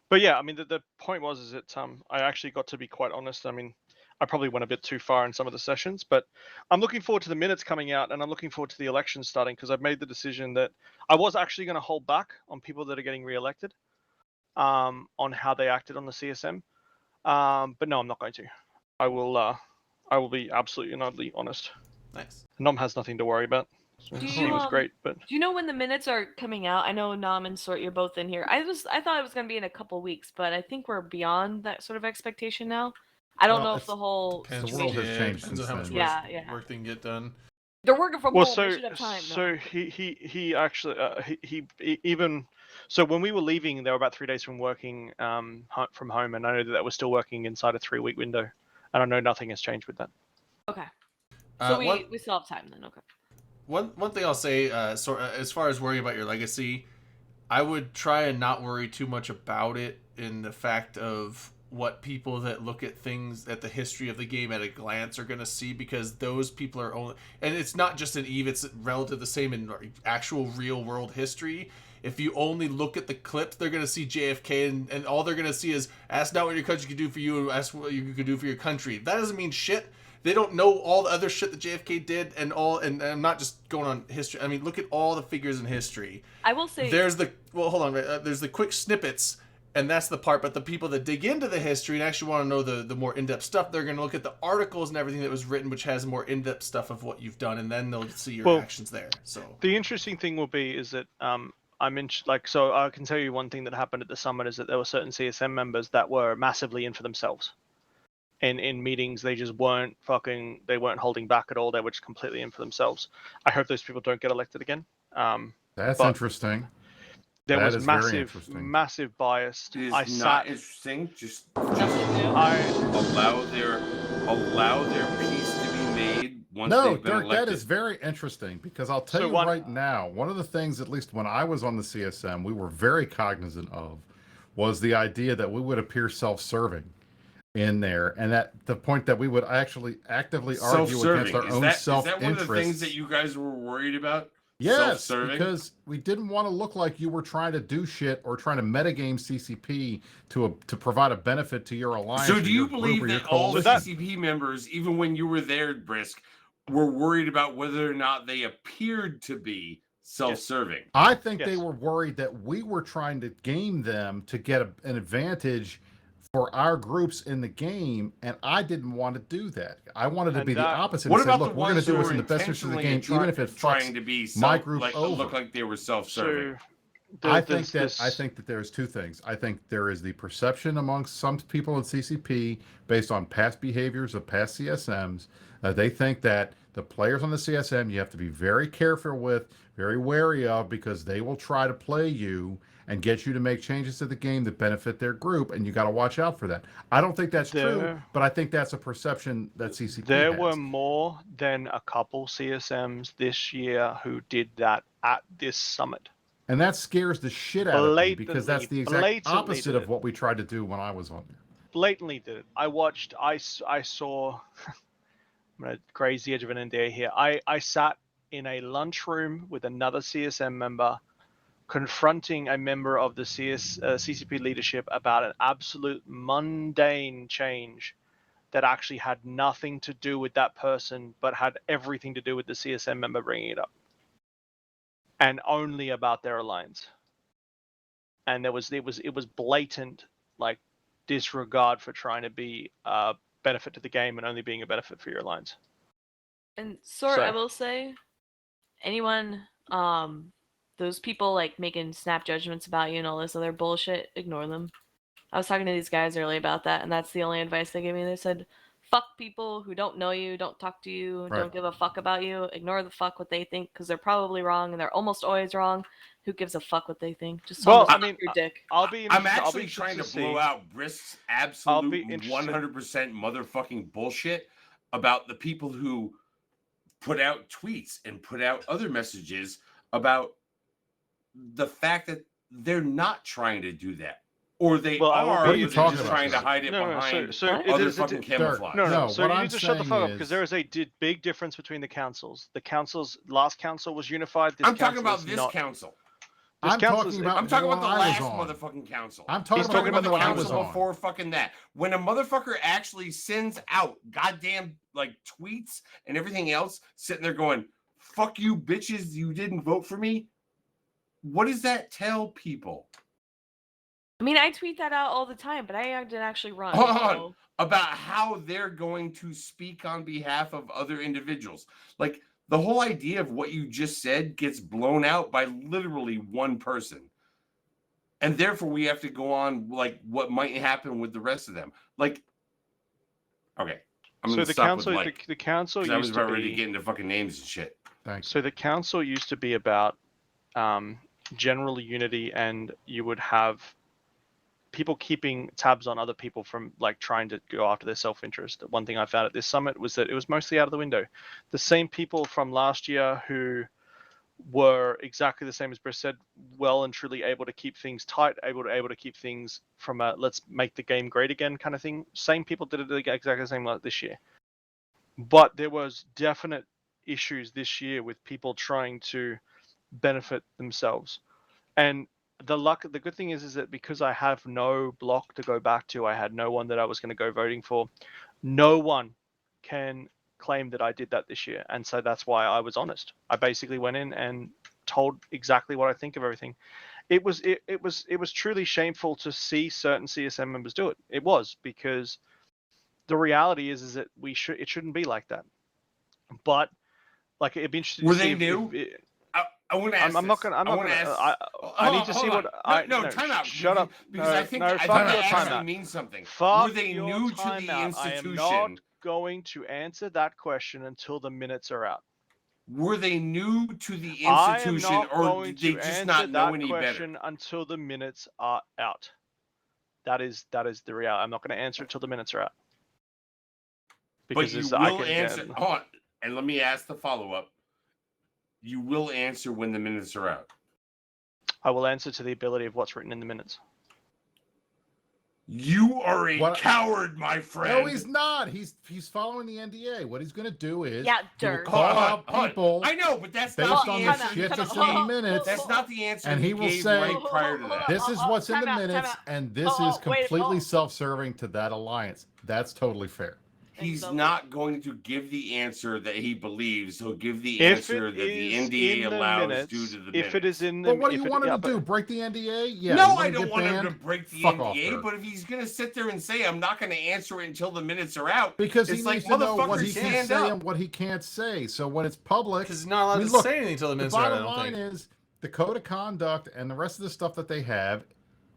But yeah, I mean, the point was is that I actually got to be quite honest. I mean, I probably went a bit too far in some of the sessions, but I'm looking forward to the minutes coming out, and I'm looking forward to the election starting because I've made the decision that I was actually going to hold back on people that are getting re-elected, on how they acted on the CSM. But no, I'm not going to. I will be absolutely and utterly honest. nice. Nom has nothing to worry about. So Do he you, was great, but Do you know when the minutes are coming out? I know Nam and Sort, you're both in here. I thought it was going to be in a couple weeks, but I think we're beyond that sort of expectation now. I don't Well, know if the whole Depends The world what has you changed get, depends on since how much then. work, Yeah. work they can get done. They're working from well, home. so They should have time. so he actually he even so when we were leaving, they were about 3 days from working from home, and I know that we're still working inside a 3-week window, and I know nothing has changed with that. Okay. So one- we still have time then. Okay. One thing I'll say, as far as worrying about your legacy, I would try and not worry too much about it in the fact of what people that look at things at the history of the game at a glance are going to see, because those people are only, and it's not just in EVE, it's relative the same in actual real world history. If you only look at the clips, they're going to see JFK, and all they're going to see is, ask not what your country can do for you, ask what you can do for your country. That doesn't mean shit. They don't know all the other shit that JFK did, and I'm not just going on history. I mean, look at all the figures in history. I will say There's the there's the quick snippets, and that's the part. But the people that dig into the history and actually want to know the more in-depth stuff, they're going to look at the articles and everything that was written, which has more in-depth stuff of what you've done, and then they'll see your Well, actions there. So The interesting thing will be is that I'm in so I can tell you one thing that happened at the summit is that there were certain CSM members that were massively in for themselves. And in meetings, they just weren't holding back at all. They were just completely in for themselves. I hope those people don't get elected again. That's But- interesting. There That was is very massive, interesting. massive bias. It is I not sat. interesting. Just I allow their piece to be made once No, they've been Dirk, elected. that is very interesting because I'll tell So you one- right now, one of the things, at least when I was on the CSM, we were very cognizant of was the idea that we would appear self-serving in there, and at the point that we would actually actively argue against our own Is that one of the things self-interests. that you guys were worried about? Yes, Self-serving? because we didn't want to look like you were trying to do shit or trying to metagame CCP to provide a benefit to your alliance. So or do your you group believe or your that all the coalition. CCP members, even when you were there, Brisk, were worried about whether or not they appeared to be self-serving? I think they Yes. were worried that we were trying to game them to get an advantage for our groups in the game, and I didn't want to do that. I wanted to And be the that- opposite. What and say, about look, the we're going to ones do who what's were in the best interest of the game, intentionally even if it trying fucks to be my group over. look like they were self-serving? So I think that there's two things. I think there is the perception amongst some people in CCP based on past behaviors of past CSMs. They think that the players on the CSM you have to be very careful with, very wary of, because they will try to play you and get you to make changes to the game that benefit their group, and you got to watch out for that. I don't think that's true, There- but I think that's a perception that CCP There has. were more than a couple CSMs this year who did that at this summit. And that scares the shit out of me because that's the exact Blatantly opposite did of it. what we tried to do when I was on there. Blatantly did it. I saw. I'm gonna graze the edge of an NDA here. I sat in a lunchroom with another CSM member, confronting a member of the CCP leadership about an absolute mundane change that actually had nothing to do with that person, but had everything to do with the CSM member bringing it up, and only about their alliance. And it was blatant, like, disregard for trying to be a benefit to the game and only being a benefit for your alliance. And Sort, I will say, anyone, those people like making snap judgments about you and all this other bullshit, ignore them. I was talking to these guys earlier about that, and that's the only advice they gave me. They said, fuck people who don't know you, don't talk to you, Right. don't give a fuck about you. Ignore the fuck what they think, because they're probably wrong, and they're almost always wrong. Who gives a fuck what they think? Just tell Well, them I mean, your dick. I'll be. I'm interested- I'll be actually trying to interested blow see. out Brisk's I'll absolute be interested. 100% motherfucking bullshit about the people who put out tweets and put out other messages about the fact that they're not trying to do that. Or they Well, I will are, be- but What are you they're talking just about? trying to hide it No, behind so it other is- fucking camouflage. No, No, so what you I'm need to shut the fuck up saying because is- there is a big difference between the councils. The councils, last council was unified. This I'm talking council about is this not. council. This I'm council talking is- about I'm talking about the when I was last on. motherfucking council. I'm talking He's about talking the about the one I was council on. before fucking that. When a motherfucker actually sends out goddamn like tweets and everything else, sitting there going, "Fuck you, bitches! You didn't vote for me." What does that tell people I mean, I tweet that out all the time, but I didn't actually run. Hold on. so- about how they're going to speak on behalf of other individuals? Like the whole idea of what you just said gets blown out by literally one person. And therefore we have to go on like what might happen with the rest of them. Like, okay. I'm So gonna the stop council, with like, the council 'cause I was used to about ready to be. get into fucking names and shit. Thanks. So the council used to be about general unity, and you would have people keeping tabs on other people from like trying to go after their self-interest. One thing I found at this summit was that it was mostly out of the window. The same people from last year who were exactly the same as Briss said, well and truly able to keep things tight, able to keep things from a let's make the game great again kind of thing. Same people did it exactly the same like this year. But there was definite issues this year with people trying to benefit themselves. And the good thing is that because I have no block to go back to, I had no one that I was going to go voting for. No one can claim that I did that this year, and so that's why I was honest. I basically went in and told exactly what I think of everything. It was truly shameful to see certain CSM members do it. It was, because the reality is that it shouldn't be like that. But like it'd be interesting. Were to see they new? I want to ask. I'm not gonna. I need to see what. No, time out. Shut up. Because I think fuck that your actually timeout. means something. Fuck Were they your new to the timeout. I am institution? not going to answer that question until the minutes are out. Were they new to the I am institution, not or going did they to just answer not know that any question better? until the minutes are out. That is the reality. I'm not going to answer it till the minutes are out. But you it's- will answer. Hold on, and let me ask the follow-up. You will answer when the minutes are out. I will answer to the ability of what's written in the minutes. You are a What- coward, my friend. No, he's not. He's following the NDA. What he's going to do is Yeah, he will Dirk. call Hold on, out hold on. people I know, but that's based not the on answer. the shit Time that's out. in the minutes. That's not the answer. And he will gave say, right prior to that. This is what's in Time the out, time minutes, out. and this Oh, is wait, completely oh. self-serving to that alliance. That's totally fair. He's so. not going to give the answer that he believes. He'll give the If answer it that the is NDA in the allows minutes, due to the if minutes. it is in the, But what do if you it- want him yeah, to but- do? Break the NDA? Yeah. No, you want I him to don't get want him to banned? break the Fuck off, NDA, Dirk. but if he's going to sit there and say, I'm not going to answer it until the minutes are out, Because it's he like, needs to know what motherfucker, he can stand say up. and what he can't say. So when it's public, Because he's not allowed I mean, to look, say anything until the the minutes are out, I bottom don't line think. is the code of conduct and the rest of the stuff that they have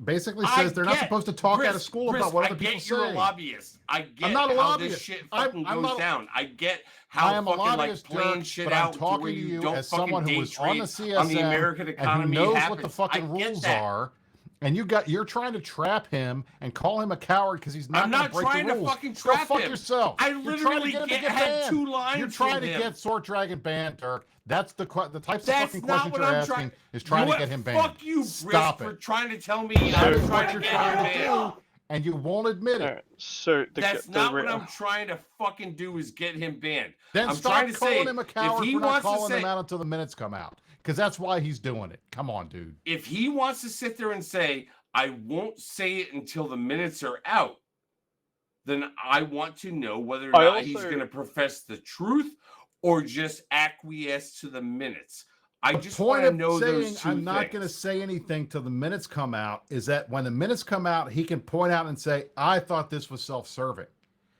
basically I says they're not get- supposed to talk out of Brisk, school Brisk, about what other I people get you're say. a lobbyist. I get not a how lobbyist. this shit I'm fucking not goes a- down. I get I how am a fucking like lobbyist, playing Dirk, shit but I'm out to talking where to you you don't as fucking someone who day was on the trade on the CSM American and who economy. knows happens. what the fucking I get rules that. are. And you're trying to trap him and call him a coward because he's not I'm going not to break trying the to rules. fucking Go trap fuck him. yourself. I You're trying to literally get him to get had banned. 2 lines You're trying from to him. get Sword Dragon banned, Dirk. That's the types of That's fucking not questions what you're I'm asking trying. is trying you to get him banned. Fuck you, Brisk, Stop for it. trying to tell me That I'm is trying what to you're get trying him to banned. do, and you won't admit it. Alright, so That's not what I'm trying to fucking do is get him banned. Then I'm stop trying to calling say, him a coward if he for not wants to calling say, him out until the minutes come out. Because that's why he's doing it. Come on, dude. if he wants to sit there and say, I won't say it until the minutes are out, then I want to know whether or not he's going to profess the truth or just acquiesce to the minutes. I The just point want to of know saying those 2 I'm not going to things. say anything till the minutes come out is that when the minutes come out, he can point out and say, I thought this was self-serving.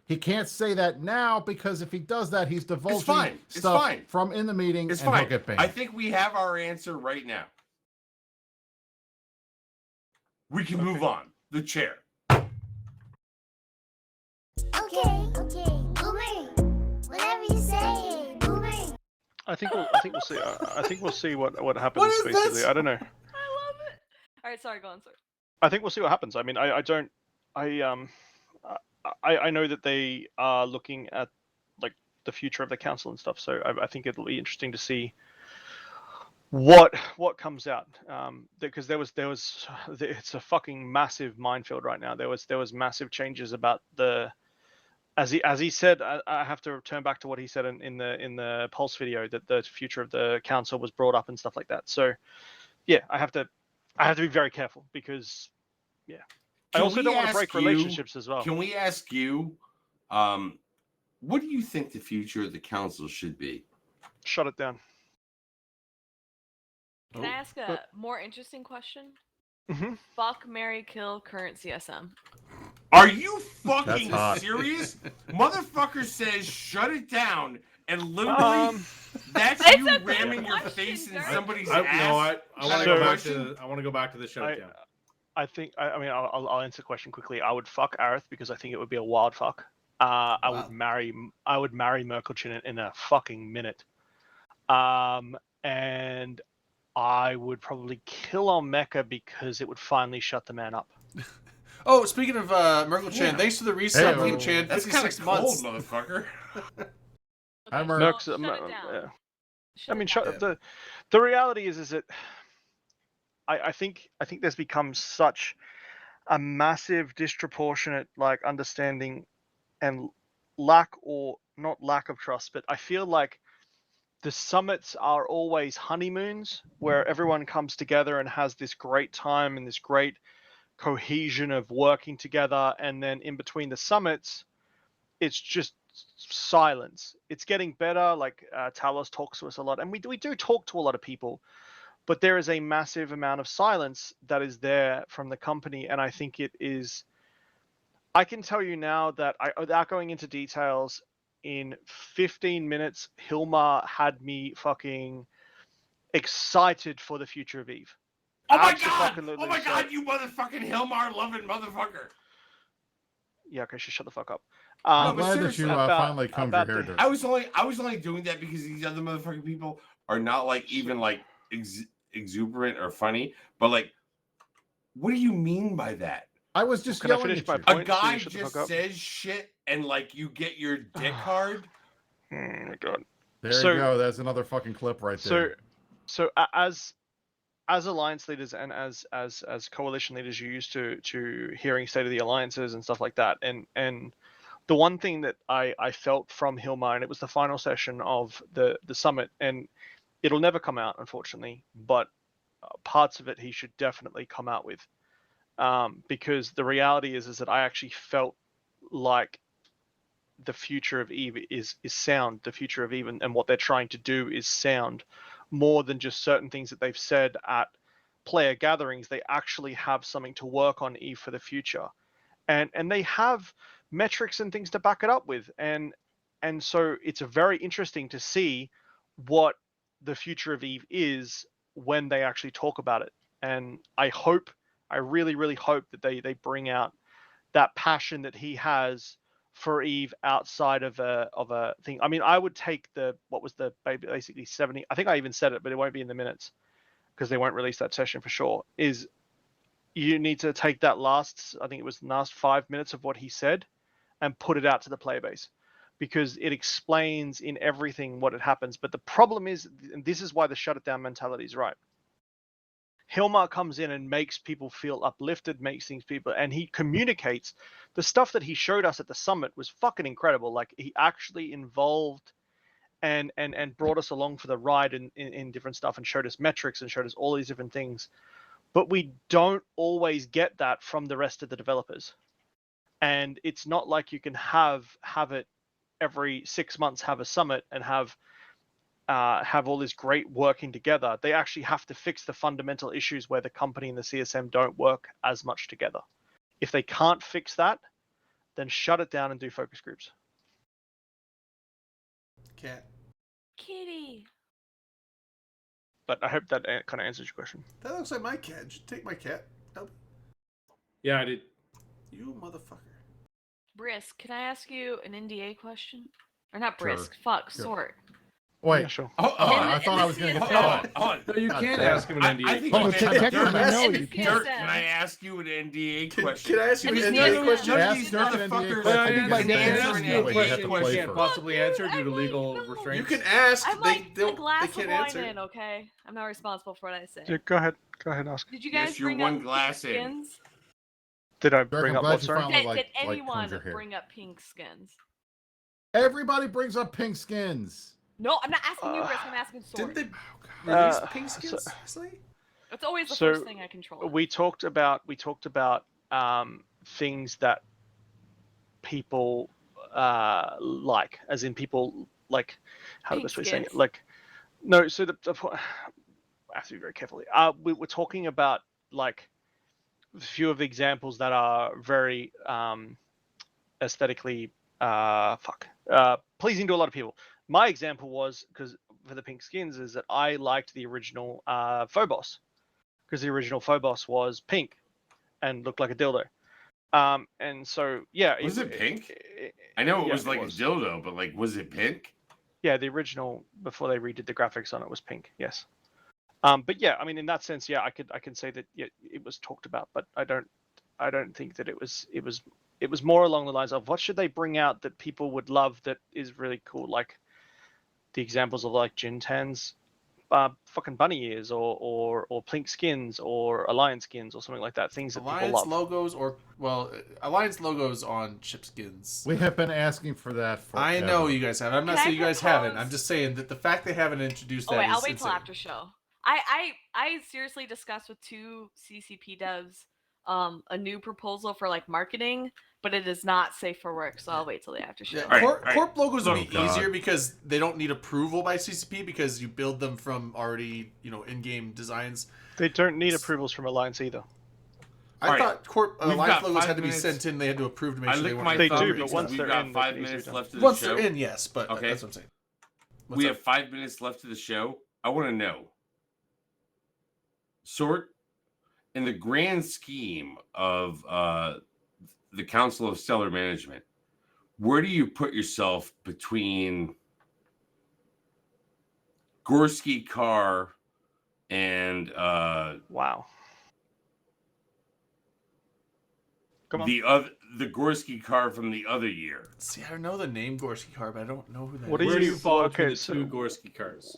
He can't say that now because if he does that, he's divulging fine. It's stuff fine. from in the meeting It's and fine. he'll get banned. I think we have our answer right now. We can move on. The chair. Okay, Boomer. Whatever you say, Boomer. I think we'll see. I think we'll see what happens. What is basically, this? I don't know. I love it. All right, sorry, go on, sir. I think we'll see what happens. I mean, I know that they are looking at like the future of the council and stuff. So I think it'll be interesting to see what comes out. Because it's a fucking massive minefield right now. There was massive changes about the. As he said, I have to return back to what he said in the Pulse video that the future of the council was brought up and stuff like that. So, yeah, I have to be very careful because, yeah, I Can also we don't want to ask break you- relationships as well. Can we ask you, what do you think the future of the council should be? Shut it down. Can I ask a more interesting question? Mm-hmm. Fuck, marry, kill current CSM. Are you fucking hot. serious? Motherfucker says shut it down, and literally that's It's you a ramming your question, face in Dirk. somebody's I ass. want to So- go back to the shutdown. I think I'll answer the question quickly. I would fuck Aerith because I think it would be a wild fuck. I would marry Merkelchin in a fucking minute. And I would probably kill Omeka because it would finally shut the man up. Oh, speaking of Merkel Chan, Yeah. thanks for the resub, Hey, Team Chan. That's kind 56 of cold, months. motherfucker. I'm well, Merc. shut it down. Yeah. Shut I mean, it down. the reality is that I think there's become such a massive disproportionate like understanding and lack or not lack of trust, but I feel like the summits are always honeymoons where everyone comes together and has this great time and this great cohesion of working together, and then in between the summits it's just silence. It's getting better. Like Talos talks to us a lot, and we do talk to a lot of people, but there is a massive amount of silence that is there from the company, and I think it is. I can tell you now that without going into details, in 15 minutes, Hilmar had me fucking excited for the future of Eve. Oh my god! Abso-fucking-lutely Oh my so. god, you motherfucking Hilmar loving motherfucker! Yeah, okay, shut the fuck up. I'm but glad that seriously, you finally combed your hair, Dirk. I was only doing that because these other motherfucking people are not like even like exuberant or funny, but like, what do you mean by that? I was just Can I yelling finish at my you. point? A guy Shut the just fuck up. says shit and like you get your dick hard. Oh my god. There So- you go. That's another fucking clip right So, there. as alliance leaders and as coalition leaders, you're used to hearing state of the alliances and stuff like that. And the one thing that I felt from Hilmar, and it was the final session of the summit, and it'll never come out, unfortunately, but parts of it he should definitely come out with, because the reality is that I actually felt like the future of EVE is sound. The future of EVE and what they're trying to do is sound, more than just certain things that they've said at player gatherings. They actually have something to work on EVE for the future, and they have metrics and things to back it up with, and so it's very interesting to see what the future of EVE is when they actually talk about it. And I really hope that they bring out that passion that he has for EVE outside of a thing. I mean, I would take what was the basically 70. I think I even said it, but it won't be in the minutes because they won't release that session for sure. Is you need to take that last 5 minutes of what he said and put it out to the player base, because it explains in everything what it happens. But the problem is, and this is why the shut it down mentality is right. Hilmar comes in and makes people feel uplifted, and he communicates the stuff that he showed us at the summit was fucking incredible. Like, he actually involved and brought us along for the ride in different stuff, and showed us metrics and showed us all these different things. But we don't always get that from the rest of the developers. And it's not like you can have it every 6 months, have a summit and have all this great working together. They actually have to fix the fundamental issues where the company and the CSM don't work as much together. If they can't fix that, then shut it down and do focus groups. Cat. Kitty. But I hope that kind of answers your question. That looks like my cat. You should take my cat. Yeah, I did. You motherfucker. Brisk, can I ask you an NDA question? Or not Sure. Brisk, fuck, Sure. Sort. Wait. Yeah, sure. I thought I was going to get cut off. No, you God can't damn. ask him an NDA. I think Oh, you meant technically, Dirk. no, you can't. Dirk, can I ask you an NDA question? Can I ask you an I just NDA know- question? None of Ask these Dirk an NDA motherfuckers question. I think my can dad answer asked an you a NDA question you question. can't possibly answer due to legal restraints. You can ask. I'm they like a don't. glass They of can't wine answer. in, okay? I'm not responsible for what I say. Yeah, go ahead, ask. Did you Yes, guys you're bring one up glass pink in. skins? Did I Dirk, bring I'm up glad what, you sorry? finally Did like anyone combed your hair. bring up pink skins? Everybody brings up pink skins. No, I'm not asking you, Brisk. I'm asking Sword. Didn't they release pink so- skins recently? It's always the so first thing I control. We talked about things that people like, as in people like, how the Pink best way of saying it? skins. Like, no. So I have to be very carefully. We're talking about like a few of the examples that are very aesthetically pleasing to a lot of people. My example was, because for the pink skins, is that I liked the original Phobos, because the original Phobos was pink and looked like a dildo. And so yeah, Was it pink? I know it yeah, was like a dildo, but like, was it pink? Yeah, the original, before they redid the graphics on it, was pink. Yes. But yeah, I mean, in that sense, yeah, I can say that it was talked about, but I don't think that it was more along the lines of what should they bring out that people would love that is really cool, like the examples of like Jintan's fucking bunny ears or pink skins or Alliance skins or something like that. Things that Alliance people love. logos Alliance logos on chip skins. We have been asking for that for. I know you guys have. I'm not Can I saying you guys haven't. propose- I'm just saying that the fact they haven't introduced Oh that wait, is I'll wait till insane. after show. I seriously discussed with 2 CCP devs a new proposal for like marketing, but it is not safe for work, so I'll wait till the after show. Yeah, Alright, Corp logos will Oh, be God. easier because they don't need approval by CCP because you build them from already, in-game designs. They don't need approvals from Alliance either. I Alright, thought Corp we've Alliance got logos 5 had to be minutes. sent in. They had to approve to make I sure they licked weren't. my They thumb do, but because once we've they're got in, 5 they can minutes easily left of the Once show. they're in, yes, but Okay. that's what I'm saying. What's We up? have 5 minutes left of the show. I want to know, Sort, in the grand scheme of the Council of Stellar Management, where do you put yourself between Gorski, Carr, and Wow. Come on. the Gorski Carr from the other year? See, I know the name Gorski Car, but I don't know who that What is. are Where do you fall okay, between the so- two Gorski cars?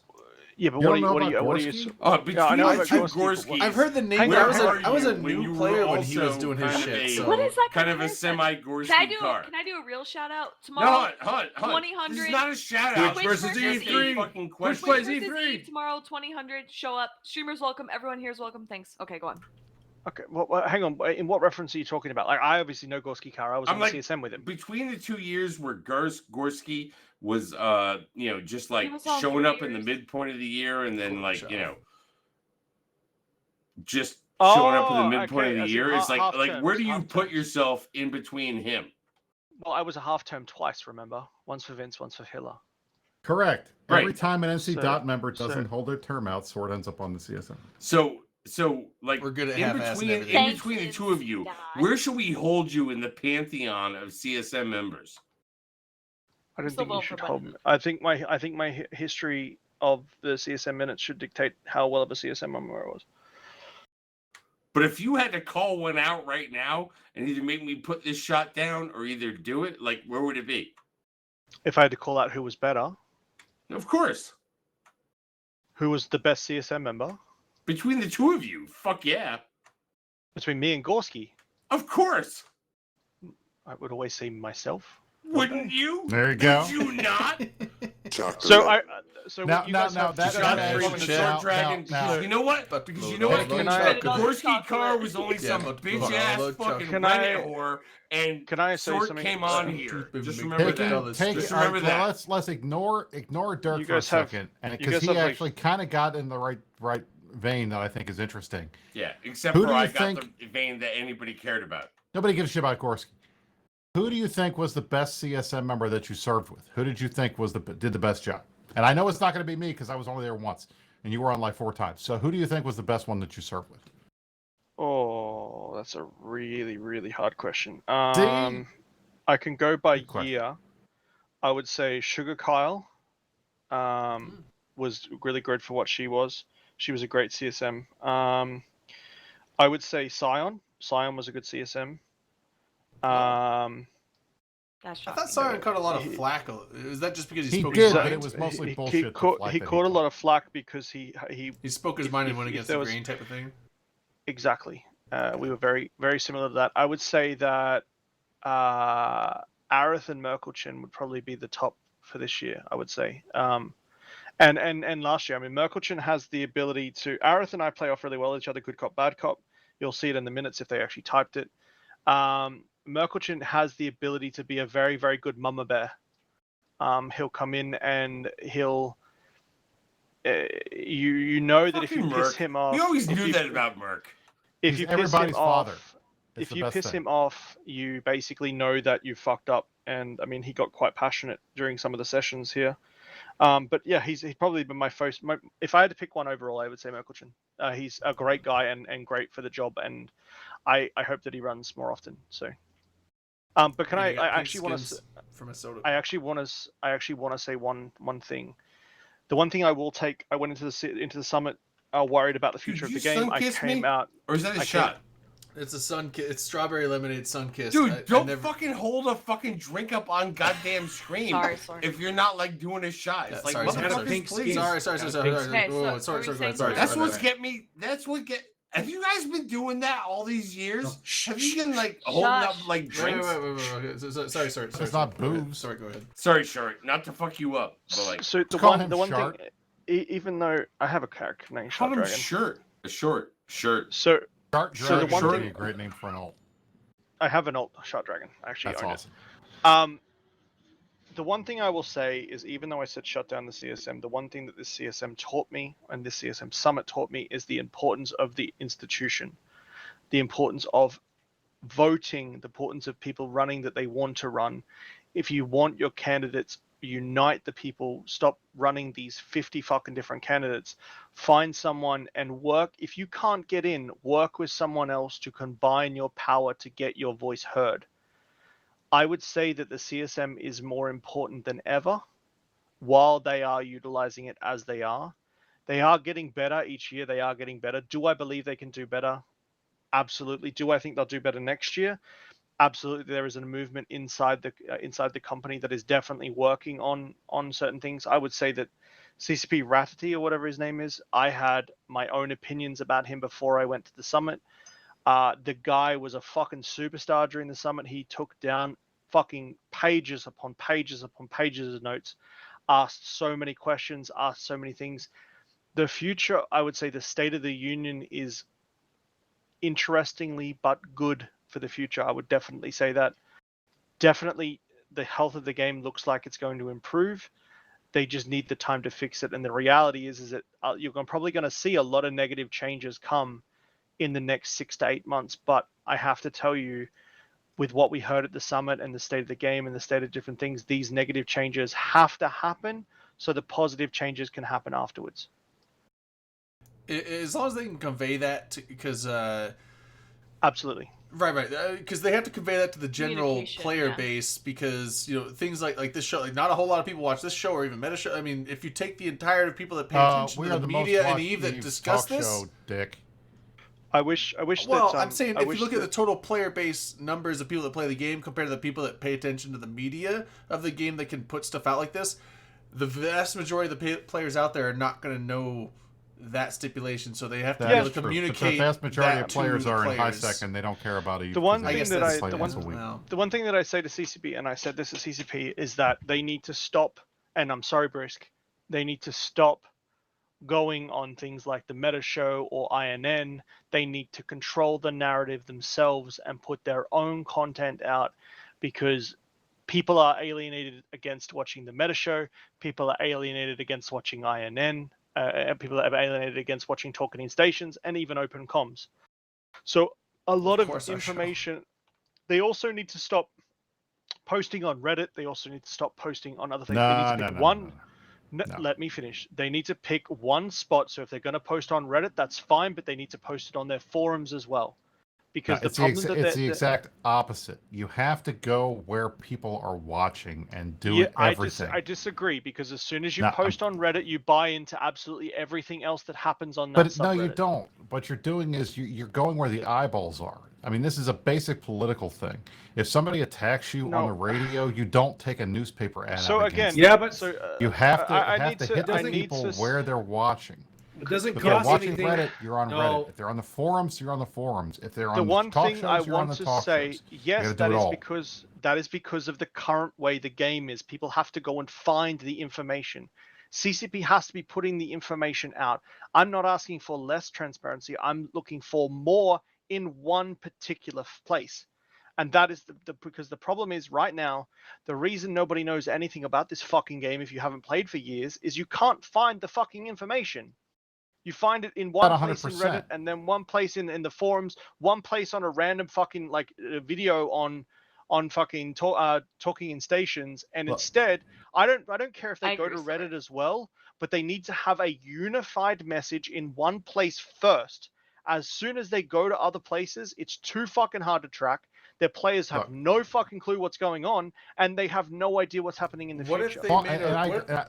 Yeah, but You what don't are know you? What are you? about What are you? Gorski? Between Yeah, I know the about two Gorski, but what- Gorskis, I've heard the name. Hang but on, I was hang a, on. I was a When new you were player when he was also doing his kind of shit. a- So What is that kind of a comparison? semi-Gorski Can I do car. can I do a real shout out No, tomorrow? hunt. 2000. This is not a shout out. Twitch versus E3. E3. Fucking Twitch question. plays Twitch versus E3. Eve tomorrow, 2000. Show up. Streamers welcome. Everyone here is welcome. Thanks. Okay, go on. Okay, well, hang on. In what reference are you talking about? Like, I obviously know Gorski Carr. I was I'm on like- the CSM with him. Between the 2 years where Gorski was, just like was on showing 3 up in the years. midpoint of the year, and then Cool like job. just showing up in Oh, the midpoint okay, of the as in year. It's half like where terms, do you half put terms. yourself in between him? Well, I was a half term twice. Remember, once for Vince, once for Hiller. Correct. Right. Every time an NC So- dot member so- doesn't hold their term out, Sword ends up on the CSM. So like We're good at in half-assing between everything. in Thanks, between the Vince. two of you, where should we hold you in the pantheon of CSM members? I don't Still think you vote should for hold. Button. I think my history of the CSM minutes should dictate how well of a CSM member I was. But if you had to call one out right now and either make me put this shot down or either do it, like where would it be? If I had to call out who was better, Of course. who was the best CSM member Between the two of you, fuck yeah. between me and Gorski, Of course. I would always say myself. Wouldn't you? There you go. Would you not? So Now- you now- guys now have that- you Shot guys that- have free free the now- short dragon. now- Because you know what? But Because you know what? Can I- Gorski Carr was only Yeah, some but- bitch but- ass but- fucking Can Reddit I- whore, and Can I say Sword something? came on here. Just Take remember it- that. take Just it- remember well, that. let's ignore Dirk You for a guys have- second, and you because guys he have, like- actually kind of got in the right vein that I think is interesting. Yeah, except Who for do you I got think- the vein that anybody cared about. Nobody gives a shit about Gorski. Who do you think was the best CSM member that you served with? Who did you think did the best job? And I know it's not going to be me because I was only there once, and you were on like 4 times. So who do you think was the best one that you served with? Oh, that's a really, really hard question. See? I can go by Good question. year. I would say Sugar Kyle was really good for what she was. She was a great CSM. I would say Scion. Scion was a good CSM. That's I thought shocking. Siren caught a lot of flack. Is that just because he He spoke did, his but mind? it was mostly he bullshit. the caught, flack he that caught a got. lot of flack because he He spoke his mind and went if against there the was- grain type of thing. Exactly. We were very, very similar to that. I would say that Aerith and Merkelchin would probably be the top for this year, I would say. And last year, I mean, Merkelchin has the ability to. Aerith and I play off really well with each other, good cop, bad cop. You'll see it in the minutes if they actually typed it. Merkelchin has the ability to be a very, very good mama bear. He'll come in and he'll. You know that if you Fucking piss Merc. him off, We always if knew you- that about Merc. if He's you piss him everybody's father. off, It's if the you best piss thing. him off, you basically know that you fucked up. And I mean, he got quite passionate during some of the sessions here. But yeah, he's probably been my first. If I had to pick one overall, I would say Merkelchin. He's a great guy and great for the job, and I hope that he runs more often. So, but can I actually want to? From a soda. I actually want to say one thing. The one thing I will take. I went into the summit worried about the future of you the game. I sun-kiss came me? out. Or is that a I shot? It's a it's strawberry lemonade sun kiss. Dude, don't fucking hold a fucking drink up on goddamn screen Sorry. if you're not like doing a shot. Yeah, It's like sorry, motherfuckers, please. Sorry. Okay, Whoa, so sorry, what were we sorry, saying? sorry. That's sorry, what's sorry. get me. That's what get. Have you guys been doing that all these years? Have you been like Shush. holding up like Wait. drinks? Sorry. It's not booze. Sorry, go ahead. Sorry, Short, not to fuck you up, but like, So the call one him the one Shart. thing, even though I have a character named call Shot him Dragon. shirt. So Dart So the Dragon one would thing- be a great name for an alt. I have an alt Shot Dragon. I actually That's own awesome. it. The one thing I will say is, even though I said shut down the CSM, the one thing that this CSM taught me and this CSM summit taught me is the importance of the institution, the importance of voting, the importance of people running that they want to run. If you want your candidates, unite the people, stop running these 50 fucking different candidates, find someone and work. If you can't get in, work with someone else to combine your power to get your voice heard. I would say that the CSM is more important than ever while they are utilizing it as they are. They are getting better each year. They are getting better. Do I believe they can do better? Absolutely. Do I think they'll do better next year? Absolutely. There is a movement inside the company that is definitely working on certain things. I would say that CCP Ratty or whatever his name is, I had my own opinions about him before I went to the summit. The guy was a fucking superstar during the summit. He took down fucking pages upon pages upon pages of notes, asked so many questions, asked so many things. The future, I would say the State of the Union is interestingly but good for the future. I would definitely say that. Definitely the health of the game looks like it's going to improve. They just need the time to fix it. And the reality is that you're probably going to see a lot of negative changes come in the next 6 to 8 months. But I have to tell you, with what we heard at the summit and the state of the game and the state of different things, these negative changes have to happen so the positive changes can happen afterwards. As long as they can convey that, because absolutely. Right, because they have to convey that to the general player yeah. base, because things like this show, like not a whole lot of people watch this show or even Meta Show. I mean, if you take the entirety of people that pay attention to the media and Eve that discuss this, show, Dick. I wish. Well, that, I'm saying if you look that... at the total player base numbers of people that play the game compared to the people that pay attention to the media of the game that can put stuff out like this, the vast majority of the players out there are not going to know that stipulation, so they have to be able to communicate. But the vast majority that of players are in players. high-sec and they don't care about it. The one thing that the one thing that I say to CCP, and I said this to CCP, is that they need to stop. And I'm sorry, Brisk, they need to stop going on things like the Meta Show or INN. They need to control the narrative themselves and put their own content out, because people are alienated against watching the Meta Show. People are alienated against watching INN. People are alienated against watching Talking Stations and even Open Comms. So a lot of information. They also need to stop posting on Reddit. They also need to stop posting on other things. Let me finish. They need to pick one spot. So if they're going to post on Reddit, that's fine, but they need to post it on their forums as well. Because it's the exact opposite. You have to go where people are watching and do everything. I disagree, because as soon as you post on Reddit, you buy into absolutely everything else that happens on that subreddit. But no, you don't. What you're doing is you're going where the eyeballs are. I mean, this is a basic political thing. If somebody attacks you on the radio, you don't take a newspaper ad. So again, you have to hit the people where they're watching. It doesn't if cost you're watching anything. Reddit, you're on Reddit. If they're on the forums, you're on the forums. If they're on the one talk thing shows, I you're on want the to talk say, shows. yes, that is because of the current way the game is. People have to go and find the information. CCP has to be putting the information out. I'm not asking for less transparency. I'm looking for more in one particular place. And that is because the problem is right now, the reason nobody knows anything about this fucking game, if you haven't played for years, is you can't find the fucking information. You find it in one place in Reddit, and then one place in the forums, one place on a random fucking video on fucking Talking in Stations, and instead, I don't care if they go to Reddit as well, but they need to have a unified message in one place first. As soon as they go to other places, it's too fucking hard to track. Their players have no fucking clue what's going on, and they have no idea what's happening in the future.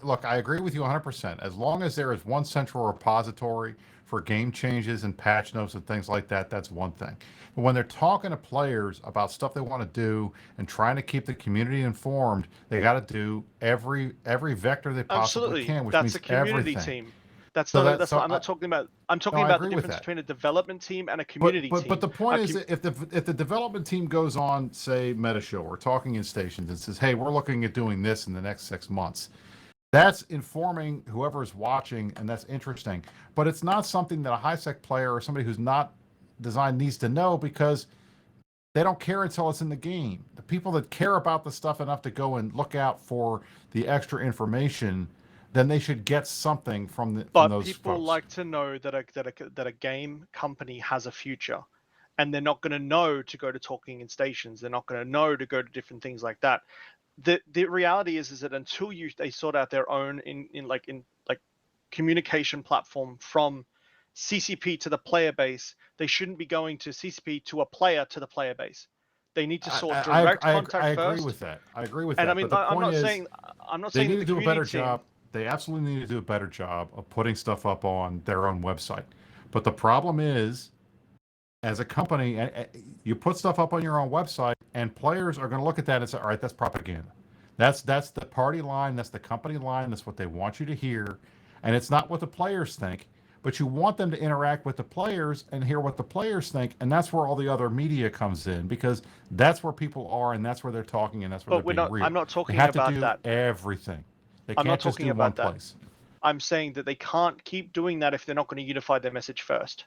Look, I agree with you 100%. As long as there is one central repository for game changes and patch notes and things like that, that's one thing. But when they're talking to players about stuff they want to do and trying to keep the community informed, they got to do every vector they possibly can, which means a community everything. team. I'm not talking about. I'm talking about the difference between a development team and a community team. But the point is, if the development team goes on, say, Meta Show or Talking in Stations and says, "Hey, we're looking at doing this in the next 6 months," that's informing whoever's watching, and that's interesting. But it's not something that a high-sec player or somebody who's not designed needs to know, because they don't care until it's in the game. The people that care about the stuff enough to go and look out for the extra information, then they should get something from those folks. But people like to know that a game company has a future, and they're not going to know to go to Talking in Stations. They're not going to know to go to different things like that. The reality is that until they sort out their own in communication platform from CCP to the player base, they shouldn't be going to CCP to a player to the player base. They need to sort I direct contact agree first. with that. I agree with And that. I mean, but the I'm point not is, saying I'm not they saying need the to do a better community team- job. They absolutely need to do a better job of putting stuff up on their own website. But the problem is, as a company, you put stuff up on your own website, and players are going to look at that and say, "All right, that's propaganda. That's the party line. That's the company line. That's what they want you to hear." And it's not what the players think, but you want them to interact with the players and hear what the players think, and that's where all the other media comes in, because that's where people are, and that's where they're talking, and that's where But they're being real. I'm not talking they have about to do that. everything. They I'm can't not just talking do about one that. place. I'm saying that they can't keep doing that if they're not going to unify their message first,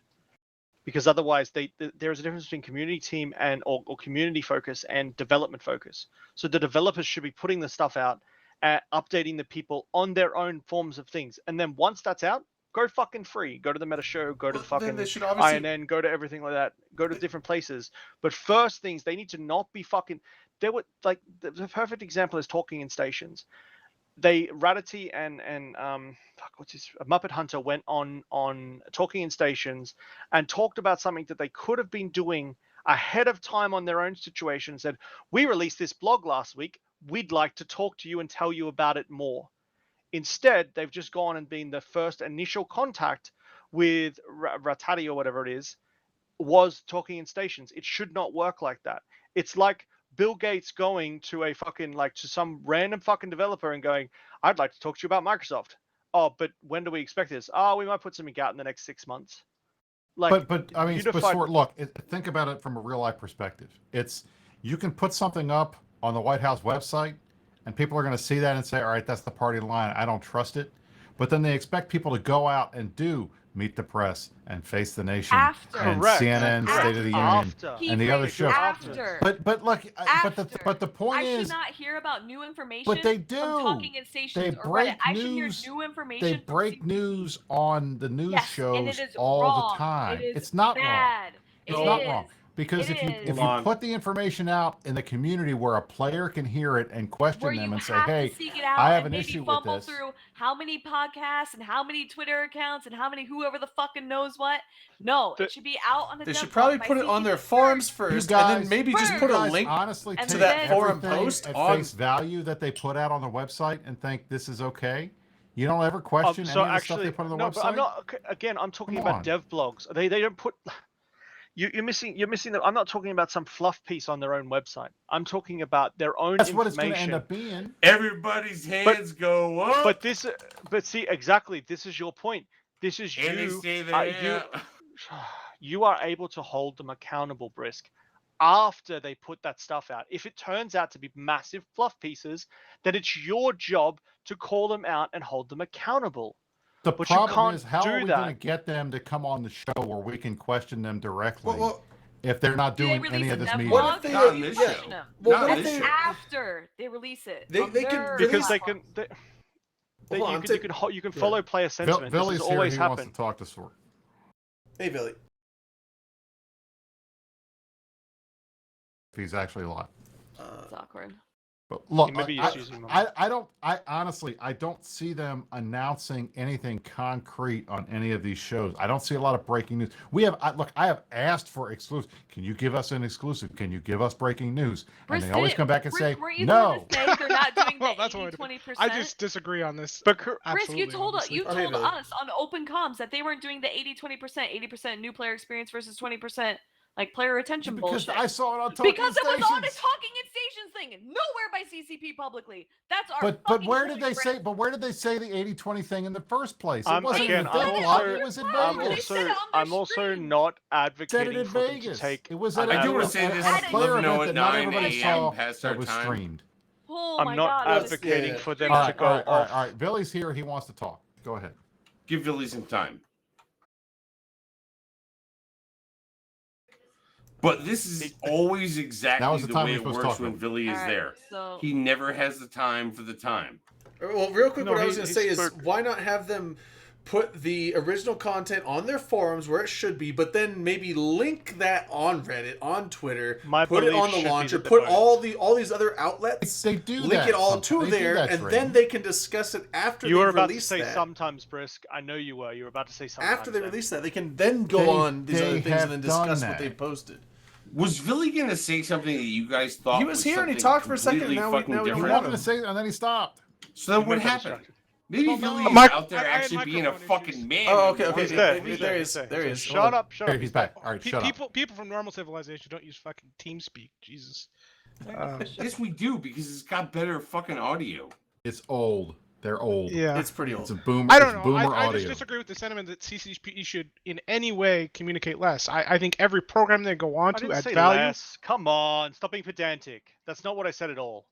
because otherwise, there's a difference between community team and or community focus and development focus. So the developers should be putting the stuff out, updating the people on their own forms of things, and then once that's out, go fucking free. Go to the Meta Show, go to the Then fucking they should obviously- INN, go to everything like that, go to different places. But first things, they need to not be fucking. There were like the perfect example is talking in stations. Ratity and Muppet Hunter went on Talking in Stations and talked about something that they could have been doing ahead of time on their own situation and said, "We released this blog last week. We'd like to talk to you and tell you about it more." Instead, they've just gone and been the first initial contact with Ratati or whatever it is, was Talking in Stations. It should not work like that. It's like Bill Gates going to a fucking to some random fucking developer and going, "I'd like to talk to you about Microsoft." "Oh, but when do we expect this?" "Oh, we might put something out in the next 6 months." But I mean, unified- look, think about it from a real life perspective. You can put something up on the White House website, and people are going to see that and say, "All right, that's the party line. I don't trust it." But then they expect people to go out and do Meet the Press and Face the Nation After. and Correct. CNN After. State of the Union After. and the other Phrase, shows. after. But look, After. but the point I is, should not hear about new information. but they From do. Talking in Stations They or break Reddit. I should hear news. new information. They from break news on the news Yes, shows and it is all wrong. the time. It is It's not wrong. bad. It's It not is. wrong. Because It if you is. if Hold you on. put the information out in the community where a player can hear it and question Where them you and say, have "Hey, to seek it out I have and an maybe issue with fumble this." through how many podcasts and how many Twitter accounts and how many whoever the fucking knows what. No, The- it should be out on the They dev should probably blog by put it on their CCP forums first. first, You and guys- then maybe just First. put a You guys link honestly and take that forum everything post at on- face value that they put out on the website and think this is okay. You don't ever question So any of the stuff actually, they put on the no, website. but I'm not. Again, I'm talking Come about on. dev blogs. They don't put. You're missing. I'm not talking about some fluff piece on their own website. I'm talking about their own That's what information. it's going to end up being. Everybody's hands go up. But see, exactly. This is your point. This is and they you. stay there. You are able to hold them accountable, Brisk, after they put that stuff out. If it turns out to be massive fluff pieces, then it's your job to call them out and hold them accountable. The But you problem can't is, how do are we that. going to get them to come on the show where we can question them directly Well, if they're not Do they doing release any a of this dev media? What blog? if they- Not on this yeah. show. Well, Not what on if this they- show. After they release it. They- on they could their release- Because they platform. can. Hold on, You can follow player sentiment. Billy's This has here. always He happened. wants to talk to Sword. Hey, Billy. If he's actually alive. It's awkward. But look, Maybe he's using them. I honestly don't see them announcing anything concrete on any of these shows. I don't see a lot of breaking news. I have asked for exclusive. Can you give us an exclusive? Can you give us breaking news? And they always come back and say, weren't you the one no. to say they're not doing Well, the that's what 80-20%. I just disagree on this. But Chris, Absolutely, you told us honestly. you Oh, hey, told Billy. us on open comms that they weren't doing the 80-20%, 80% new player experience versus 20% like player retention Because bullshit. I saw it on Talking Because it was on a Stations. Talking in Stations thing, nowhere by CCP publicly. That's our. But fucking where did point, they Chris. say? But where did they say the 80-20 thing in the first place? It I'm wasn't again. in I'm Deadlock, also. it was in I'm They Vegas. said also. it on their I'm also stream. not Said it advocating in for them to Vegas. take. It was I at do a, wanna say at this, a player Live Know event at that not 9 everybody a.m. saw past that our was time. streamed. Oh I'm my not god. advocating Yeah. for them All to right, go all off. right. Billy's here. He wants to talk. Go ahead. Give Billy some time. But this is always That exactly was the the time way we it were supposed to works talk when about. Billy is Alright, there. So He never has the time for the time. Well, real quick, No, what I he- was going to he say is, spoke- why not have them put the original content on their forums where it should be, but then maybe link that on Reddit, on Twitter, My put it belief on the should be launcher, that they put both. all these other outlets, They do link that it all sometimes. to They do there, that and trade. then they can discuss it after You they were about to release say that. sometimes, Brisk. I know you were. You were about to say sometimes. After they then. release that, they can then go They- on these they other things have and then done discuss that. what they posted. Was Billy gonna say something that you guys thought He was here and he something talked for a second, completely and now we fucking don't He different? want wanted to say, and then he stopped. So then He what might got happened? distracted. Maybe Well, Billy no. is Mic- out there I had actually being a microphone fucking issues. man. Oh, and okay, okay. He's wanting there. to He's be- there. There he is. There he is. Shut up. Shut Here, up. he's back. All right, shut up. People from normal civilization don't use fucking TeamSpeak. Jesus. Yes, we do because it's got better fucking audio. It's old. They're old. Yeah. It's pretty It's old. a boom. I don't it's know. Boomer I audio. just disagree with the sentiment that CCP should in any way communicate less. I think every program they go on I to didn't adds say value. less. Come on, stop being pedantic. That's not what I said at all.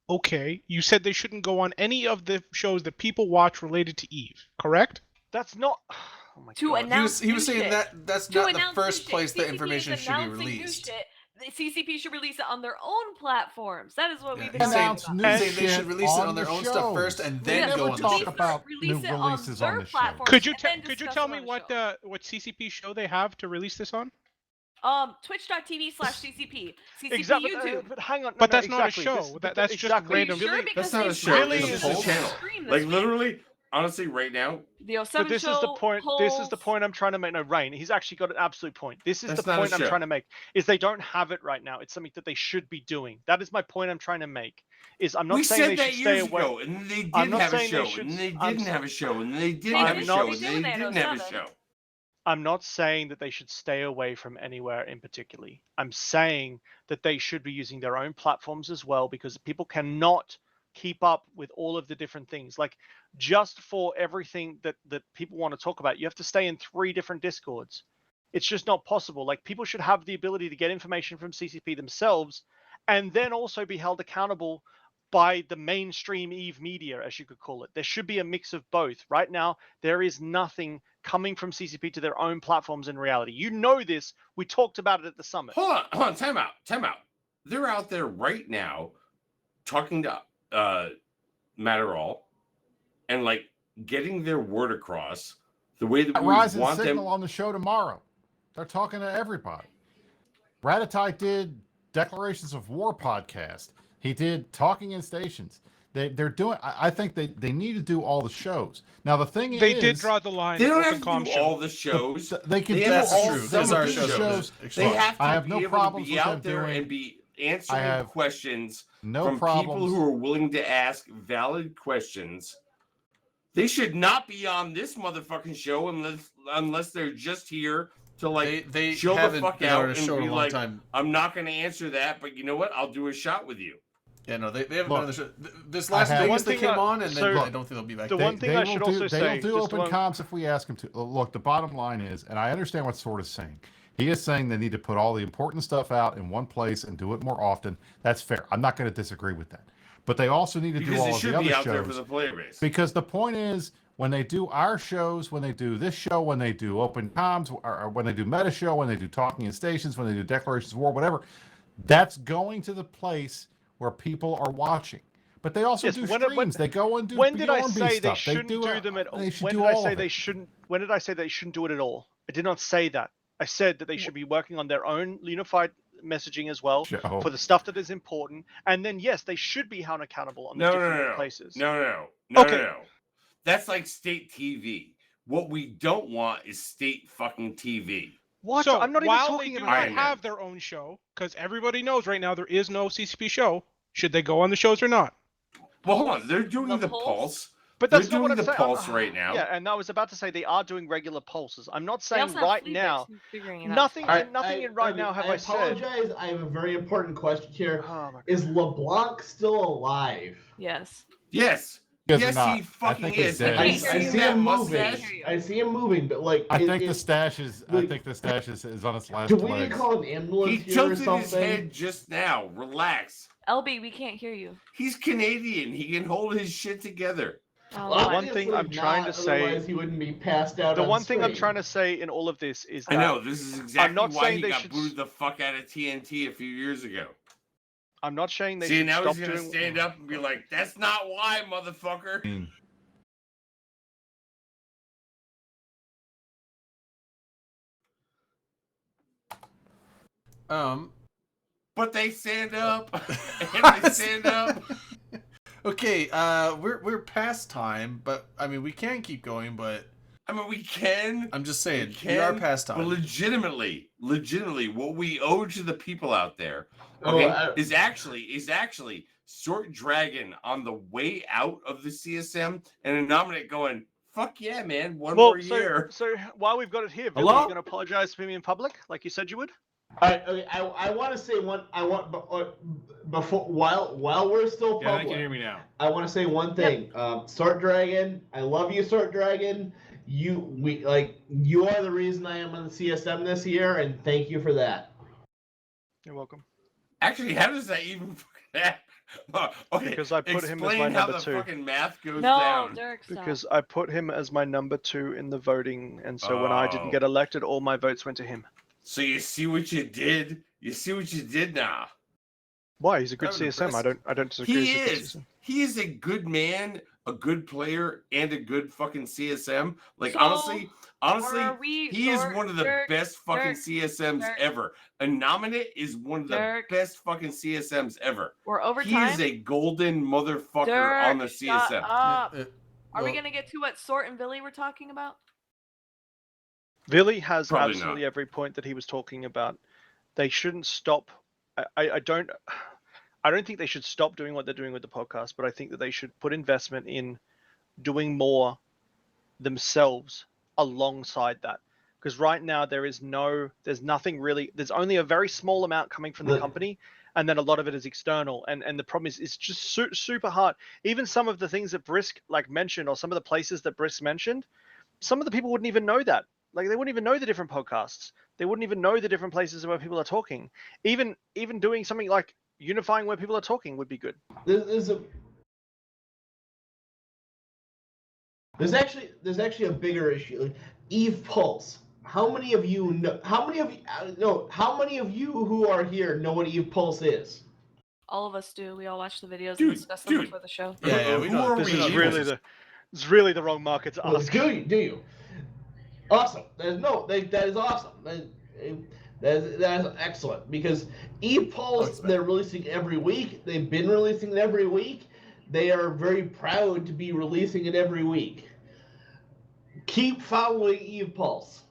Okay, you said they shouldn't go on any of the shows that people watch related to Eve, correct? That's not. Oh my To god. announce He was new saying shit. that that's To not the announce first new place shit. that CCP information is should be announcing new released. shit. The CCP should release it on their own platforms. That is what Yeah, we've been he's saying- talking Announce about. new Saying they should shit release it on their the own stuff first shows. and They then never go on the talk show. about Release new it on releases their on the show. platforms. Could you and tell then could you discuss tell it me on the what show. what CCP show they have to release this on? Twitch.tv/CCP. CCP Exactly. YouTube. But hang on. But no, that's not a exactly. show. This- That's just exactly. random. Sure, Billy, because That's not they a show. Really? It's released just a the channel. stream this Like week. literally, honestly, right now, The 07 But this show, is the point. This is the polls. point I'm trying to make. No, Rain. He's actually got an absolute point. This is That's the not a point I'm show. trying to make. Is they don't have it right now. It's something that they should be doing. That is my point I'm trying to make. Is I'm not we saying said they that should stay years away. ago, and then they I'm did not have a saying they show, should- and they I'm didn't s- have a show, and they did I'm have a not- show, They and did they that in didn't have a 07. show. I'm not saying that they should stay away from anywhere in particularly. I'm saying that they should be using their own platforms as well because people cannot keep up with all of the different things. Like just for everything that people want to talk about, you have to stay in 3 different Discords. It's just not possible. Like people should have the ability to get information from CCP themselves and then also be held accountable by the mainstream Eve media, as you could call it. There should be a mix of both. Right now, there is nothing coming from CCP to their own platforms in reality. You know this. We talked about it at the summit. Hold on, time out. They're out there right now talking to Matterall and like getting their word across the way that we Rise and want Signal them. on the show tomorrow. They're talking to everybody. Ratatai did Declarations of War podcast. He did Talking in Stations. They're doing. I think they need to do all the shows. Now the thing They is, did draw the line. They don't Open have to comm do show. all the shows. they can They do have to all do true. some These of are the shows. shows. They have to I have be no able problems to be with out them there doing- and be answering have questions No from problems. people who are willing to ask valid questions. They should not be on this motherfucking show unless they're just here to like They chill the haven't fuck been out on a and show in be a long like, time. I'm not going to answer that, but you know what? I'll do a shot with you. Yeah, no, they haven't Look, done the show. This last I have- Vegas One they thing came I- on, and so- then I don't think they'll be back. The there. one thing I should also say, they'll do just open one- comms if we ask them to. Look, the bottom line is, and I understand what Sword is saying. He is saying they need to put all the important stuff out in one place and do it more often. That's fair. I'm not going to disagree with that. But they also need to do Because all it of the should other be out there shows. for the player base. Because the point is, when they do our shows, when they do this show, when they do open comms, or when they do meta show, when they do talking in stations, when they do declarations of war, whatever, that's going to the place where people are watching. But they also Yes, do when- streams. They go and do When did I Beyond say they stuff. shouldn't do it- them at all? They should When do did I all say of they it. shouldn't? When did I say they shouldn't do it at all? I did not say that. I said that they should be working on their own unified messaging as well Show. for the stuff that is important. And then yes, they should be held accountable on the No, different places. No. Okay. That's like state TV. What we don't want is state fucking TV. What? So I'm not even while talking they do about not it. have their own show, because everybody knows right now there is no CCP show, should they go on the shows or not? Well, hold on. They're doing The the Pulse? pulse. But They're that's not what doing I'm the saying. pulse right now. Yeah, and I was about to say they are doing regular pulses. I'm not They saying also have right Fleabag, now. so I'm figuring it out. Nothing. All right, nothing in right now have I said. apologize. I have a very important question here. Oh my Is LeBlanc still alive? Yes. Yes. Because Yes, they're not. he I fucking think he's is. dead. Have I, you hear I you. seen see that him moving. mustache? I see him moving, but like, I it- think the it- stash is. I like- think the stash is on its last do we need legs. to call an ambulance He here or tilted his something? head just now. Relax. LB, we can't hear you. He's Canadian. He can hold his shit together. Oh, Well, one thing obviously I'm trying not, to say- otherwise he wouldn't be passed out. The on one thing I'm screen. trying to say in all of this is that I know. This is exactly not why saying he they got should booted the fuck out of TNT a few years ago. I'm not saying they See, should now stop he's going to doing. stand up and be like, that's not why, motherfucker. But they stand up. And they stand up. Okay, we're past time, but I mean we can keep going, but I mean, we can. I'm just saying, we we are can, past but time. legitimately, what we owe to the people out there, okay, is actually Sort Dragon on the way out of the CSM and Innominate going, fuck yeah, man, one more year. So while we've got it here, Billy, Hello? you going to apologize to me in public like you said you would? I want to say one. Before while we're still Yeah, I public. can hear me now. I want to say one thing. Sort Dragon, I love you, Sort Dragon. You are the reason I am on the CSM this year, and thank you for that. You're welcome. Actually, how does that even happen? Okay, Because I put him as my explain how number the 2. fucking math goes No, down. Derek, stop. Because I put him as my number 2 in the voting, and so when I didn't get elected, all my votes went to him. So you see what you did? You see what you did now? Why? He's a good That was CSM. I don't disagree. He he's a good is. CSM. He is a good man, a good player, and a good fucking CSM. Like So, honestly, are we he is Sort- one of the Derek, best fucking Derek, CSMs Derek. ever. Innominate is one of the Derek. best fucking CSMs ever. We're over He time. is a golden motherfucker Derek, on the shut CSM. up. Yeah, Are we well, gonna get to what Sort and Billy were talking about? Billy has Probably absolutely not. every point that he was talking about. They shouldn't stop. I don't think they should stop doing what they're doing with the podcast, but I think that they should put investment in doing more themselves alongside that. Because right now there's nothing really. There's only a very small amount coming from the company, and then a lot of it is external. And the problem is, it's just super hard. Even some of the things that Brisk mentioned, or some of the places that Brisk mentioned, some of the people wouldn't even know that. Like they wouldn't even know the different podcasts. They wouldn't even know the different places where people are talking. Even doing something like unifying where people are talking would be good. There's actually a bigger issue. Like, Eve Pulse. How many of you know? How many of you who are here know what Eve Pulse is? All of us do. We all watch the videos Dude, and discuss them dude. before the show. Yeah, we know. This we know is the really answers. it's really the wrong market to ask. Do you? Awesome. That is awesome. That is excellent because Eve Pulse they're releasing every week. They've been releasing it every week. They are very proud to be releasing it every week. Keep following Eve Pulse.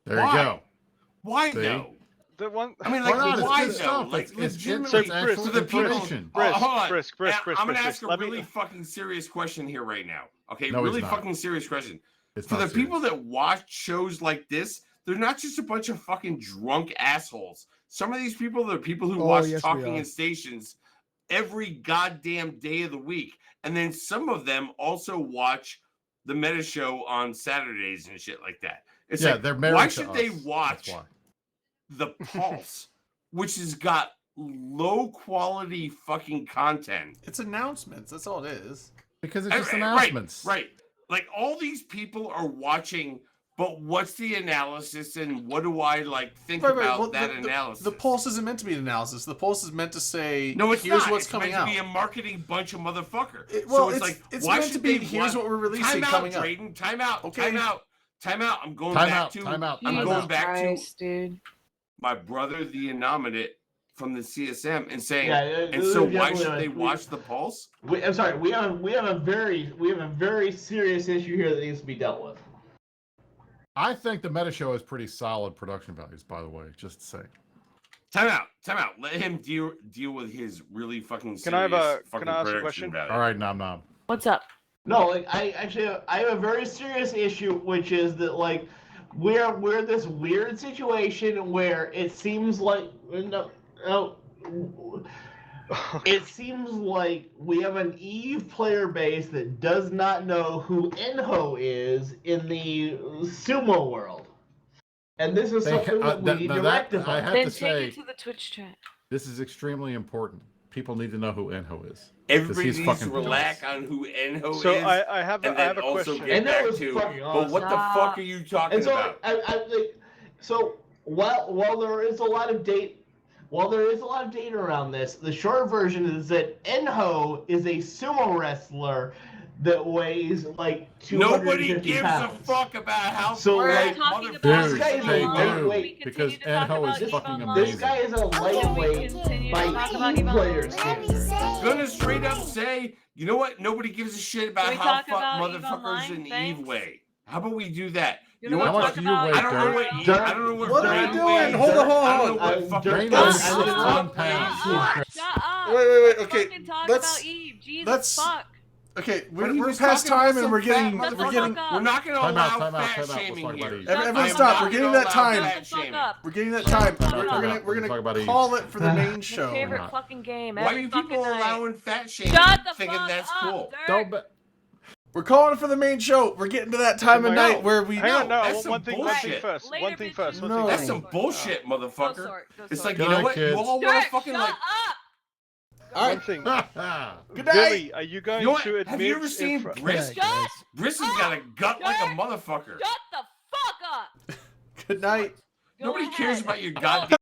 There you Why? go. Why See? though? The one. I mean, Why like, not? It's why good though? stuff. Like, It's legitimately, actual for the people. information. Brisk, Hold on. Brisk, I'm gonna ask a let me- really fucking serious question here right now. Okay, No, really he's not. fucking serious question. It's For not the people serious. that watch shows like this, they're not just a bunch of fucking drunk assholes. Some of these people are people who Oh, watch yes, we Talking are. in Stations every goddamn day of the week. And then some of them also watch the Meta Show on Saturdays and shit like that. It's Yeah, like, they're married why to should they us. watch That's why. The Pulse, which has got low quality fucking content? It's announcements. That's all it is. Because it's just Right, announcements. Right. Like all these people are watching, but what's the analysis and what do I like think about Well, that analysis? The Pulse isn't meant to be an analysis. The Pulse is meant to say, no, it's here's not. what's It's coming meant out. to be a marketing bunch of motherfucker. Well, so it's like, it's why meant to should be, they here's wa- what we're releasing time coming out, up. Drayden, time out. Okay. Time out. I'm going Time back out, to. time out, I'm time going out. back Christ, dude. my brother, the Innominate, from the CSM, and saying, Yeah, and so why should they watch The Pulse? I'm sorry. We have a very serious issue here that needs to be dealt with. I think the Meta Show has pretty solid production values, by the way, just to say. Time out. Let him deal with his really fucking serious Can I have a- fucking can I ask a production question? value. All right, nom nom. What's up? No, like I have a very serious issue, which is that like we're in this weird situation where it seems like it seems like we have an Eve player base that does not know who Enho is in the sumo world, and this is something that we need to rectify. I have Then to take say, it to the Twitch chat. this is extremely important. People need to know who Enho is. 'cause Everybody he's needs to fucking relax badass. on who Enho So is. I have and I have then a also question. get And that back was to, fucking but what the awesome. fuck are you talking And so, about? so while there is a lot of data around this, the short version is that Enho is a sumo wrestler that weighs like Nobody 250 gives pounds. a fuck about how So, fat like, talking motherfuckers about This guy is they a lightweight. because continue to talk Enho about is Eve fucking Online. This amazing. guy is a lightweight Continue by to talk about E Eve player Online. standards. gonna straight up say, you know what? Nobody gives a shit about Can we how talk fuck about Eve motherfuckers Online? in Eve Thanks. weigh. How about we do that? You You know know How what? much Talk do you about weigh, I don't know Dirk? what Dirk, I don't know what What are we Brain doing? weighs. Hold on, hold I don't on. know what fucking Brain Dirk, weighs I didn't 61 know- pounds. Shut up. Wait, Let's okay. fucking talk Let's about Eve. Jesus let's- fuck. Okay, But he we're was past talking about time and some we're getting fat Shut the we're fuck getting up. We're not gonna Time out, allow time out, fat time out. Let's shaming talk about here. Eve. Everyone I am stop. not We're getting gonna that allow time. fat Shut the fuck shaming. up. we're getting that Shut time. the fuck We're up. gonna Let's talk about Eve. call it for the main Your show. favorite not. fucking game. Why are Every you fucking people night. allowing fat shaming? Shut the thinking fuck that's up, cool? Dirk. Don't bet. We're calling it for the main show. We're getting to that time of No. night where we Hang on, no. I that's want some one thing bullshit. first. Later, One thing first. bitches. One No. thing That's first. some bullshit, Go motherfucker. sort, go It's sort. like, Good you know night, what? kids. You all want Dirk, to fucking shut like. up. All One right. thing. Good night. Billy, are you going You know what? to admit? Have you ever seen if- Brisk? Shut Brisk has got a gut like a Dirk. motherfucker. Shut the fuck up. Good night. Go Nobody cares ahead. about your goddamn